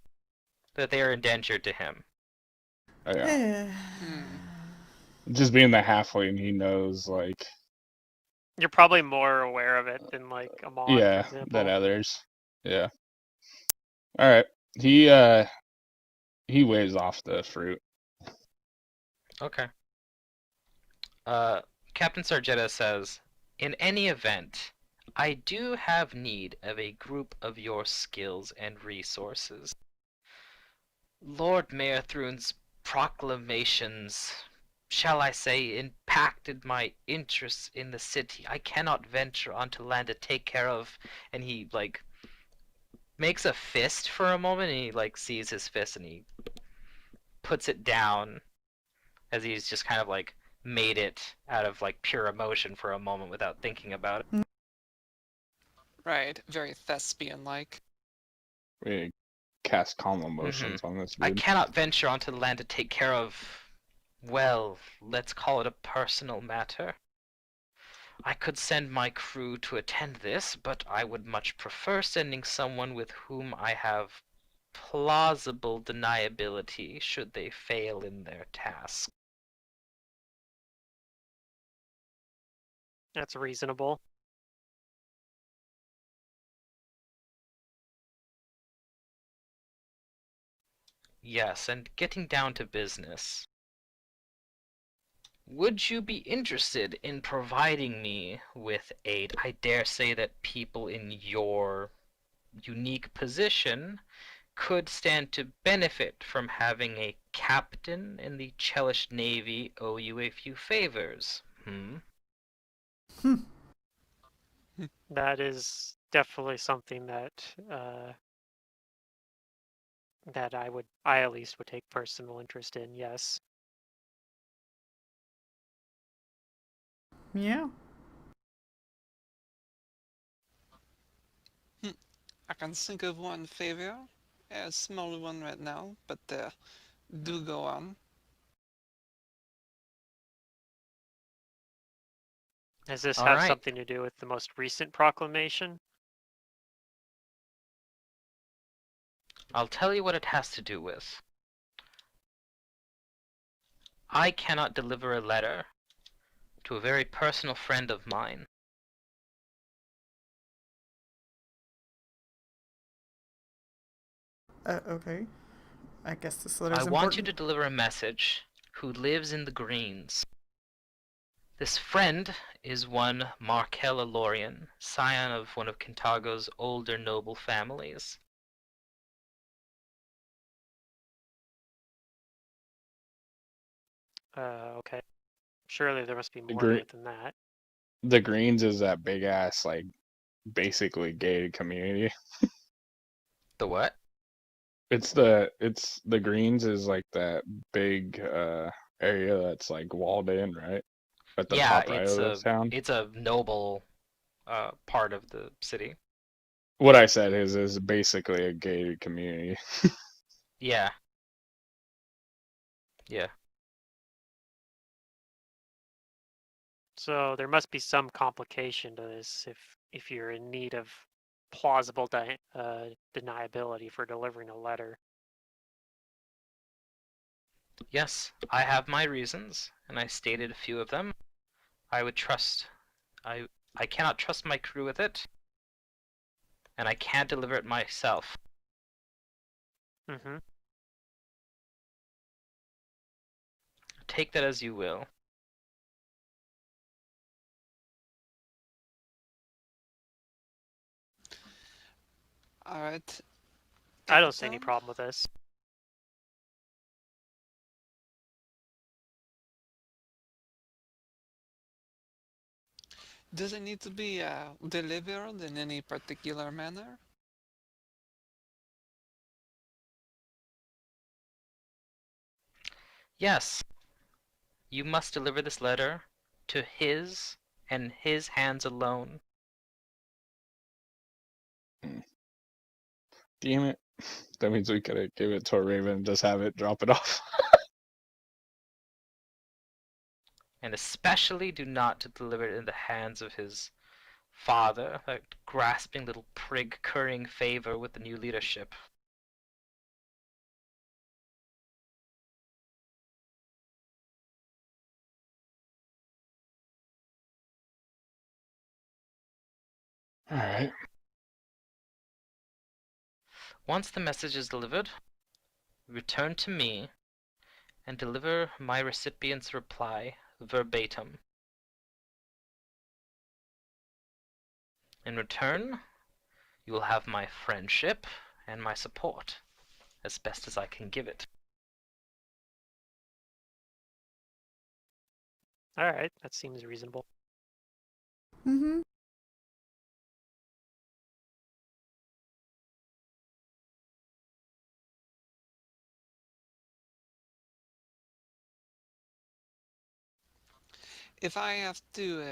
that they are indentured to him. Oh, yeah. Hmm. Just being the halfling, he knows, like, You're probably more aware of it than like a mod, for yeah, than example. others. Yeah. All right. He waves off the fruit. Okay. Captain Sargetta says, in any event, I do have need of a group of your skills and resources. Lord Mayor Thrune's proclamations, shall I say, impacted my interests in the city. I cannot venture onto land to take care of. And he, like, makes a fist for a moment, and he, like, sees his fist, and he puts it down as he's just kind of, like, made it out of, like, pure emotion for a moment without thinking about it. Right, very thespian-like. We cast calm Mm-hmm. emotions on this I dude. cannot venture onto the land to take care of, well, let's call it a personal matter. I could send my crew to attend this, but I would much prefer sending someone with whom I have plausible deniability should they fail in their task. That's reasonable. Yes, and getting down to business. Would you be interested in providing me with aid? I dare say that people in your unique position could stand to benefit from having a captain in the Chelish Navy owe you a few favors. That is definitely something that that I at least would take personal interest in. Yes. Yeah. I can think of one favor, a small one right now, but do go on. Does this All have right, something to do with the most recent proclamation? I'll tell you what it has to do with. I cannot deliver a letter to a very personal friend of mine. Okay. I guess this I letter's want you important. to deliver a message who lives in the Greens. This friend is one Markella Lorien, scion of one of Kintago's older noble families. Okay. Surely there must be The more to green, it than that. the Greens is that big ass, like, basically gated community. The what? It's the Greens is like that big area that's like walled in, right? At the Yeah, top right of the town. it's a noble part of the city. What I said is basically a gated community. Yeah, yeah. So there must be some complication to this if you're in need of plausible deniability for delivering a letter. Yes, I have my reasons, and I stated a few of them. I would trust I I cannot trust my crew with it, and I can't deliver it myself. Mm-hmm. Take that as you will. Alright, I don't see any Captain? problem with this. Does it need to be delivered in any particular manner? Yes, you must deliver this letter to his and his hands alone. Damn it. That means we could give it to a raven and just have it drop it off. And especially do not to deliver it in the hands of his father, that grasping little prig currying favor with the new leadership. All right. Once the message is delivered, return to me and deliver my recipient's reply verbatim. In return, you will have my friendship and my support, as best as I can give it. All right, that seems reasonable. Mm-hmm. If I have to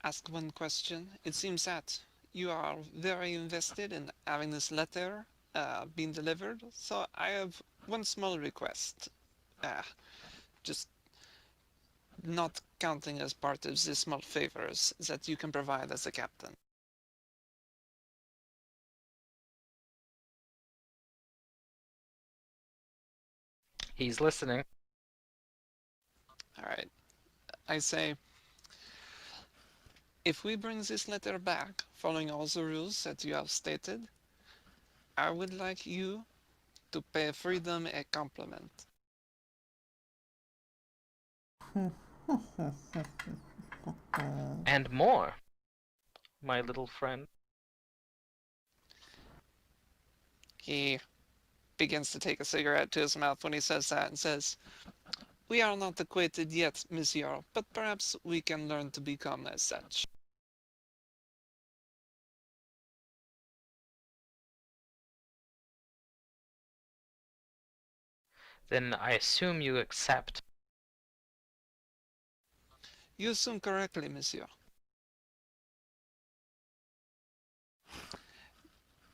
ask one question, it seems that you are very invested in having this letter being delivered. So I have one small request. Just not counting as part of the small favors that you can provide as a captain. He's listening. Alright. I say, if we bring this letter back, following all the rules that you have stated, I would like you to pay Freedom a compliment. And more, my little friend. He begins to take a cigarette to his mouth when he says that and says, "We are not acquainted yet, monsieur, but perhaps we can learn to become as such." Then I assume you accept. You assume correctly, monsieur.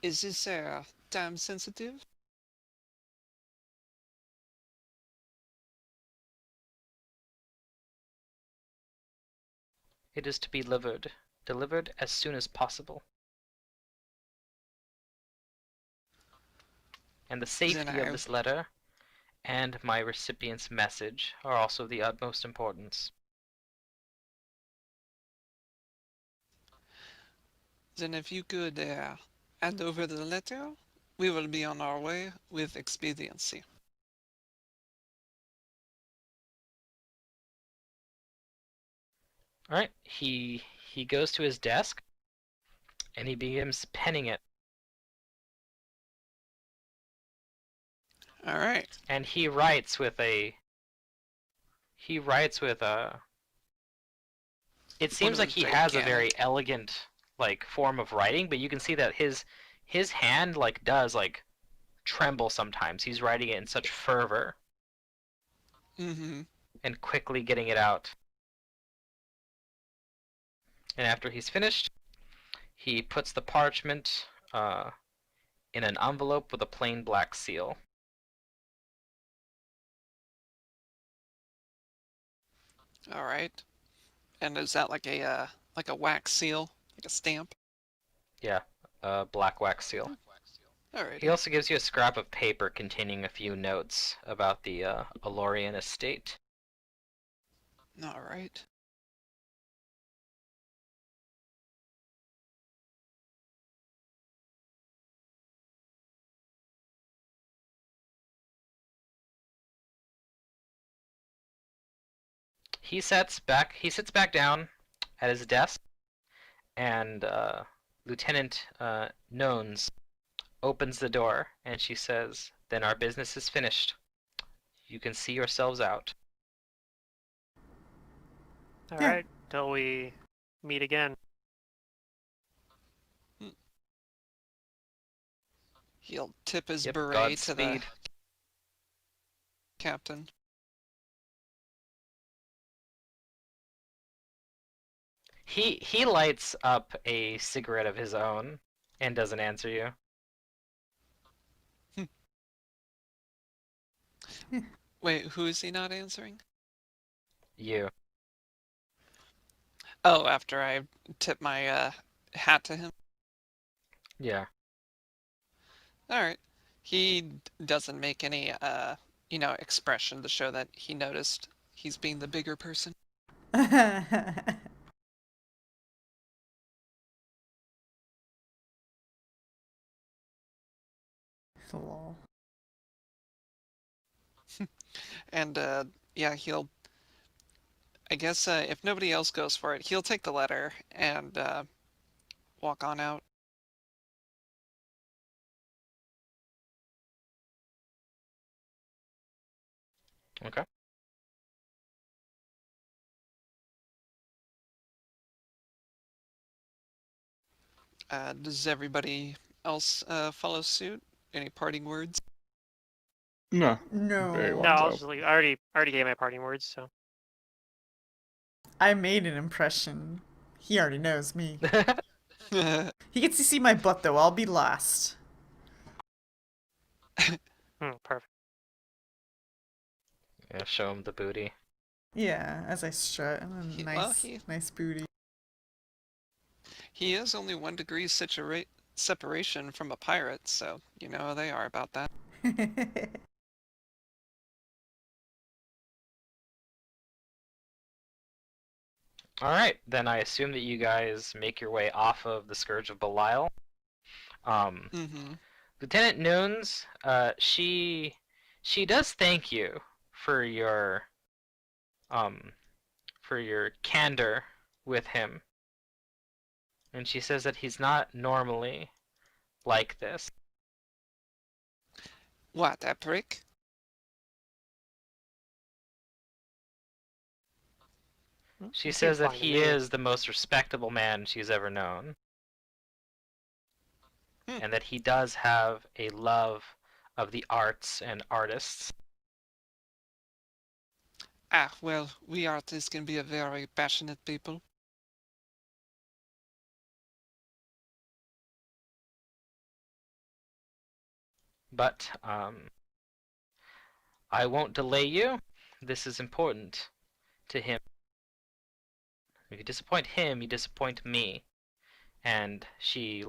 Is this time sensitive? It is to be delivered as soon as possible. And the safety of this letter and my recipient's message are also of the utmost importance. Then if you could hand over the letter, we will be on our way with expediency. All right, he goes to his desk and he begins penning it. All right. And he writes with a it seems like he has a very elegant like form of writing, but you can see that his hand like does like tremble sometimes. He's writing it in such fervor Mm-hmm. and quickly getting it out. And after he's finished, he puts the parchment in an envelope with a plain black seal. All right. And is that like a wax seal, like a stamp? Yeah, a black wax seal. All right. He also gives you a scrap of paper containing a few notes about the Alorian estate. All right. He sits back down at his desk, and Lieutenant Nones opens the door, and she says, "Then our business is finished. You can see yourselves out." All Yeah. right, till we meet again. He'll tip his Yep, beret to the Godspeed. captain. He lights up a cigarette of his own and doesn't answer you. Wait, who is he not answering? You. Oh, after I tip my hat to him. Yeah. All right. He doesn't make any expression to show that he noticed he's being the bigger person. Lol. And yeah, he'll I guess if nobody else goes for it, he'll take the letter and walk on out. Okay. Does everybody else follow suit? Any parting words? No, very No, No. wise I'll up. just leave. I already gave my parting words, so. I made an impression. He already knows me. He gets to see my butt though. I'll be last. Perfect. Yeah, show him the booty. Yeah, as I strut. Well, Nice booty. he is only 1 degree separation from a pirate, so you know how they are about that. All right, then I assume that you guys make your way off of the Scourge of Belial. Mm-hmm. Lieutenant Nunes, she does thank you for your candor with him, and she says that he's not normally like this. What, that prick? She It says seems that fine to he me. is the most respectable man she's ever known, and that he does have a love of the arts and artists. Ah, well, we artists can be a very passionate people. But I won't delay you. This is important to him. If you disappoint him, you disappoint me. And she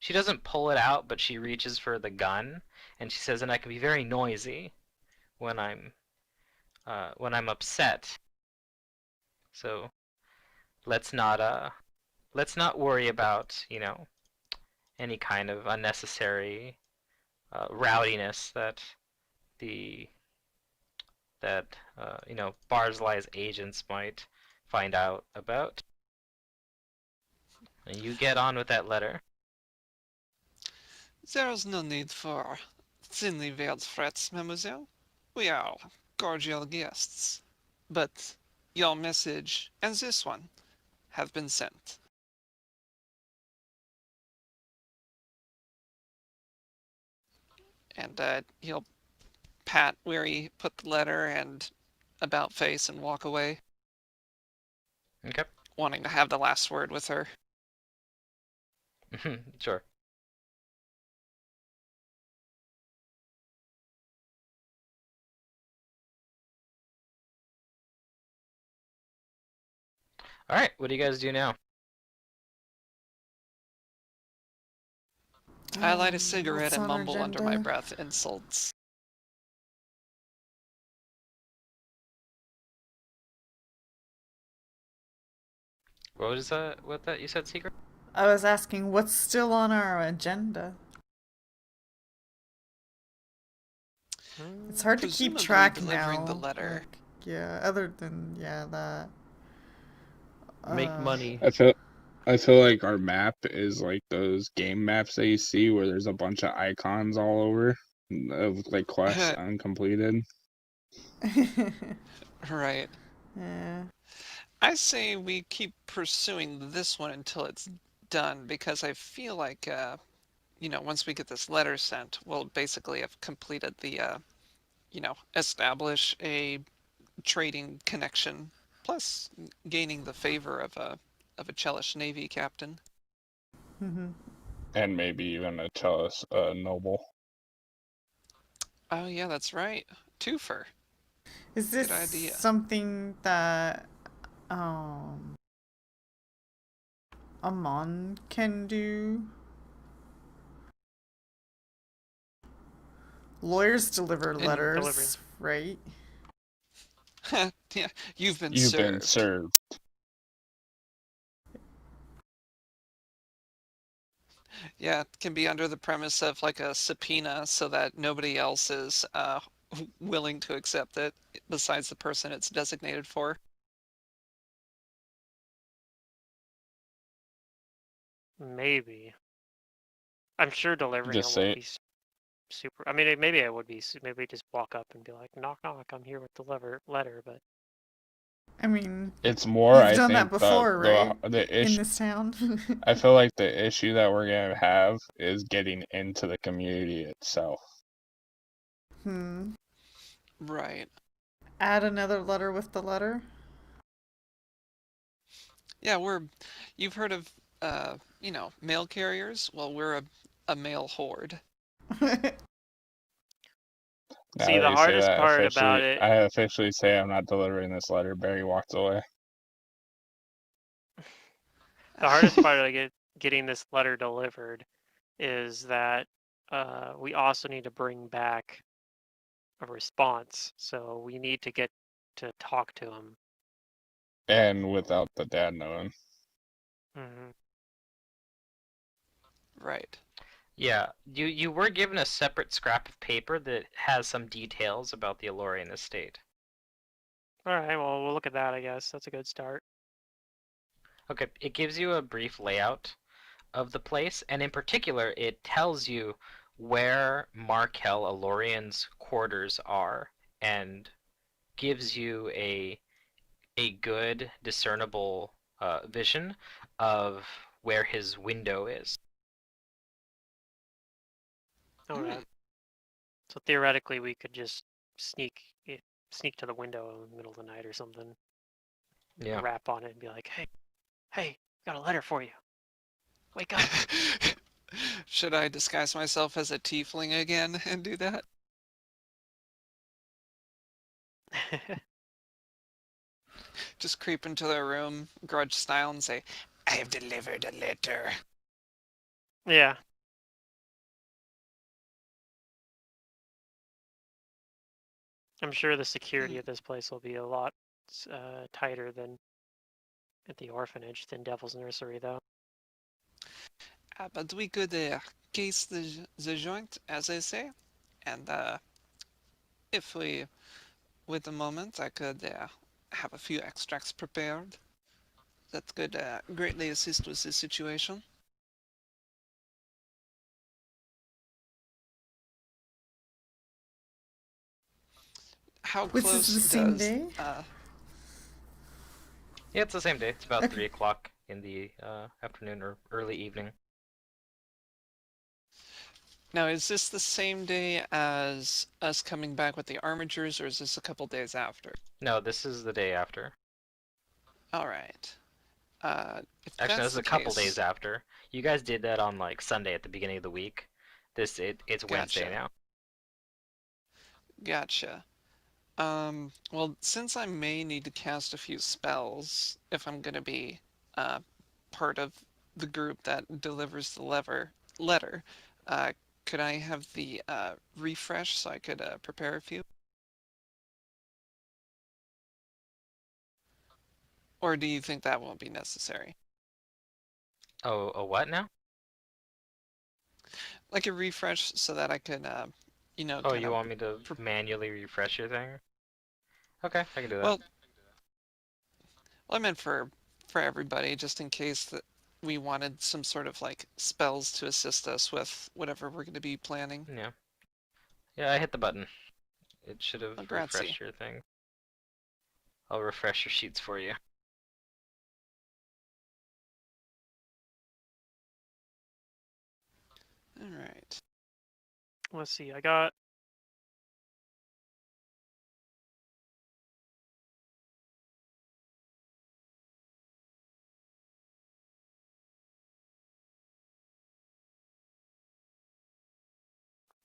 doesn't pull it out, but she reaches for the gun, and she says, and I can be very noisy when I'm upset. So let's not worry about, any kind of unnecessary rowdiness the that Barzilai's agents might find out about. And you get on with that letter. There's no need for thinly veiled threats, mademoiselle. We are cordial guests. But your message and this one have been sent. And he'll pat where he put the letter and about face and walk away, Okay. wanting to have the last word with her. Sure. All right. What do you guys do now? I light a cigarette What's and on our mumble under my agenda? breath insults. What was that? What that you said, Secret? I was asking what's still on our agenda. It's hard to keep Presumably track delivering the now. letter. Like, yeah, other than that. Make money. I feel like our map is like those game maps that you see where there's a bunch of icons all over of like quests uncompleted. Right. Yeah. I say we keep pursuing this one until it's done because I feel like, once we get this letter sent, we'll basically have completed the, establish a trading connection, plus gaining the favor of a Chelish Navy captain. And maybe even a Chalice noble. Oh yeah, that's right. Twofer. Is this Good idea. something that um Amon can do. Lawyers deliver And letters, right? yeah, you've been You've been served. served. Yeah, it can be under the premise of like a subpoena so that nobody else is willing to accept it besides the person it's designated for. Maybe. I'm sure delivering Just it say won't it. be super. I mean, maybe it would be. Maybe just walk up and be like, "Knock, knock. I'm here with the letter." But I mean, It's more, you've I done that think, before, right? the In issue. this town. I feel like the issue that we're gonna have is getting into the community itself. Right. Add another letter with the letter. Yeah, you've heard of mail carriers? Well, we're a mail horde. Now see, that the you say hardest that, part about it, I officially say I'm not delivering this letter. Barry walked away. the hardest part of getting this letter delivered is that we also need to bring back a response. So we need to get to talk to him. And without the dad knowing. Hmm. Right. Yeah, you were given a separate scrap of paper that has some details about the Elorian estate. All right, well, we'll look at that, I guess. That's a good start. Okay, it gives you a brief layout of the place, and in particular, it tells you where Markel Elorian's quarters are, and gives you a good discernible vision of where his window is. Okay. So theoretically, we could just sneak to the window in the middle of the night or something. Yeah. Rap on it and be like, hey, got a letter for you. Wake up. Should I disguise myself as a tiefling again and do that? Just creep into their room, grudge style, and say, I have delivered a letter. Yeah. I'm sure the security of this place will be a lot tighter than at the orphanage than Devil's Nursery, though. But we could case the joint, as I say, and if we, with a moment, I could have a few extracts prepared that could greatly assist with this situation. How This is close the same does day. Yeah, it's the same day. It's about Okay. 3 o'clock in the afternoon or early evening. Now, is this the same day as us coming back with the armatures, or is this a couple days after? No, this is the day after. All right. If Actually, no, that's this is the a couple case, days after. You guys did that on like Sunday at the beginning of the week. It's Wednesday gotcha, now. gotcha. Well, since I may need to cast a few spells if I'm gonna be uh, part of the group that delivers the letter, uh, could I have the refresh so I could prepare a few? Or do you think that won't be necessary? Oh, a what now? Like a refresh so that I could, Oh, kind you of. want me to manually refresh your thing? Okay, I can do that. Well, I meant for everybody, just in case that we wanted some sort of like spells to assist us with whatever we're going to be planning. Yeah. Yeah, I hit the button. It should have Oh, grazie. refreshed your thing. I'll refresh your sheets for you. All right. Let's see. I got.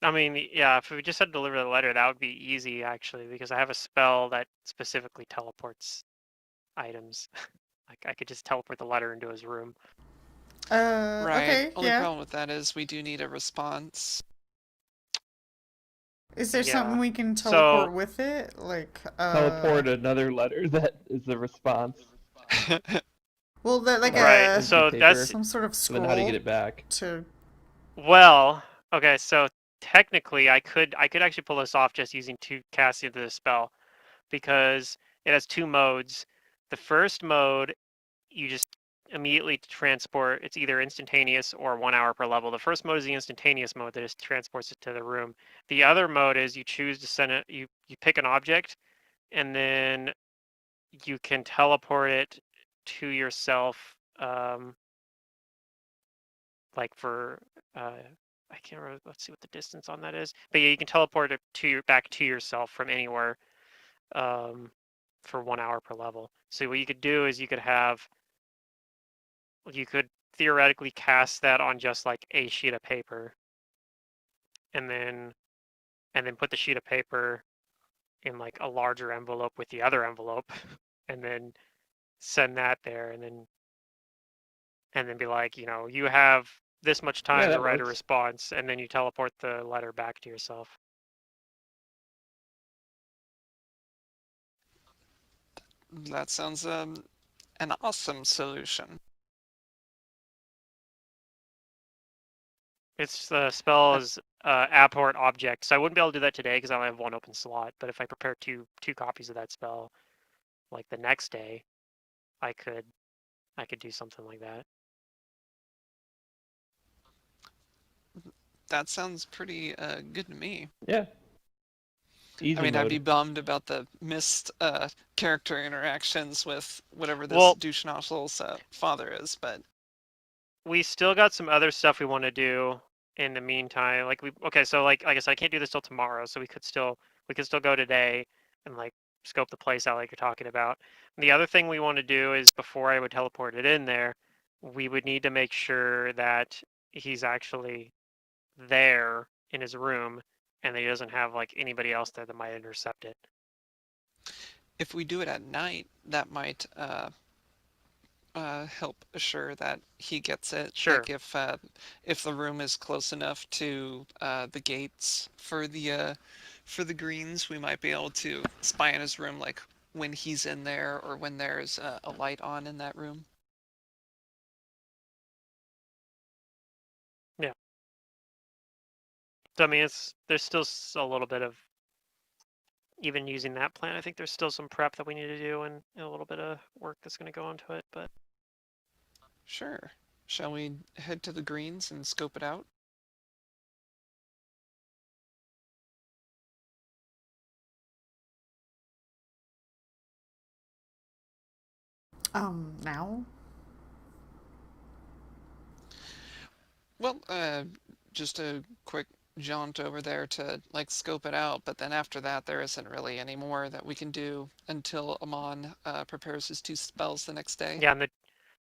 I mean, yeah, if we just had to deliver the letter, that would be easy, actually, because I have a spell that specifically teleports items. Like, I could just teleport the letter into his room. Right. Okay, Only yeah. problem with that is we do need a response. Is there something Yeah. we can So teleport with it? Like, Teleport another letter that is the response. well, that like Like right. a empty So paper. that's some sort of But then how do you scroll get it back? to. well. Okay. So technically, I could actually pull this off just using two casting the spell because it has two modes. The first mode, you just immediately transport. It's either instantaneous or 1 hour per level. The first mode is the instantaneous mode that just transports it to the room. The other mode is you choose to send it. You pick an object, and then you can teleport it to yourself. Like for I can't remember. Let's see what the distance on that is. But yeah, you can teleport it to your back to yourself from anywhere um, for 1 hour per level. So what you could do is you could theoretically cast that on just like a sheet of paper, and then put the sheet of paper in like a larger envelope with the other envelope, and then send that there, and then be like, you have this much Yeah, time to that write a works. response, and then you teleport the letter back to yourself. That sounds an awesome solution. It's the spell Uh, is apport object, so I wouldn't be able to do that today because I only have one open slot. But if I prepare two copies of that spell, like the next day, I could I could do something like that. that sounds pretty good to me. Yeah. I Easy mean, I'd be mode. bummed about the missed character interactions with whatever this Well, douche-nozzle's father is, but we still got some other stuff we want to do in the meantime. Like okay, so like I said, I can't do this till tomorrow, so we could still go today and like scope the place out like you're talking about. And the other thing we want to do is before I would teleport it in there, we would need to make sure that he's actually there in his room and that he doesn't have like anybody else there that might intercept it. if we do it at night, that might help assure that he gets it. Sure. Like if the room is close enough to the gates for the greens, we might be able to spy in his room, like when he's in there or when there's a light on in that room. Yeah. So I mean, there's still a little bit of even using that plan. I think there's still some prep that we need to do and a little bit of work that's going to go into it. But Sure. Shall we head to the greens and scope it out? Now? Well, just a quick jaunt over there to like scope it out, but then after that there isn't really any more that we can do until Amon prepares his two spells the next day. yeah, and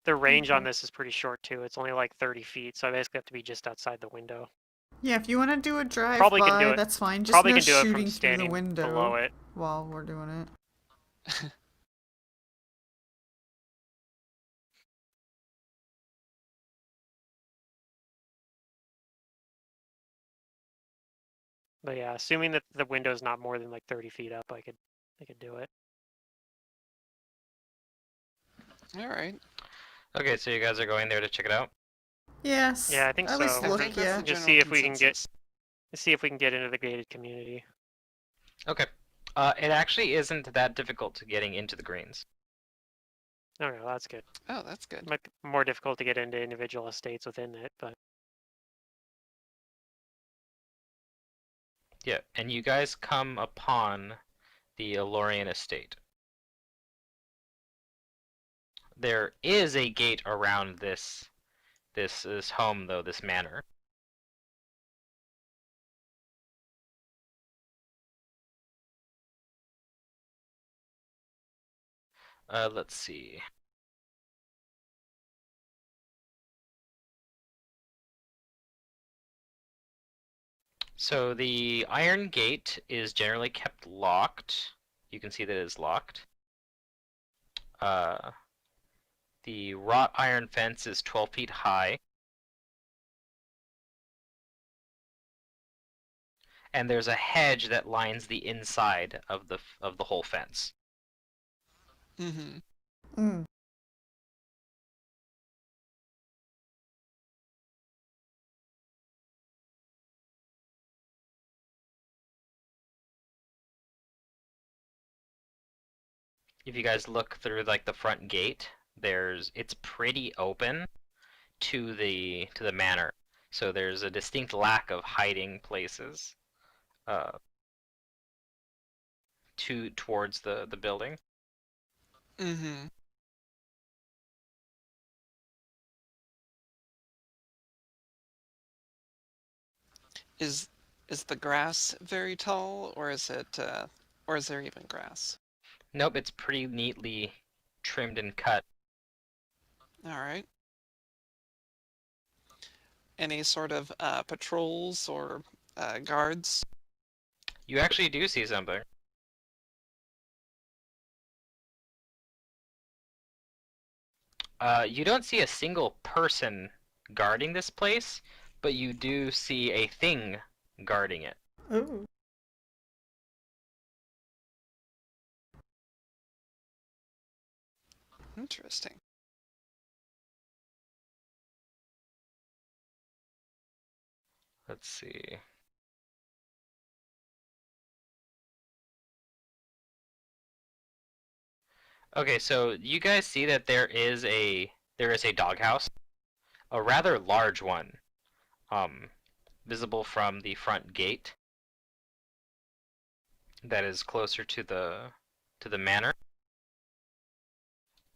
the range on Okay. this is pretty short too. It's only like 30 feet, so I basically have to be just outside the window. Yeah, if you want to do a Probably can do drive-by, it. that's fine. Just Probably no can do it from shooting through the standing below window it. while we're doing it. But yeah, assuming that the window's not more than like 30 feet up, I could do it. All right. Okay, so you guys are going there to check it out? Yes. Yeah, I think At least so. I look, think that's yeah. the Just general see if we can get consensus. into the gated community. Okay. It actually isn't that difficult to getting into the greens. No, that's good. Oh, that's good. It might be more difficult to get into individual estates within it, but Yeah, and you guys come upon the Elorian estate. There is a gate around this home though, this manor. Let's see. So the iron gate is generally kept locked. You can see that it is locked. Uh, The wrought iron fence is 12 feet high, and there's a hedge that lines the inside of the whole fence. Mm-hmm. Mm. If you guys look through like the front gate, it's pretty open to the manor. So there's a distinct lack of hiding places uh, towards the building. Mm-hmm. Is is the grass very tall, or is it, or is there even grass? Nope, it's pretty neatly trimmed and cut. All right. Any sort of patrols or guards? You actually do see something. You don't see a single person guarding this place, but you do see a thing guarding it. Ooh. Interesting. Let's see. Okay, so you guys see that there is a doghouse, a rather large one, visible from the front gate that is closer to the manor.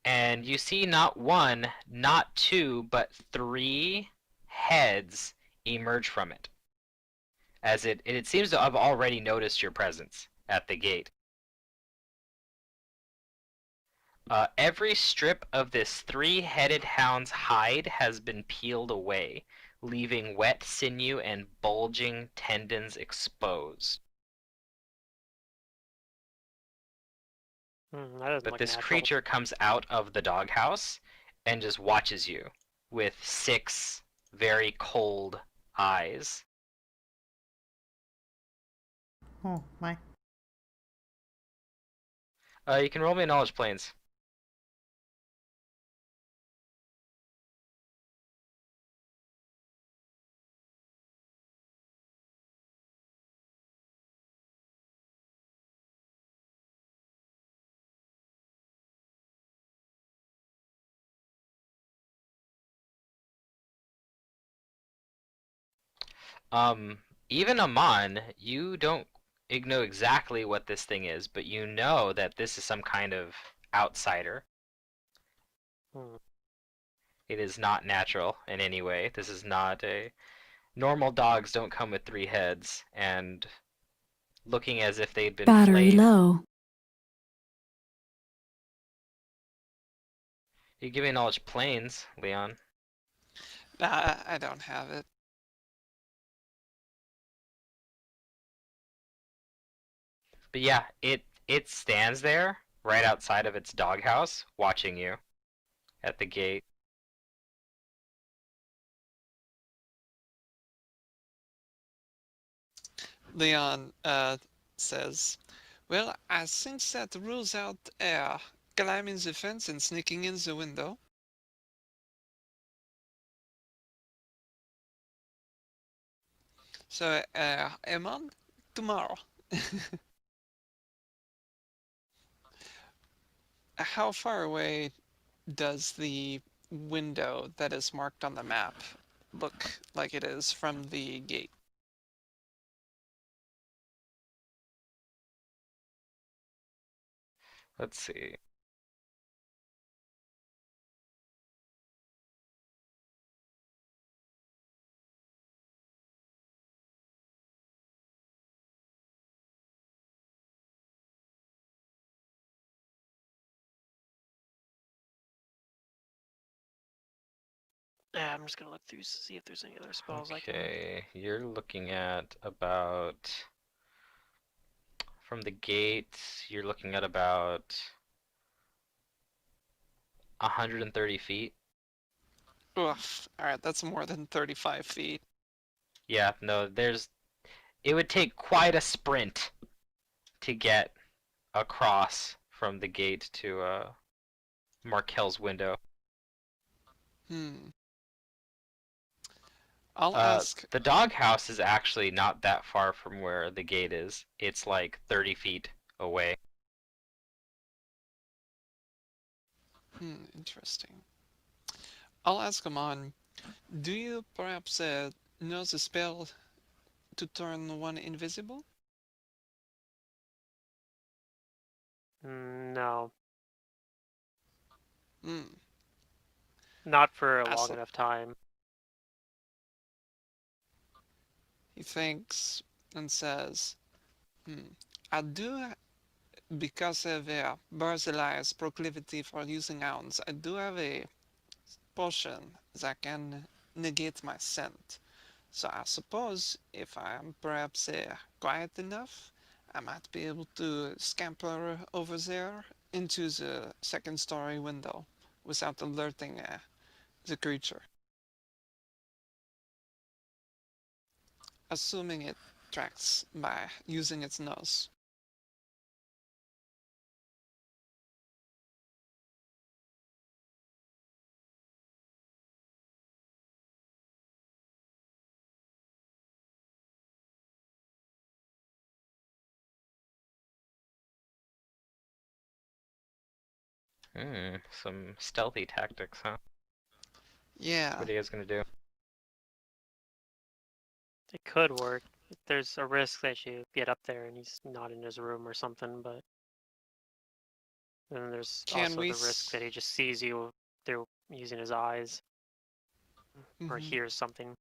And you see not one, not two, but three heads emerge from it, as it seems to have already noticed your presence at the gate. Every strip of this three-headed hound's hide has been peeled away, leaving wet sinew and bulging tendons exposed. That doesn't But look this natural. creature comes out of the doghouse and just watches you with 6 very cold eyes. Oh my. You can roll me a knowledge planes. Even Amon, you don't know exactly what this thing is, but you know that this is some kind of outsider. Hmm. It is not natural in any way. This is not a normal dogs don't come with 3 heads and looking as if they'd been Battery flayed. low. You give me knowledge planes, Leon. I don't have it. But yeah, it stands there right outside of its doghouse watching you at the gate. Leon says, "Well, I think that rules out climbing the fence and sneaking in the window." So, Emon, tomorrow. How far away does the window that is marked on the map look like it is from the gate? Let's see. Yeah, I'm just gonna look through see if there's any other spells I can. Okay, you're looking at about from the gate, you're looking at about 130 feet. Oof. Alright, that's more than 35 feet. Yeah, no, it would take quite a sprint to get across from the gate to Markel's window. Hmm. I'll ask. The doghouse is actually not that far from where the gate is. It's like 30 feet away. Interesting. I'll ask Amon. Do you perhaps know the spell to turn one invisible? No, Hmm. not for a long As enough time. he thinks and says, I do, because of Barzillai's proclivity for using hounds, I do have a potion that can negate my scent. So I suppose if I am perhaps quiet enough, I might be able to scamper over there into the second story window without alerting the creature. Assuming it tracks by using its nose. Some stealthy tactics, huh? Yeah, What are you guys gonna do? It could work. There's a risk that you get up there and he's not in his room or something, but then there's can also we? the risk that he just sees you through using his eyes or Mhm. hears something.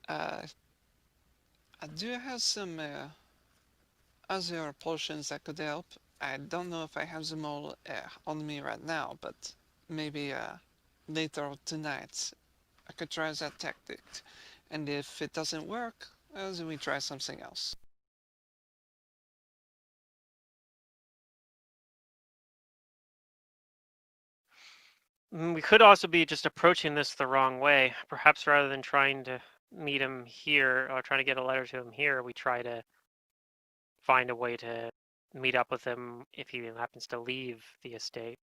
I do have some other potions that could help. I don't know if I have them all on me right now, but maybe later tonight I could try that tactic. And if it doesn't work, then we try something else. We could also be just approaching this the wrong way. Perhaps rather than trying to meet him here or trying to get a letter to him here, we try to find a way to meet up with him if he happens to leave the estate.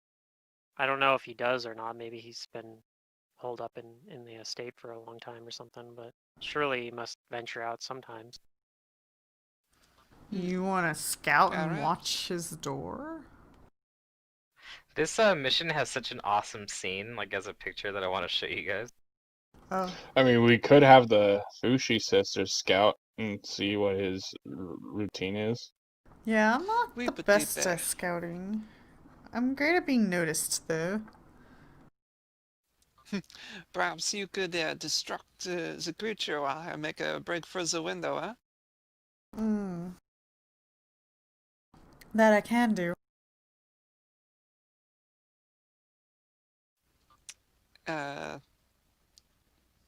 I don't know if he does or not. Maybe he's been holed up in the estate for a long time or something, but surely he must venture out sometimes. You want to scout and Alright. watch his door? This mission has such an awesome scene, like as a picture that I want to show you guys. Oh, I mean, we could have the Fushi sisters scout and see what his routine is. yeah, I'm not Oui, the petit best père. at scouting. I'm great at being noticed, though. Perhaps you could distract the creature while I make a break for the window, huh? Hmm. That I can do. Uh,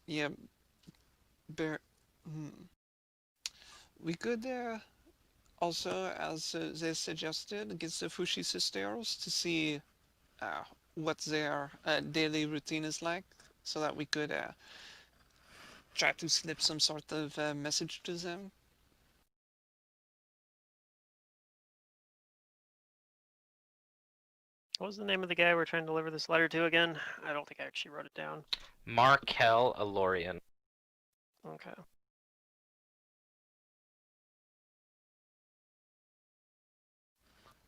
yeah, bear. Hmm. We could also, as they suggested, get the Fushi sisters to see uh, what their daily routine is like, so that we could try to slip some sort of message to them. What was the name of the guy we're trying to deliver this letter to again? I don't think I actually wrote it down. Markel Alorian. Okay.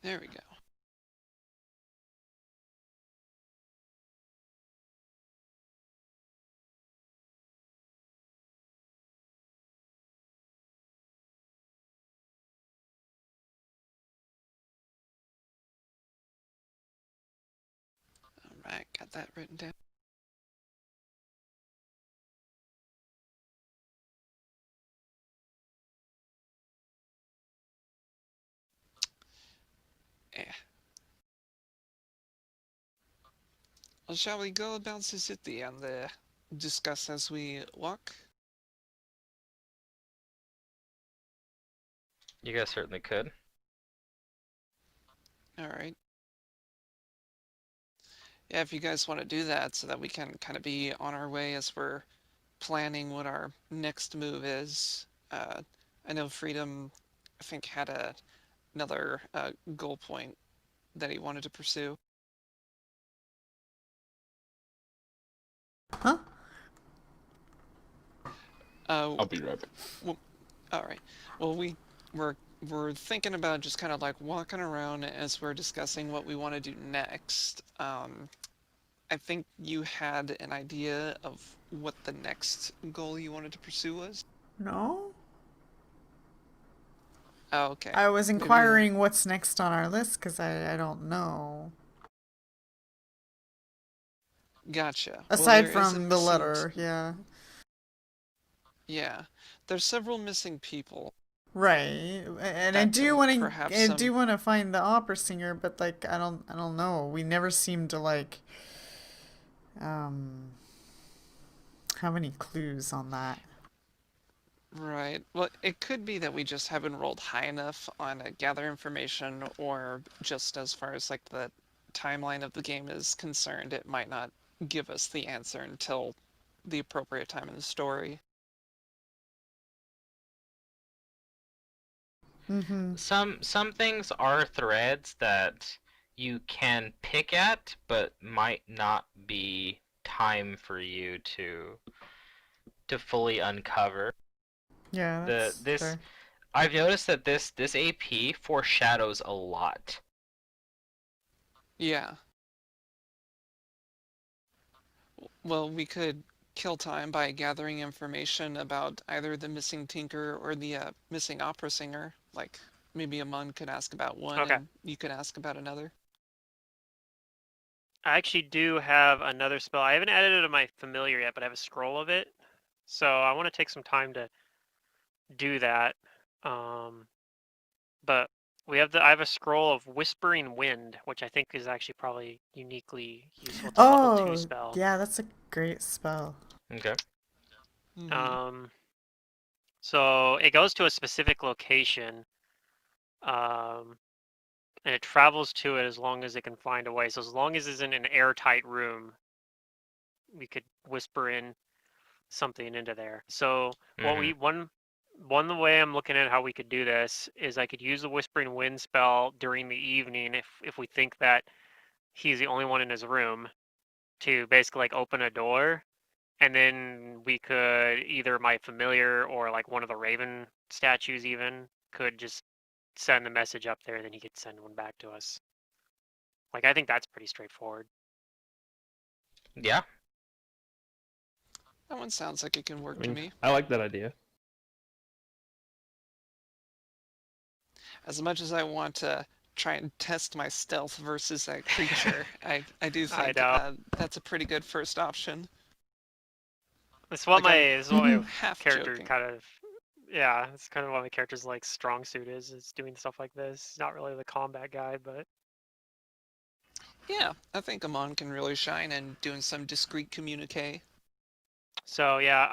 There we go. All right, got that written down. Yeah. Well, shall we go about the city and discuss as we walk? You guys certainly could. All right. Yeah, if you guys want to do that so that we can kind of be on our way as we're planning what our next move is. I know Freedom, I think, had another goal point that he wanted to pursue. Huh? I'll be right back. Well, all right. Well, we're we're thinking about just kind of like walking around as we're discussing what we want to do next. I think you had an idea of what the next goal you wanted to pursue was. No? Oh, okay. I was Maybe we won't. inquiring what's next on our list because I don't know. Gotcha. Well, Aside there is a from the missing. letter, yeah. Yeah, there's several missing people Right. And I that do can want to perhaps I some. do want to find the opera singer, but like I don't know. We never seem to like um have any clues on that. Right. Well, it could be that we just haven't rolled high enough on gather information, or just as far as like the timeline of the game is concerned, it might not give us the answer until the appropriate time in the story. Mm-hmm. Some things are threads that you can pick at, but might not be time for you to fully uncover. Yeah, The that's this fair. I've noticed that this AP foreshadows a lot. Yeah. Well, we could kill time by gathering information about either the missing tinker or the missing opera singer. Like maybe Amun could ask about one Okay. and you could ask about another. I actually do have another spell. I haven't added it to my familiar yet, but I have a scroll of it. So I want to take some time to do that. Um, but I have a scroll of Whispering Wind, which I think is actually probably uniquely useful. It's a level 2 Oh, spell. yeah, that's a great spell. Okay. Mm-hmm. Um, so it goes to a specific location, um, and it travels to it as long as it can find a way. So as long as it's in an airtight room, we could whisper in something into there. So what Mm-hmm. we one the way I'm looking at how we could do this is I could use the Whispering Wind spell during the evening if we think that he's the only one in his room to basically like open a door, and then we could either my familiar or like one of the Raven statues even could just send the message up there, and then he could send one back to us. Like I think that's pretty straightforward. Yeah. That one sounds like it can work I to mean, me. I like that idea. As much as I want to try and test my stealth versus that creature, I do I think know. that's a pretty good first option. This is what Like I'm my half character joking. kind of, yeah, it's kind of what my character's like strong suit is doing stuff like this. He's not really the combat guy, but Yeah, I think Amon can really shine in doing some discreet communique. so yeah,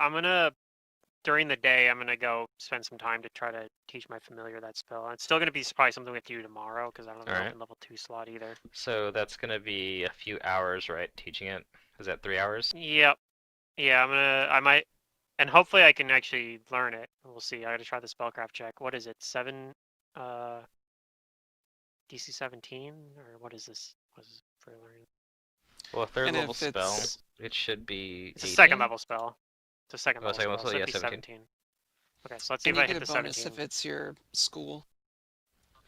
during the day I'm gonna go spend some time to try to teach my familiar that spell. It's still gonna be probably something we have to do tomorrow because I don't have an All right. open level 2 slot either. So that's gonna be a few hours, right? Teaching it. Is that 3 hours? Yep. Yeah, I might, and hopefully I can actually learn it. We'll see. I gotta try the spellcraft check. What is it? 7, uh, DC 17, or what is this? What is this for learning? Well, a third And level if spell, it's it should be It's a 18. second level spell. It's a second Oh, level second level spell, spell, so it'd yeah, be 17. 17. Okay, so let's see and if you I get hit a the bonus 17. if it's your school.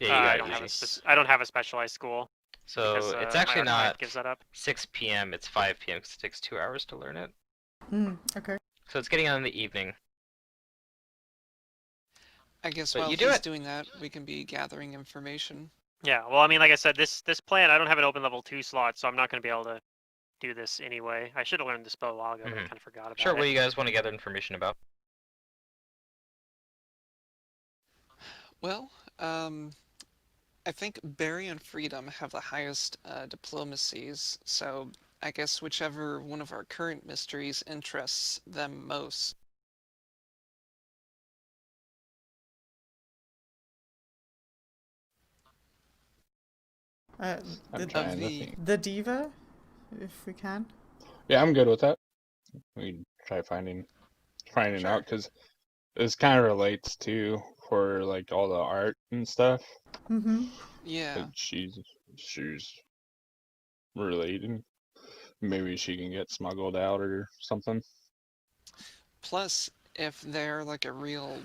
Yeah, you got I it don't have easy. I don't have a specialized school So because it's my actually Archimage not gives that up. 6 p.m. It's 5 p.m. because it takes 2 hours to learn it. Okay. So it's getting on in the evening. I guess But while you do he's it. doing that, we can be gathering information. Yeah, well, I mean, like I said, this plan I don't have an open level 2 slot, so I'm not going to be able to do this anyway. I should have learned the spell a while ago, but I Mhm. kind of forgot about Sure, what it. do you guys want to gather information about? Well, I think Barry and Freedom have the highest diplomacies, so I guess whichever one of our current mysteries interests them most. I'm The, trying to the- think. the diva, if we can. Yeah, I'm good with that. We can try finding out Sure. because this kind of relates to for like all the art and stuff. Mm-hmm. Yeah. Like she's related. Maybe she can get smuggled out or something. Plus, if they're like a real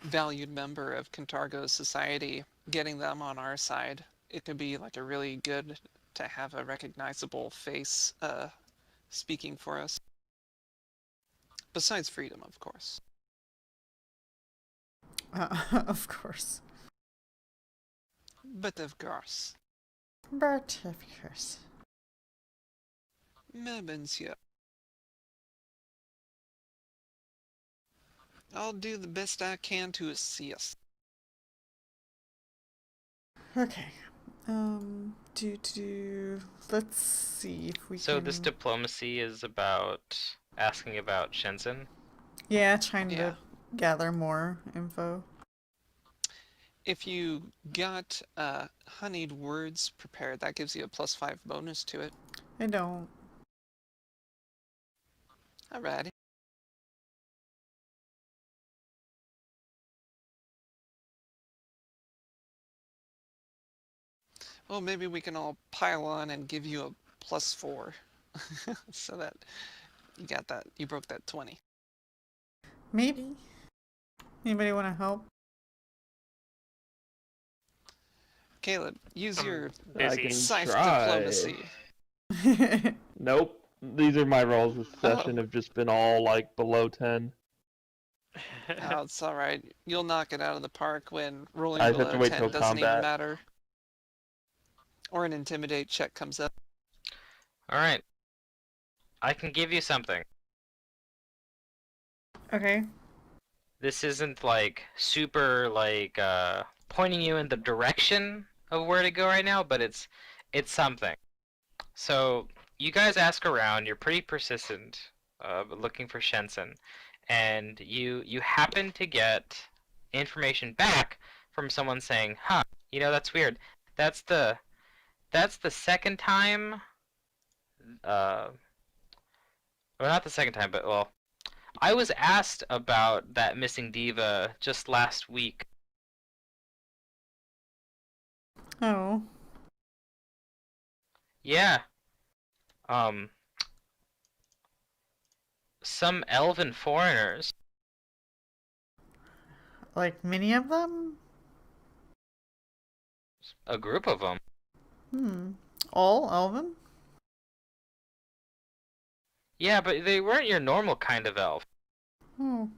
valued member of Cantargo's society, getting them on our side, it could be like a really good to have a recognizable face speaking for us. Besides freedom, of course. Of course. But of course. But of course. Mais monsieur. I'll do the best I can to assist. Okay. Let's see if we So can. this diplomacy is about asking about Shenzhen. Yeah, trying Yeah. to gather more info. If you got honeyed words prepared, that gives you a +5 bonus to it. I don't. Alrighty. Well, maybe we can all pile on and give you a +4. So that you got that. You broke that 20. Maybe. Anybody want to help? Caleb, use I'm your I busy. can scythe try. diplomacy. Nope. These are my rolls this Oh. session have just been all like below 10. Oh, it's alright. You'll knock it out of the park when rolling I just have below to wait 10 till doesn't even combat. matter. Or an intimidate check comes up. Alright. I can give you something. Okay. This isn't like super like pointing you in the direction of where to go right now, but it's something. So you guys ask around, you're pretty persistent, looking for Shensen, and you happen to get information back from someone saying, "Huh, that's weird. That's the second time, well, not the second time, but well, I was asked about that missing diva just last week. Oh. Yeah, um, some elven foreigners, Like many of them? a group of them. Hmm. All Elven? Yeah, but they weren't your normal kind of elf. Oh.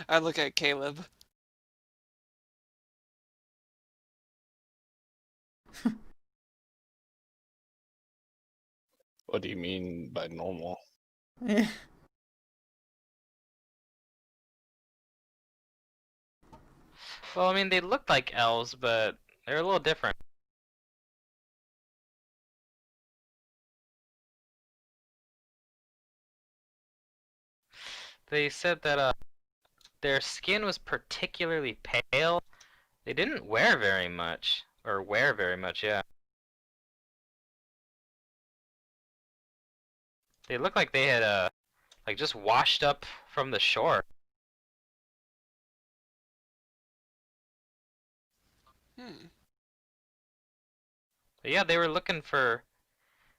I look at Caleb. What do you mean by normal? Yeah. Well, I mean, they looked like elves, but they're a little different. They said that their skin was particularly pale. They didn't wear very much, or wear very much, yeah. They looked like they had like just washed up from the shore. Hmm. But yeah, they were looking for.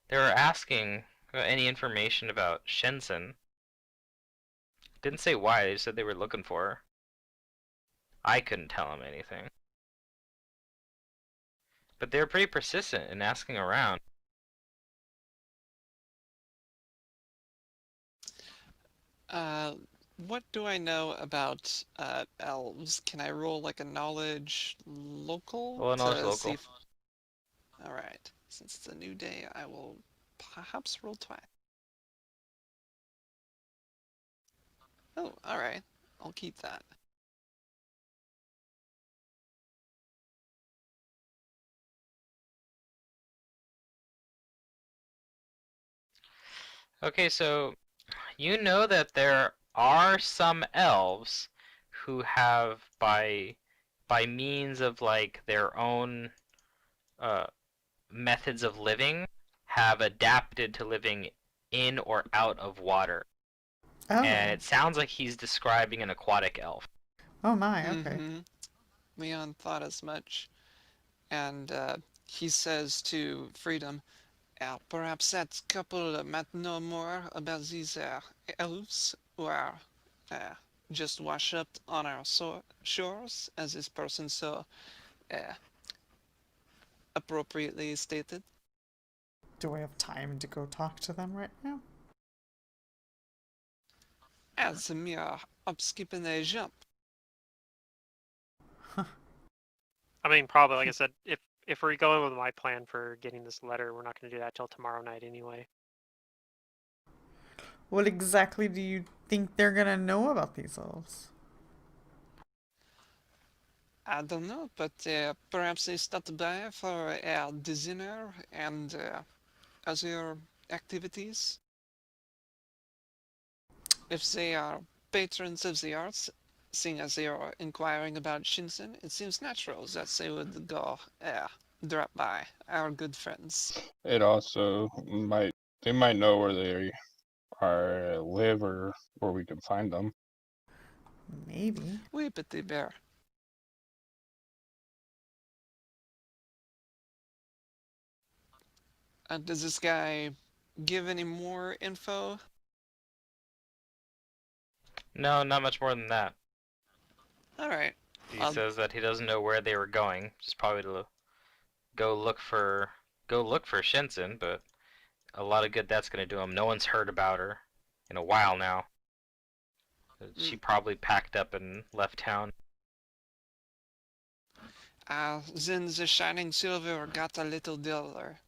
They were asking any information about Shensen. Didn't say why. They just said they were looking for her. I couldn't tell them anything. But they were pretty persistent in asking around. What do I know about elves? Can I roll like a knowledge local Well, a knowledge to see local. if... Alright. Since it's a new day, I will perhaps roll twice. Oh, alright. I'll keep that. Okay, so you know that there are some elves who have, by by means of like their own methods of living, have adapted to living in or out of water. And Oh. it sounds like he's describing an aquatic elf. Oh my, okay. Mm-hmm. Leon thought as much. And he says to Freedom, perhaps that couple might know more about these elves who are uh, just washed up on our shores, as this person so uh, appropriately stated. Do I have time to go talk to them right now? As a mere up, skip, and a jump. I mean, probably, like I said, if we're going with my plan for getting this letter, we're not going to do that till tomorrow night anyway. What exactly do you think they're gonna know about these elves? I don't know, but perhaps they stopped by for the dinner and other activities. If they are patrons of the arts, seeing as they are inquiring about Shinsen, it seems natural that they would go drop by our good friends. It also they might know where they are live or where we can find them. Maybe. Oui, petit bear. Does this guy give any more info? No, not much more than that. All right. He says that he doesn't know where they were going, just probably to go look for Shinsen, but a lot of good that's gonna do him. No one's heard about her in a while now. She probably packed up and left town. Then the shining silver got a little duller.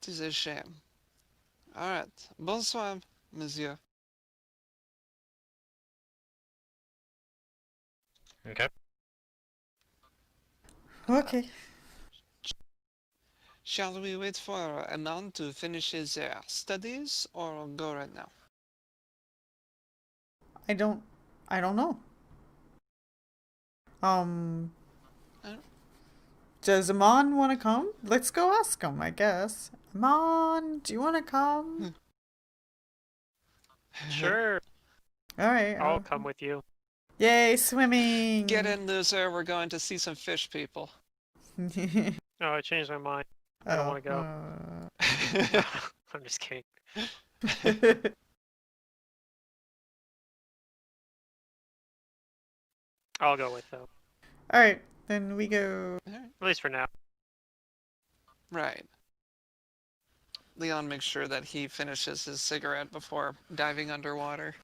Tis a shame. All right. Bonsoir, monsieur. Okay. Okay. Shall we wait for Anon to finish his studies or go right now? I don't know. Uh, Does Amon want to come? Let's go ask him, I guess. Amon, do you want to come? Sure, Alright. I'll come with you. Yay, swimming! Get in, loser. We're going to see some fish people. Oh, I changed my mind. I don't want to go. I'm just kidding. I'll go with though, Alright, then we go. at least for now. Right. Leon makes sure that he finishes his cigarette before diving underwater.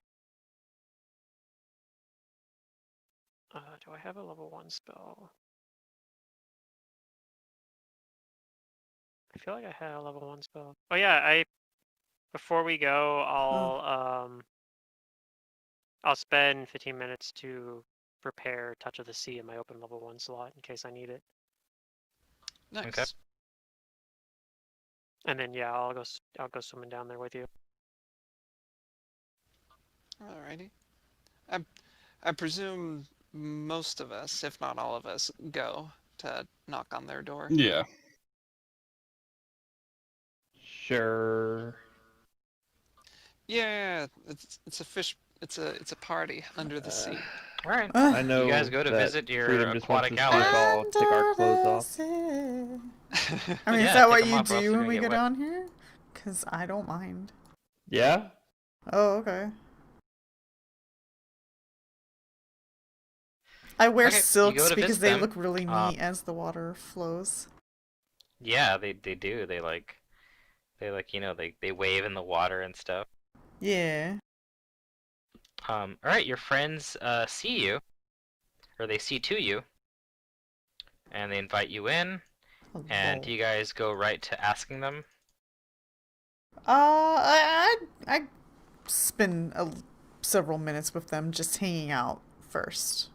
Do I have a level 1 spell? I feel like I had a level 1 spell. Oh yeah, before we go, I'll spend 15 minutes to prepare Touch of the Sea in my open level 1 slot in case I need it. Nice. Okay. And then yeah, I'll go swimming down there with you. Alrighty. I presume most of us, if not all of us, go to knock on their door. Yeah. Sure. Yeah, it's a fish. It's a party under the sea. All right. I know You guys go to that visit your Freedom just wants aquatic to see us ally. all take our clothes off. I mean, Yeah, is that take what 'em you off, or else do you're when gonna we get get wet. on here? Because I don't mind. Yeah? Oh, okay. I wear Okay, you go silks to because visit they them. look really neat as the water flows. Yeah, they do. They like they wave in the water and stuff. Yeah. All right, your friends see you, or they see to you, and they invite you in. And Hello. you guys go right to asking them. I spend several minutes with them just hanging out first.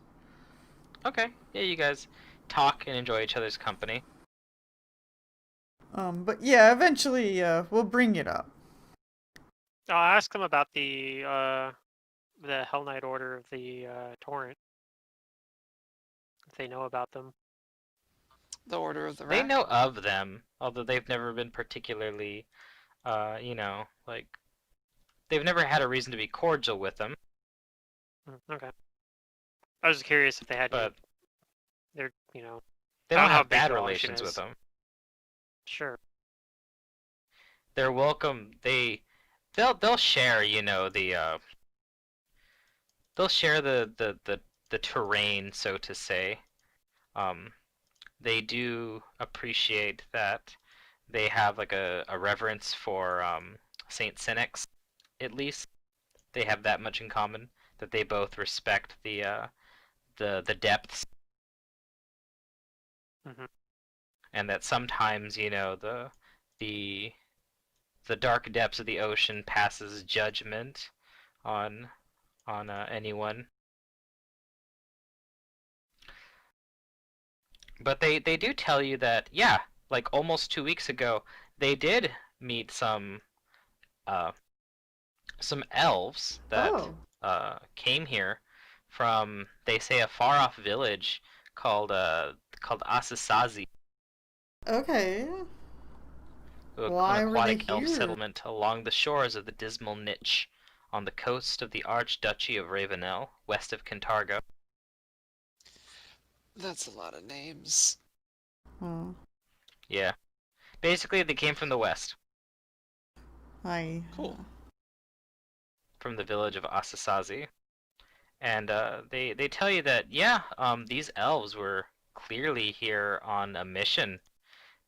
Okay, yeah, you guys talk and enjoy each other's company. But yeah, eventually, we'll bring it up. I'll ask them about the the Hell Knight Order of the Torrent, if they know about them. The Order of the They Rack. know of them, although they've never been particularly, like they've never had a reason to be cordial with them. Okay. I was just curious if they had any. But They're they I don't don't know how have big bad their ocean relations with is. them. Sure. They're welcome. They'll share, they'll share the terrain, so to say. Um, they do appreciate that they have like a reverence for Saint Senex, at least. They have that much in common, that they both respect the depths, Hmm. and that sometimes the the dark depths of the ocean passes judgment on anyone. But they do tell you that, yeah, like almost 2 weeks ago, they did meet uh some elves that Oh. came here from, they say, a far off village called Asasazi, Okay. an Why were they aquatic elf here? settlement along the shores of the Dismal Niche, on the coast of the Archduchy of Ravenel, west of Cantargo. That's a lot of names. Oh, Yeah. Basically, they came from the west, I. Cool. from the village of Asasazi. And they tell you that, yeah, these elves were clearly here on a mission.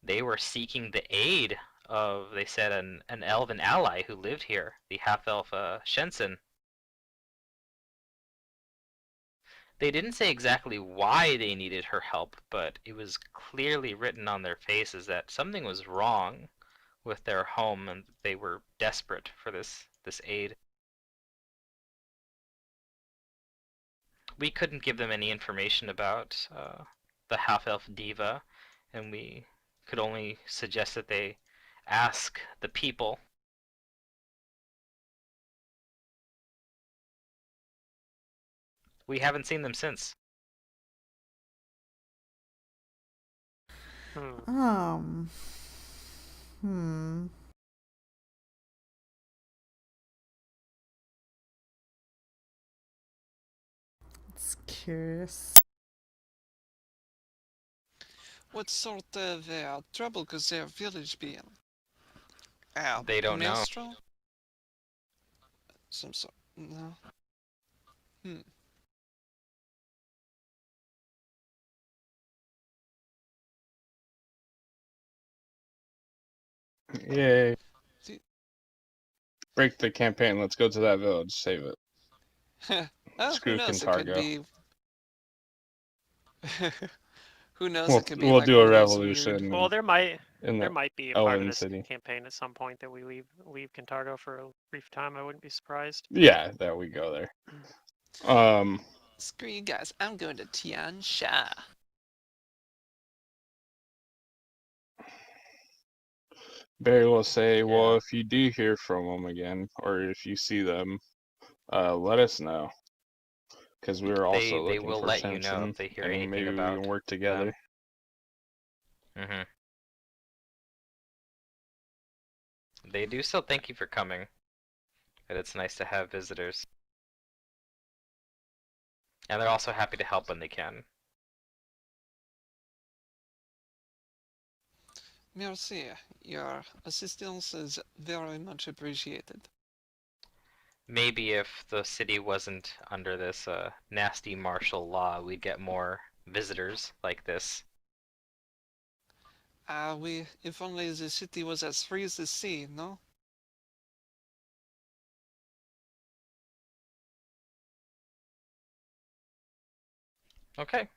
They were seeking the aid of, they said, an elven ally who lived here, the half-elf Shensen. They didn't say exactly why they needed her help, but it was clearly written on their faces that something was wrong with their home, and they were desperate for this aid. We couldn't give them any information about the half-elf diva, and we could only suggest that they ask the people. We haven't seen them since. Hmm. Um. Hmm. It's curious. What sort of trouble could their village be in? They don't know. Maelstrom? Some sort. No. Hmm. Yay. See- Break the campaign. Let's go to that village. Save it. Oh, who Screw knows? It could Cantargo. be. Who knows? We'll, It could be we'll like do one a of those weird. revolution Well, there might in the be a part of Elven this City. campaign at some point that we leave Cantargo for a brief time. I wouldn't be surprised. Yeah, there we go there. Um, Screw you guys. I'm going to Tian Sha. Barry will say, well, Yeah. if you do hear from them again, or if you see them, let us know. Because we were They also looking will for let you know Shenson, if they hear and anything maybe we about can work together. them. They do still thank you for coming, but it's nice to have visitors. And they're also happy to help when they can. Merci. Your assistance is very much appreciated. Maybe if the city wasn't under this nasty martial law, we'd get more visitors like this. If only the city was as free as the sea, no? Okay.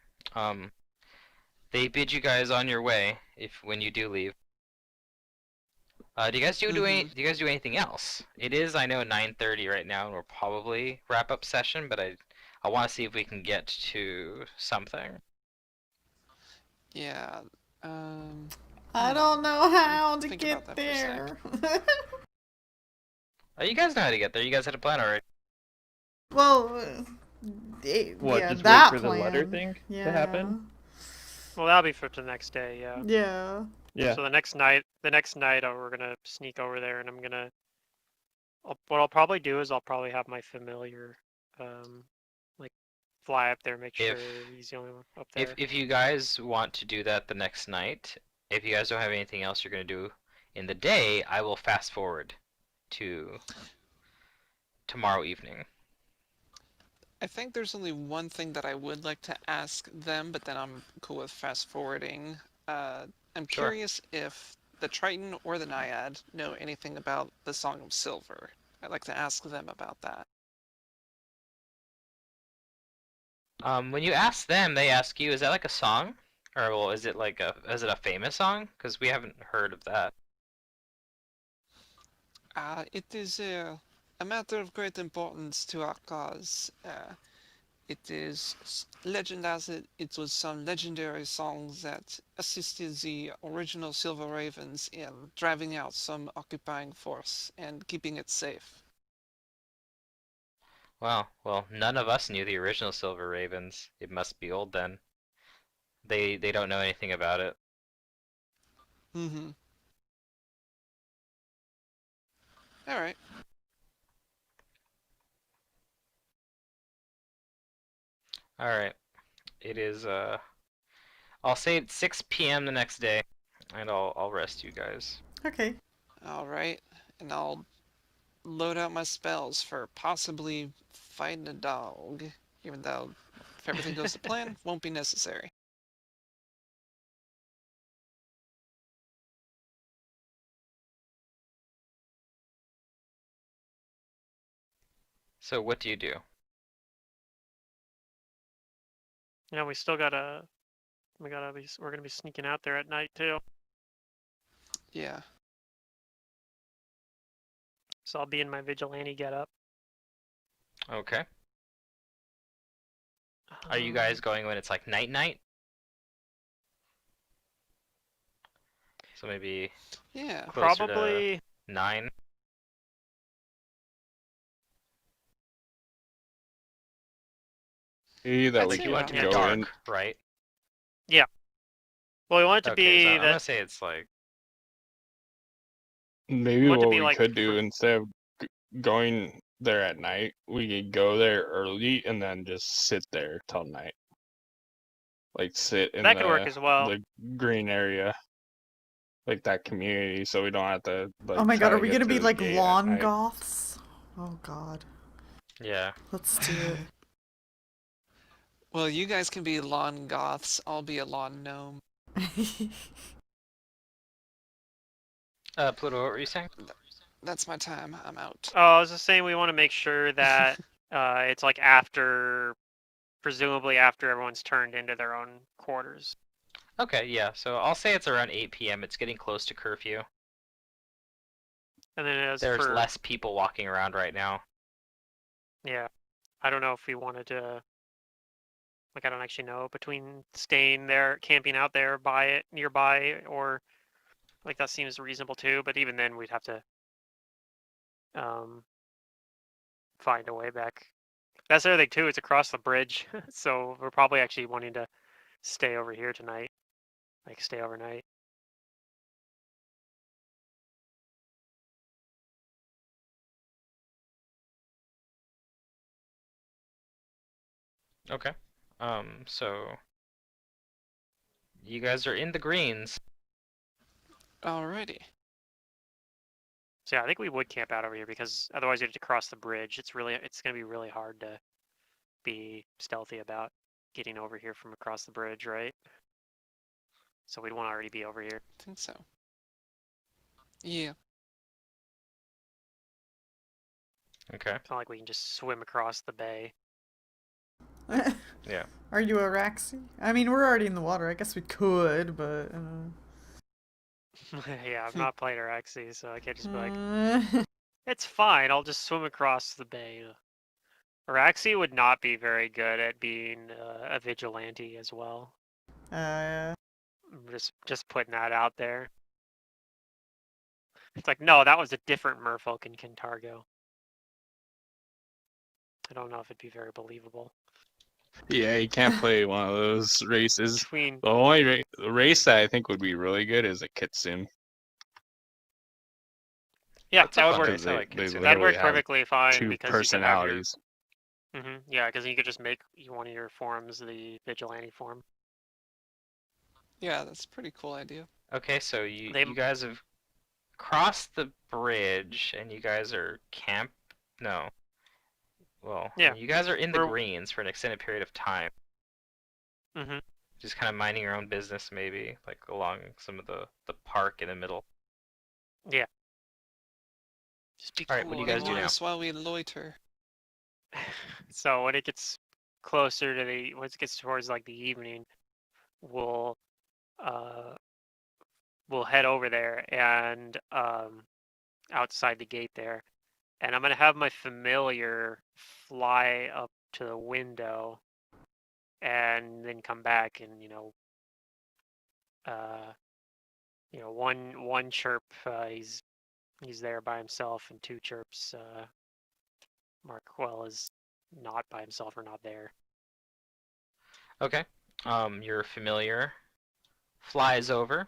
They bid you guys on your way when you do leave. Do you guys do you guys do anything else? It is, I know, 9:30 right now, and we'll probably wrap up session, but I want to see if we can get to something. Yeah. I don't know how to Think about get that for a sec. there. Oh, you guys know how to get there. You guys had a plan already. Well, What? yeah, Just wait that for the letter plan. thing Yeah. to happen? Well, that'll be for the next day, yeah. Yeah. Yeah. So the next night, we're gonna sneak over there, and what I'll probably do is I'll probably have my familiar, like, fly up there, make If sure he's the only one up if there. if you guys want to do that the next night, if you guys don't have anything else you're gonna do in the day, I will fast forward to tomorrow evening. I think there's only one thing that I would like to ask them, but then I'm cool with fast forwarding. I'm Sure. curious if the Triton or the Naiad know anything about the Song of Silver. I'd like to ask them about that. When you ask them, they ask you, is that like a song? Or well, is it a famous song? Because we haven't heard of that. It is a matter of great importance to our cause. It is legend as it was some legendary songs that assisted the original Silver Ravens in driving out some occupying force and keeping it safe. Well, none of us knew the original Silver Ravens. It must be old then. They don't know anything about it. Mm-hmm. All right. All right. It is I'll say it's 6 p.m. the next day, and I'll rest you guys. Okay. All right. And I'll load out my spells for possibly fighting a dog, even though if everything goes to plan, won't be necessary. So what do you do? Yeah, we're gonna be sneaking out there at night too. Yeah. So I'll be in my vigilante getup. Okay. Are you guys going when it's like night? So maybe Yeah. closer to Probably 9. Maybe that I'd we say Like you want it to around be go that. in. dark, right? well, we want it to Okay, so be I'm gonna that say it's like Maybe want it to what be we like could do for, instead of going there at night, we could go there early and then just sit there till night. Like sit in that could work as well. the green area, like that community, so we don't have to Oh like my god, try are to we get gonna to be the like gate at lawn night. goths? Oh god. yeah. Let's do Well, you guys can be lawn goths. I'll be a lawn gnome. it. Pluto, what were you saying? That's my time. I'm out. Oh, I was just saying we want to make sure that it's like presumably after everyone's turned into their own quarters. Okay, yeah. So I'll say it's around 8 p.m. It's getting close to curfew. And then as There's for less people walking around right now. yeah, I don't know if we wanted to. Like I don't actually know between staying there, camping out there by it nearby, or like that seems reasonable too. But even then, we'd have to um, find a way back. That's the other thing too. It's across the bridge, so we're probably actually wanting to stay over here tonight, like stay overnight. Okay. So you guys are in the greens. Alrighty. So yeah, I think we would camp out over here because otherwise you have to cross the bridge. It's gonna be really hard to be stealthy about getting over here from across the bridge, right? So we'd want to already be over here. I think so. Yeah. Okay. It's not like we can just swim across the bay. Yeah. Are you a Raxi? I mean, we're already in the water. I guess we could, but. Yeah, I'm not playing Araxi, so I can't just be like, Uh, it's fine, I'll just swim across the bay. Araxi would not be very good at being a vigilante as well. Just putting that out there. It's like, no, that was a different merfolk in Kintargo. I don't know if it'd be very believable. Yeah, you can't play one of those races. Between The only race that I think would be really good is a kitsune. yeah, That's a that would fun work. Because race. I they, like they Kitsune. That'd literally work have perfectly fine two because you could have your personalities. yeah, because you could just make one of your forms the vigilante form. Yeah, that's a pretty cool idea. Okay, so you They you guys have crossed the bridge, and you guys are No. Well, I yeah, mean, you guys are in the we're greens for an extended period of time, hmm just kind of minding your own business, maybe, like along some of the park in the middle. yeah. Just be All right, what do cool you guys do now? Otherwise, while we loiter. So when it gets closer to once it gets towards like the evening, we'll uh we'll head over there and outside the gate there, and I'm gonna have my familiar fly up to the window and then come back and uh one chirp he's there by himself, and two chirps Markwell is not by himself or not there. Okay. Your familiar flies over.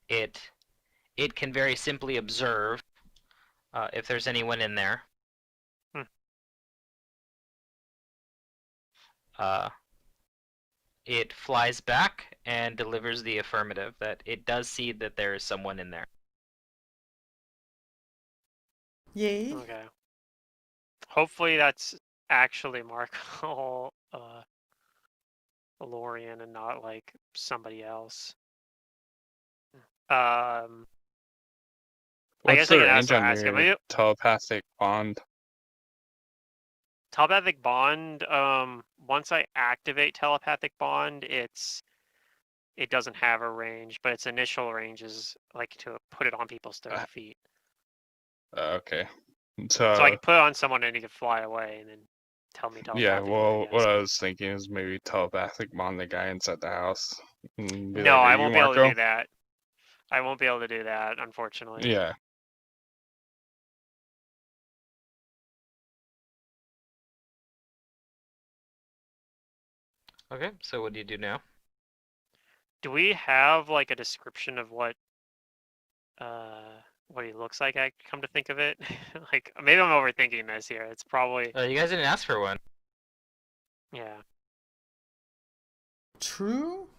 It can very simply observe if there's anyone in there. Hmm. Uh, it flies back and delivers the affirmative that it does see that there is someone in there. Yay. Okay. Hopefully that's actually Markwell Lorian and not like somebody else. Um I What's guess I the can range also on ask him. your telepathic bond? Telepathic bond, once I activate telepathic bond, it doesn't have a range, but its initial range is like to put it on people's 30 Uh, feet. Okay. So I So, can put it on someone and he can fly away and then tell me yeah, telepathically, I well, what guess. I was thinking is maybe telepathic bond the guy inside the house. And be No, like, are I you won't be able to Marco? do that. I won't be able to do that, unfortunately. Yeah. Okay, so what do you do now? Do we have like a description of what he looks like? I come to think of it, like maybe I'm overthinking this here. It's probably You guys didn't ask for one. yeah. True?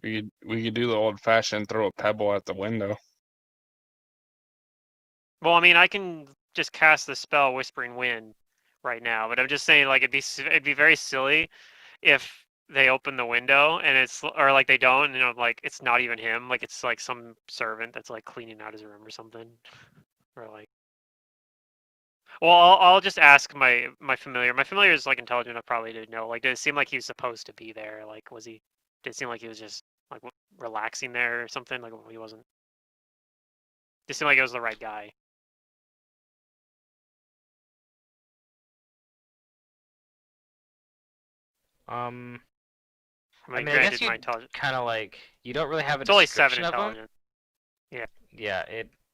We could do the old fashioned throw a pebble at the window. Well, I mean, I can just cast the spell Whispering Wind right now, but I'm just saying like it'd be very silly if they open the window and it's or like they don't, like it's not even him, like it's like some servant that's like cleaning out his room or something, or like. Well, I'll just ask my familiar. My familiar is like intelligent enough probably to know. Like, did it seem like he was supposed to be there? Like, was he? Did it seem like he was just like relaxing there or something? Like he wasn't. It seemed like it was the right guy. Um, I I mean, mean, I guess granted, you my intelligence. kind of like you don't really have a It's only 7 description of them. intelligence. Yeah. Yeah,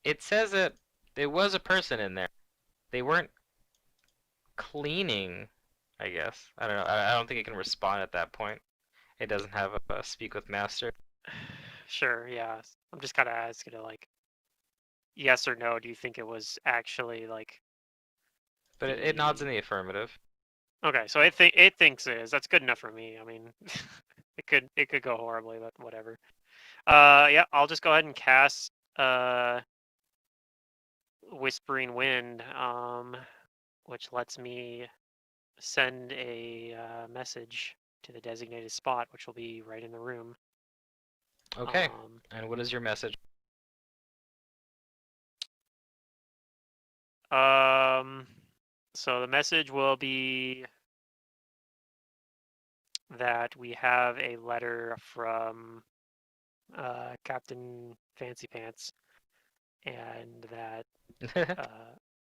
it says that there was a person in there. They weren't cleaning, I guess. I don't know. I don't think it can respond at that point. It doesn't have a speak with master. Sure. Yeah. I'm just kind of asking to like, yes or no. Do you think it was actually like But it nods in the? the affirmative. Okay, so it thinks it is. That's good enough for me. I mean, it could go horribly, but whatever. Yeah, I'll just go ahead and cast Whispering Wind, which lets me send a message to the designated spot, which will be right in the room. Okay. And what is your message? So the message will be that we have a letter from Captain Fancy Pants, and that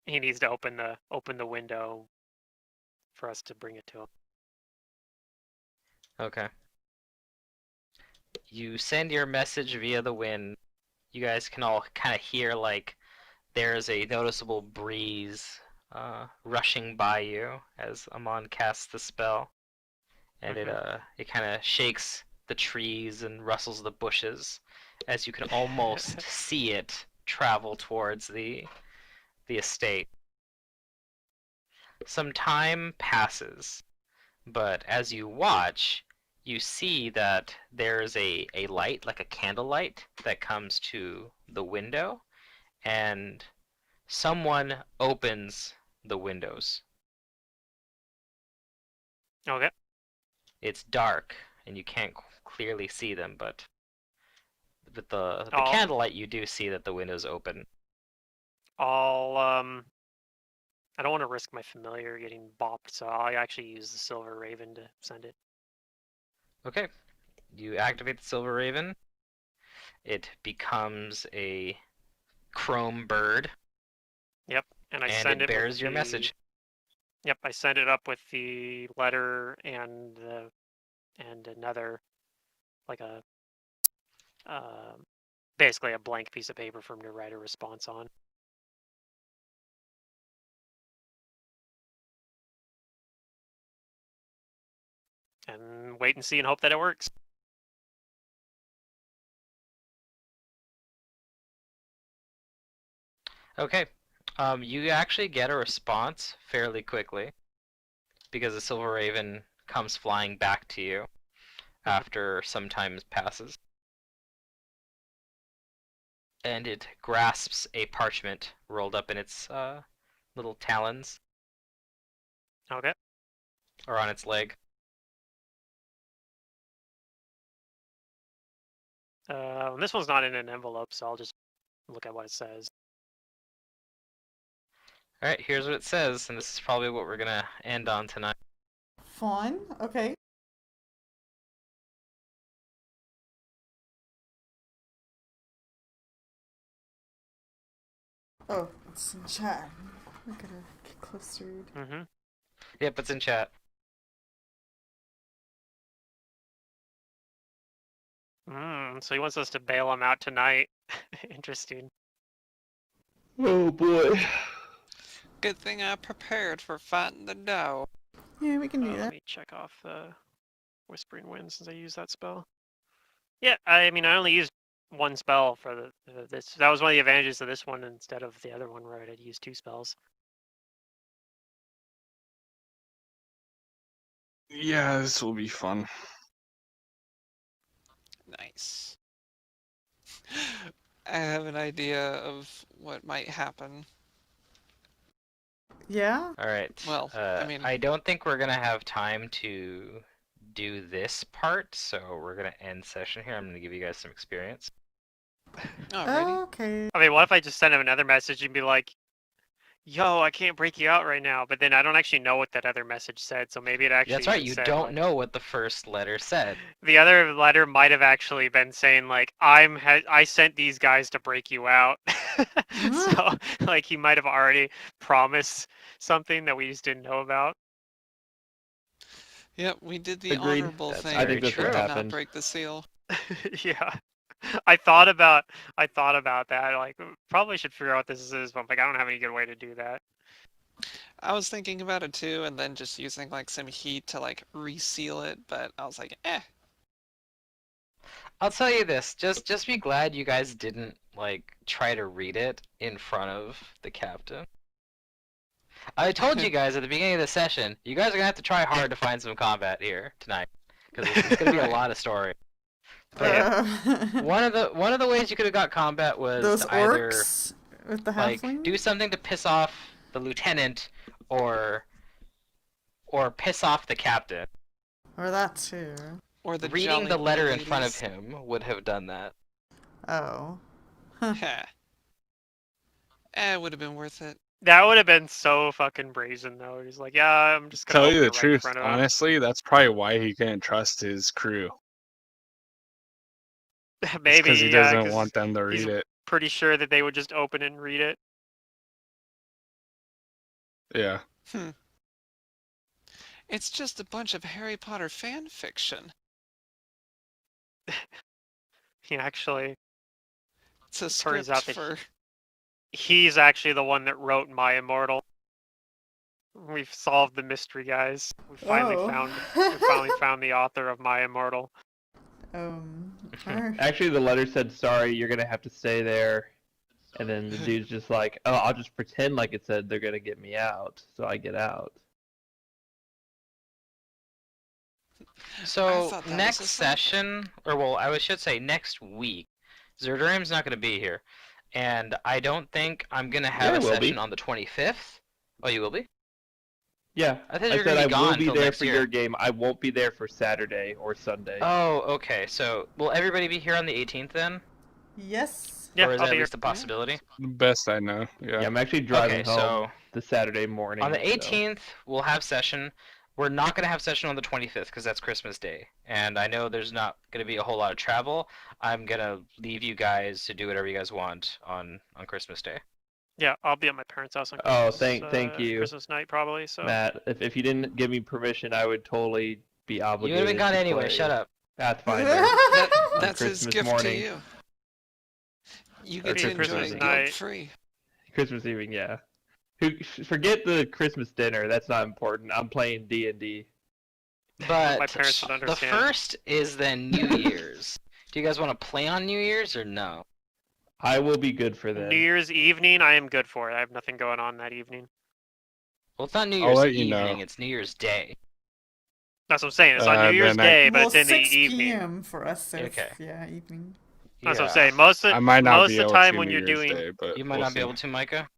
he needs to open the window for us to bring it to him. Okay. You send your message via the wind. You guys can all kind of hear like there's a noticeable breeze rushing by you as Amon casts the spell, and it kind of shakes the trees and rustles the bushes, as you can almost see it travel towards the estate. Some time passes, but as you watch, you see that there's a light, like a candle light, that comes to the window, and someone opens the windows. Okay. It's dark, and you can't clearly see them, but with the I'll- candlelight, you do see that the window's open. I don't want to risk my familiar getting bopped, so I'll actually use the Silver Raven to send it. Okay, you activate the Silver Raven. It becomes a chrome bird, Yep, and I and send it it bears with your the... message. Yep, I send it up with the letter and another, like a basically a blank piece of paper for him to write a response on. And wait and see and hope that it works. Okay, you actually get a response fairly quickly because the Silver Raven comes flying back to you after some time passes. And it grasps a parchment rolled up in its little talons, Okay. or on its leg. This one's not in an envelope, so I'll just look at what it says. Alright, here's what it says, and this is probably what we're gonna end on tonight. Fun. Okay. Oh, it's in chat. I gotta get close to read. Mm-hmm. Yep, it's in chat. So he wants us to bail him out tonight. Interesting. Oh boy. Good thing I prepared for fighting the dog. Yeah, we can do Let that. me check off the Whispering Wind since I used that spell. Yeah, I mean, I only used one spell for this. That was one of the advantages of this one instead of the other one where I'd used 2 spells. Yeah, this will be fun. Nice. I have an idea of what might happen. Yeah? Alright. Well, I mean- I don't think we're gonna have time to do this part, so we're gonna end session here. I'm gonna give you guys some experience. Alrighty. Okay. I mean, what if I just send him another message and be like, yo, I can't break you out right now, but then I don't actually know what that other message said, so maybe it actually That's right, even you said, don't like, know what the first letter said. the other letter might have actually been saying like, I sent these guys to break you out. So like he might have already promised something that we just didn't know about. Yep, we did the Agreed. honorable That's thing. very I think that's true. what Did not happened. break the seal. Yeah. I thought about that. Like, probably should figure out what this is, but like, I don't have any good way to do that. I was thinking about it too, and then just using like some heat to like reseal it, but I was like, eh. I'll tell you this, just be glad you guys didn't like try to read it in front of the captain. I told you guys at the beginning of the session, you guys are gonna have to try hard to find some combat here tonight, because it's gonna be a Right. lot of story. But one of the ways you could have got combat was Those to either orcs with the like halfling? do something to piss off the lieutenant, or piss off the captain. Or that too. Or the Reading jolly the letter blue in front of ladies. him would have done that. Oh. Heh. It would have been worth it. That would have been so fucking brazen, though. He's like, yeah, I'm just gonna Tell open you the it right in truth, front of him. honestly, that's probably why he couldn't trust his crew. Maybe, Because he yeah, doesn't 'cause want them to he's read it. pretty sure that they would just open it and read it. Yeah. It's just a bunch of Harry Potter fan fiction. He actually, It's a turns script out that for. he's actually the one that wrote My Immortal. We've solved the mystery, guys. We finally Oh. found the author of My Immortal. Alright. Actually, the letter said, "Sorry, you're gonna have to stay there." And then the dude's just like, "Oh, I'll just pretend like it said they're gonna get me out, so I get out." thought So that was a next sign. session, or well, I should say next week, Zerdurium's not going to be here, and I don't think I'm going to have Yeah, I a will session be. on the 25th. Oh, you will be? Yeah, I thought you I were going said to I be will gone be till there next for year. your game. I won't be there for Saturday or Sunday. Oh, okay. So will everybody be here on the 18th then, Yes. Yeah, or is I'll that be at here. least a possibility? The best I know. Yeah, Yeah. I'm actually driving Okay, home so the Saturday morning. on the so- 18th we'll have session. We're not going to have session on the 25th because that's Christmas Day, and I know there's not going to be a whole lot of travel. I'm going to leave you guys to do whatever you guys want on Christmas Day. Yeah, I'll be at my parents' house on Oh, Christmas. thank you. Christmas night probably. So Matt, if you didn't give me permission, I would totally be You obligated would have been gone to anyway. play Shut up. Pathfinder on That's his Christmas gift morning. to you. You Or get to Christmas enjoy it night. guilt free. Christmas evening, yeah. Forget the Christmas dinner. That's not important. I'm playing D&D. But my parents would the understand. first is then New Year's. Do you guys want to play on New Year's or no? I will be good for then. New Year's evening, I am good for it. I have nothing going on that evening. Well, it's not New I'll Year's let you evening. know. It's New Year's Day. That's what I'm saying. It's on New Year's Then I- Day, but Well, it's in the 6 evening. p.m. for us, so it's, Okay. yeah, evening. That's what I'm Yeah. saying. Most I of might not most be of able the time to when New you're Year's doing Day, but You might we'll not be see. able to, Micah.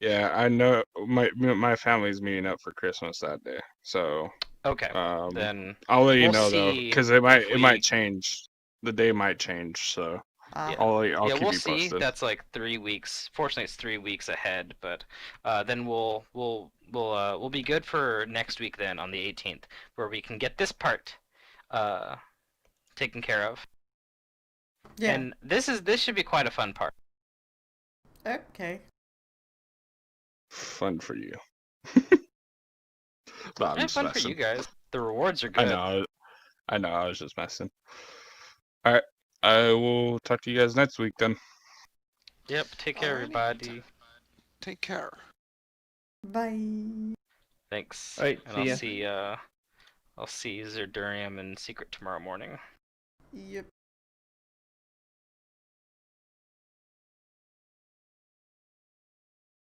Yeah, I know my family's meeting up for Christmas that day, so Okay. um, Then I'll let you we'll know though, see because if it we- might change. The day might change, so Ah. I'll yeah, keep we'll you see. posted. That's like 3 weeks. Fortunately, it's 3 weeks ahead, but then we'll be good for next week then on the 18th, where we can get this part taken care of. Yeah. And this should be quite a fun part. Okay. Fun for you. No, I'm Yeah, just fun for messing. you guys. The rewards are I good. know. I know. I was just messing. All right. I will talk to you guys next week then. Yep. Take care, Alrighty. everybody. Take care. Bye. Thanks. All right, And see ya. I'll see Zerdurium in secret tomorrow morning. Yep.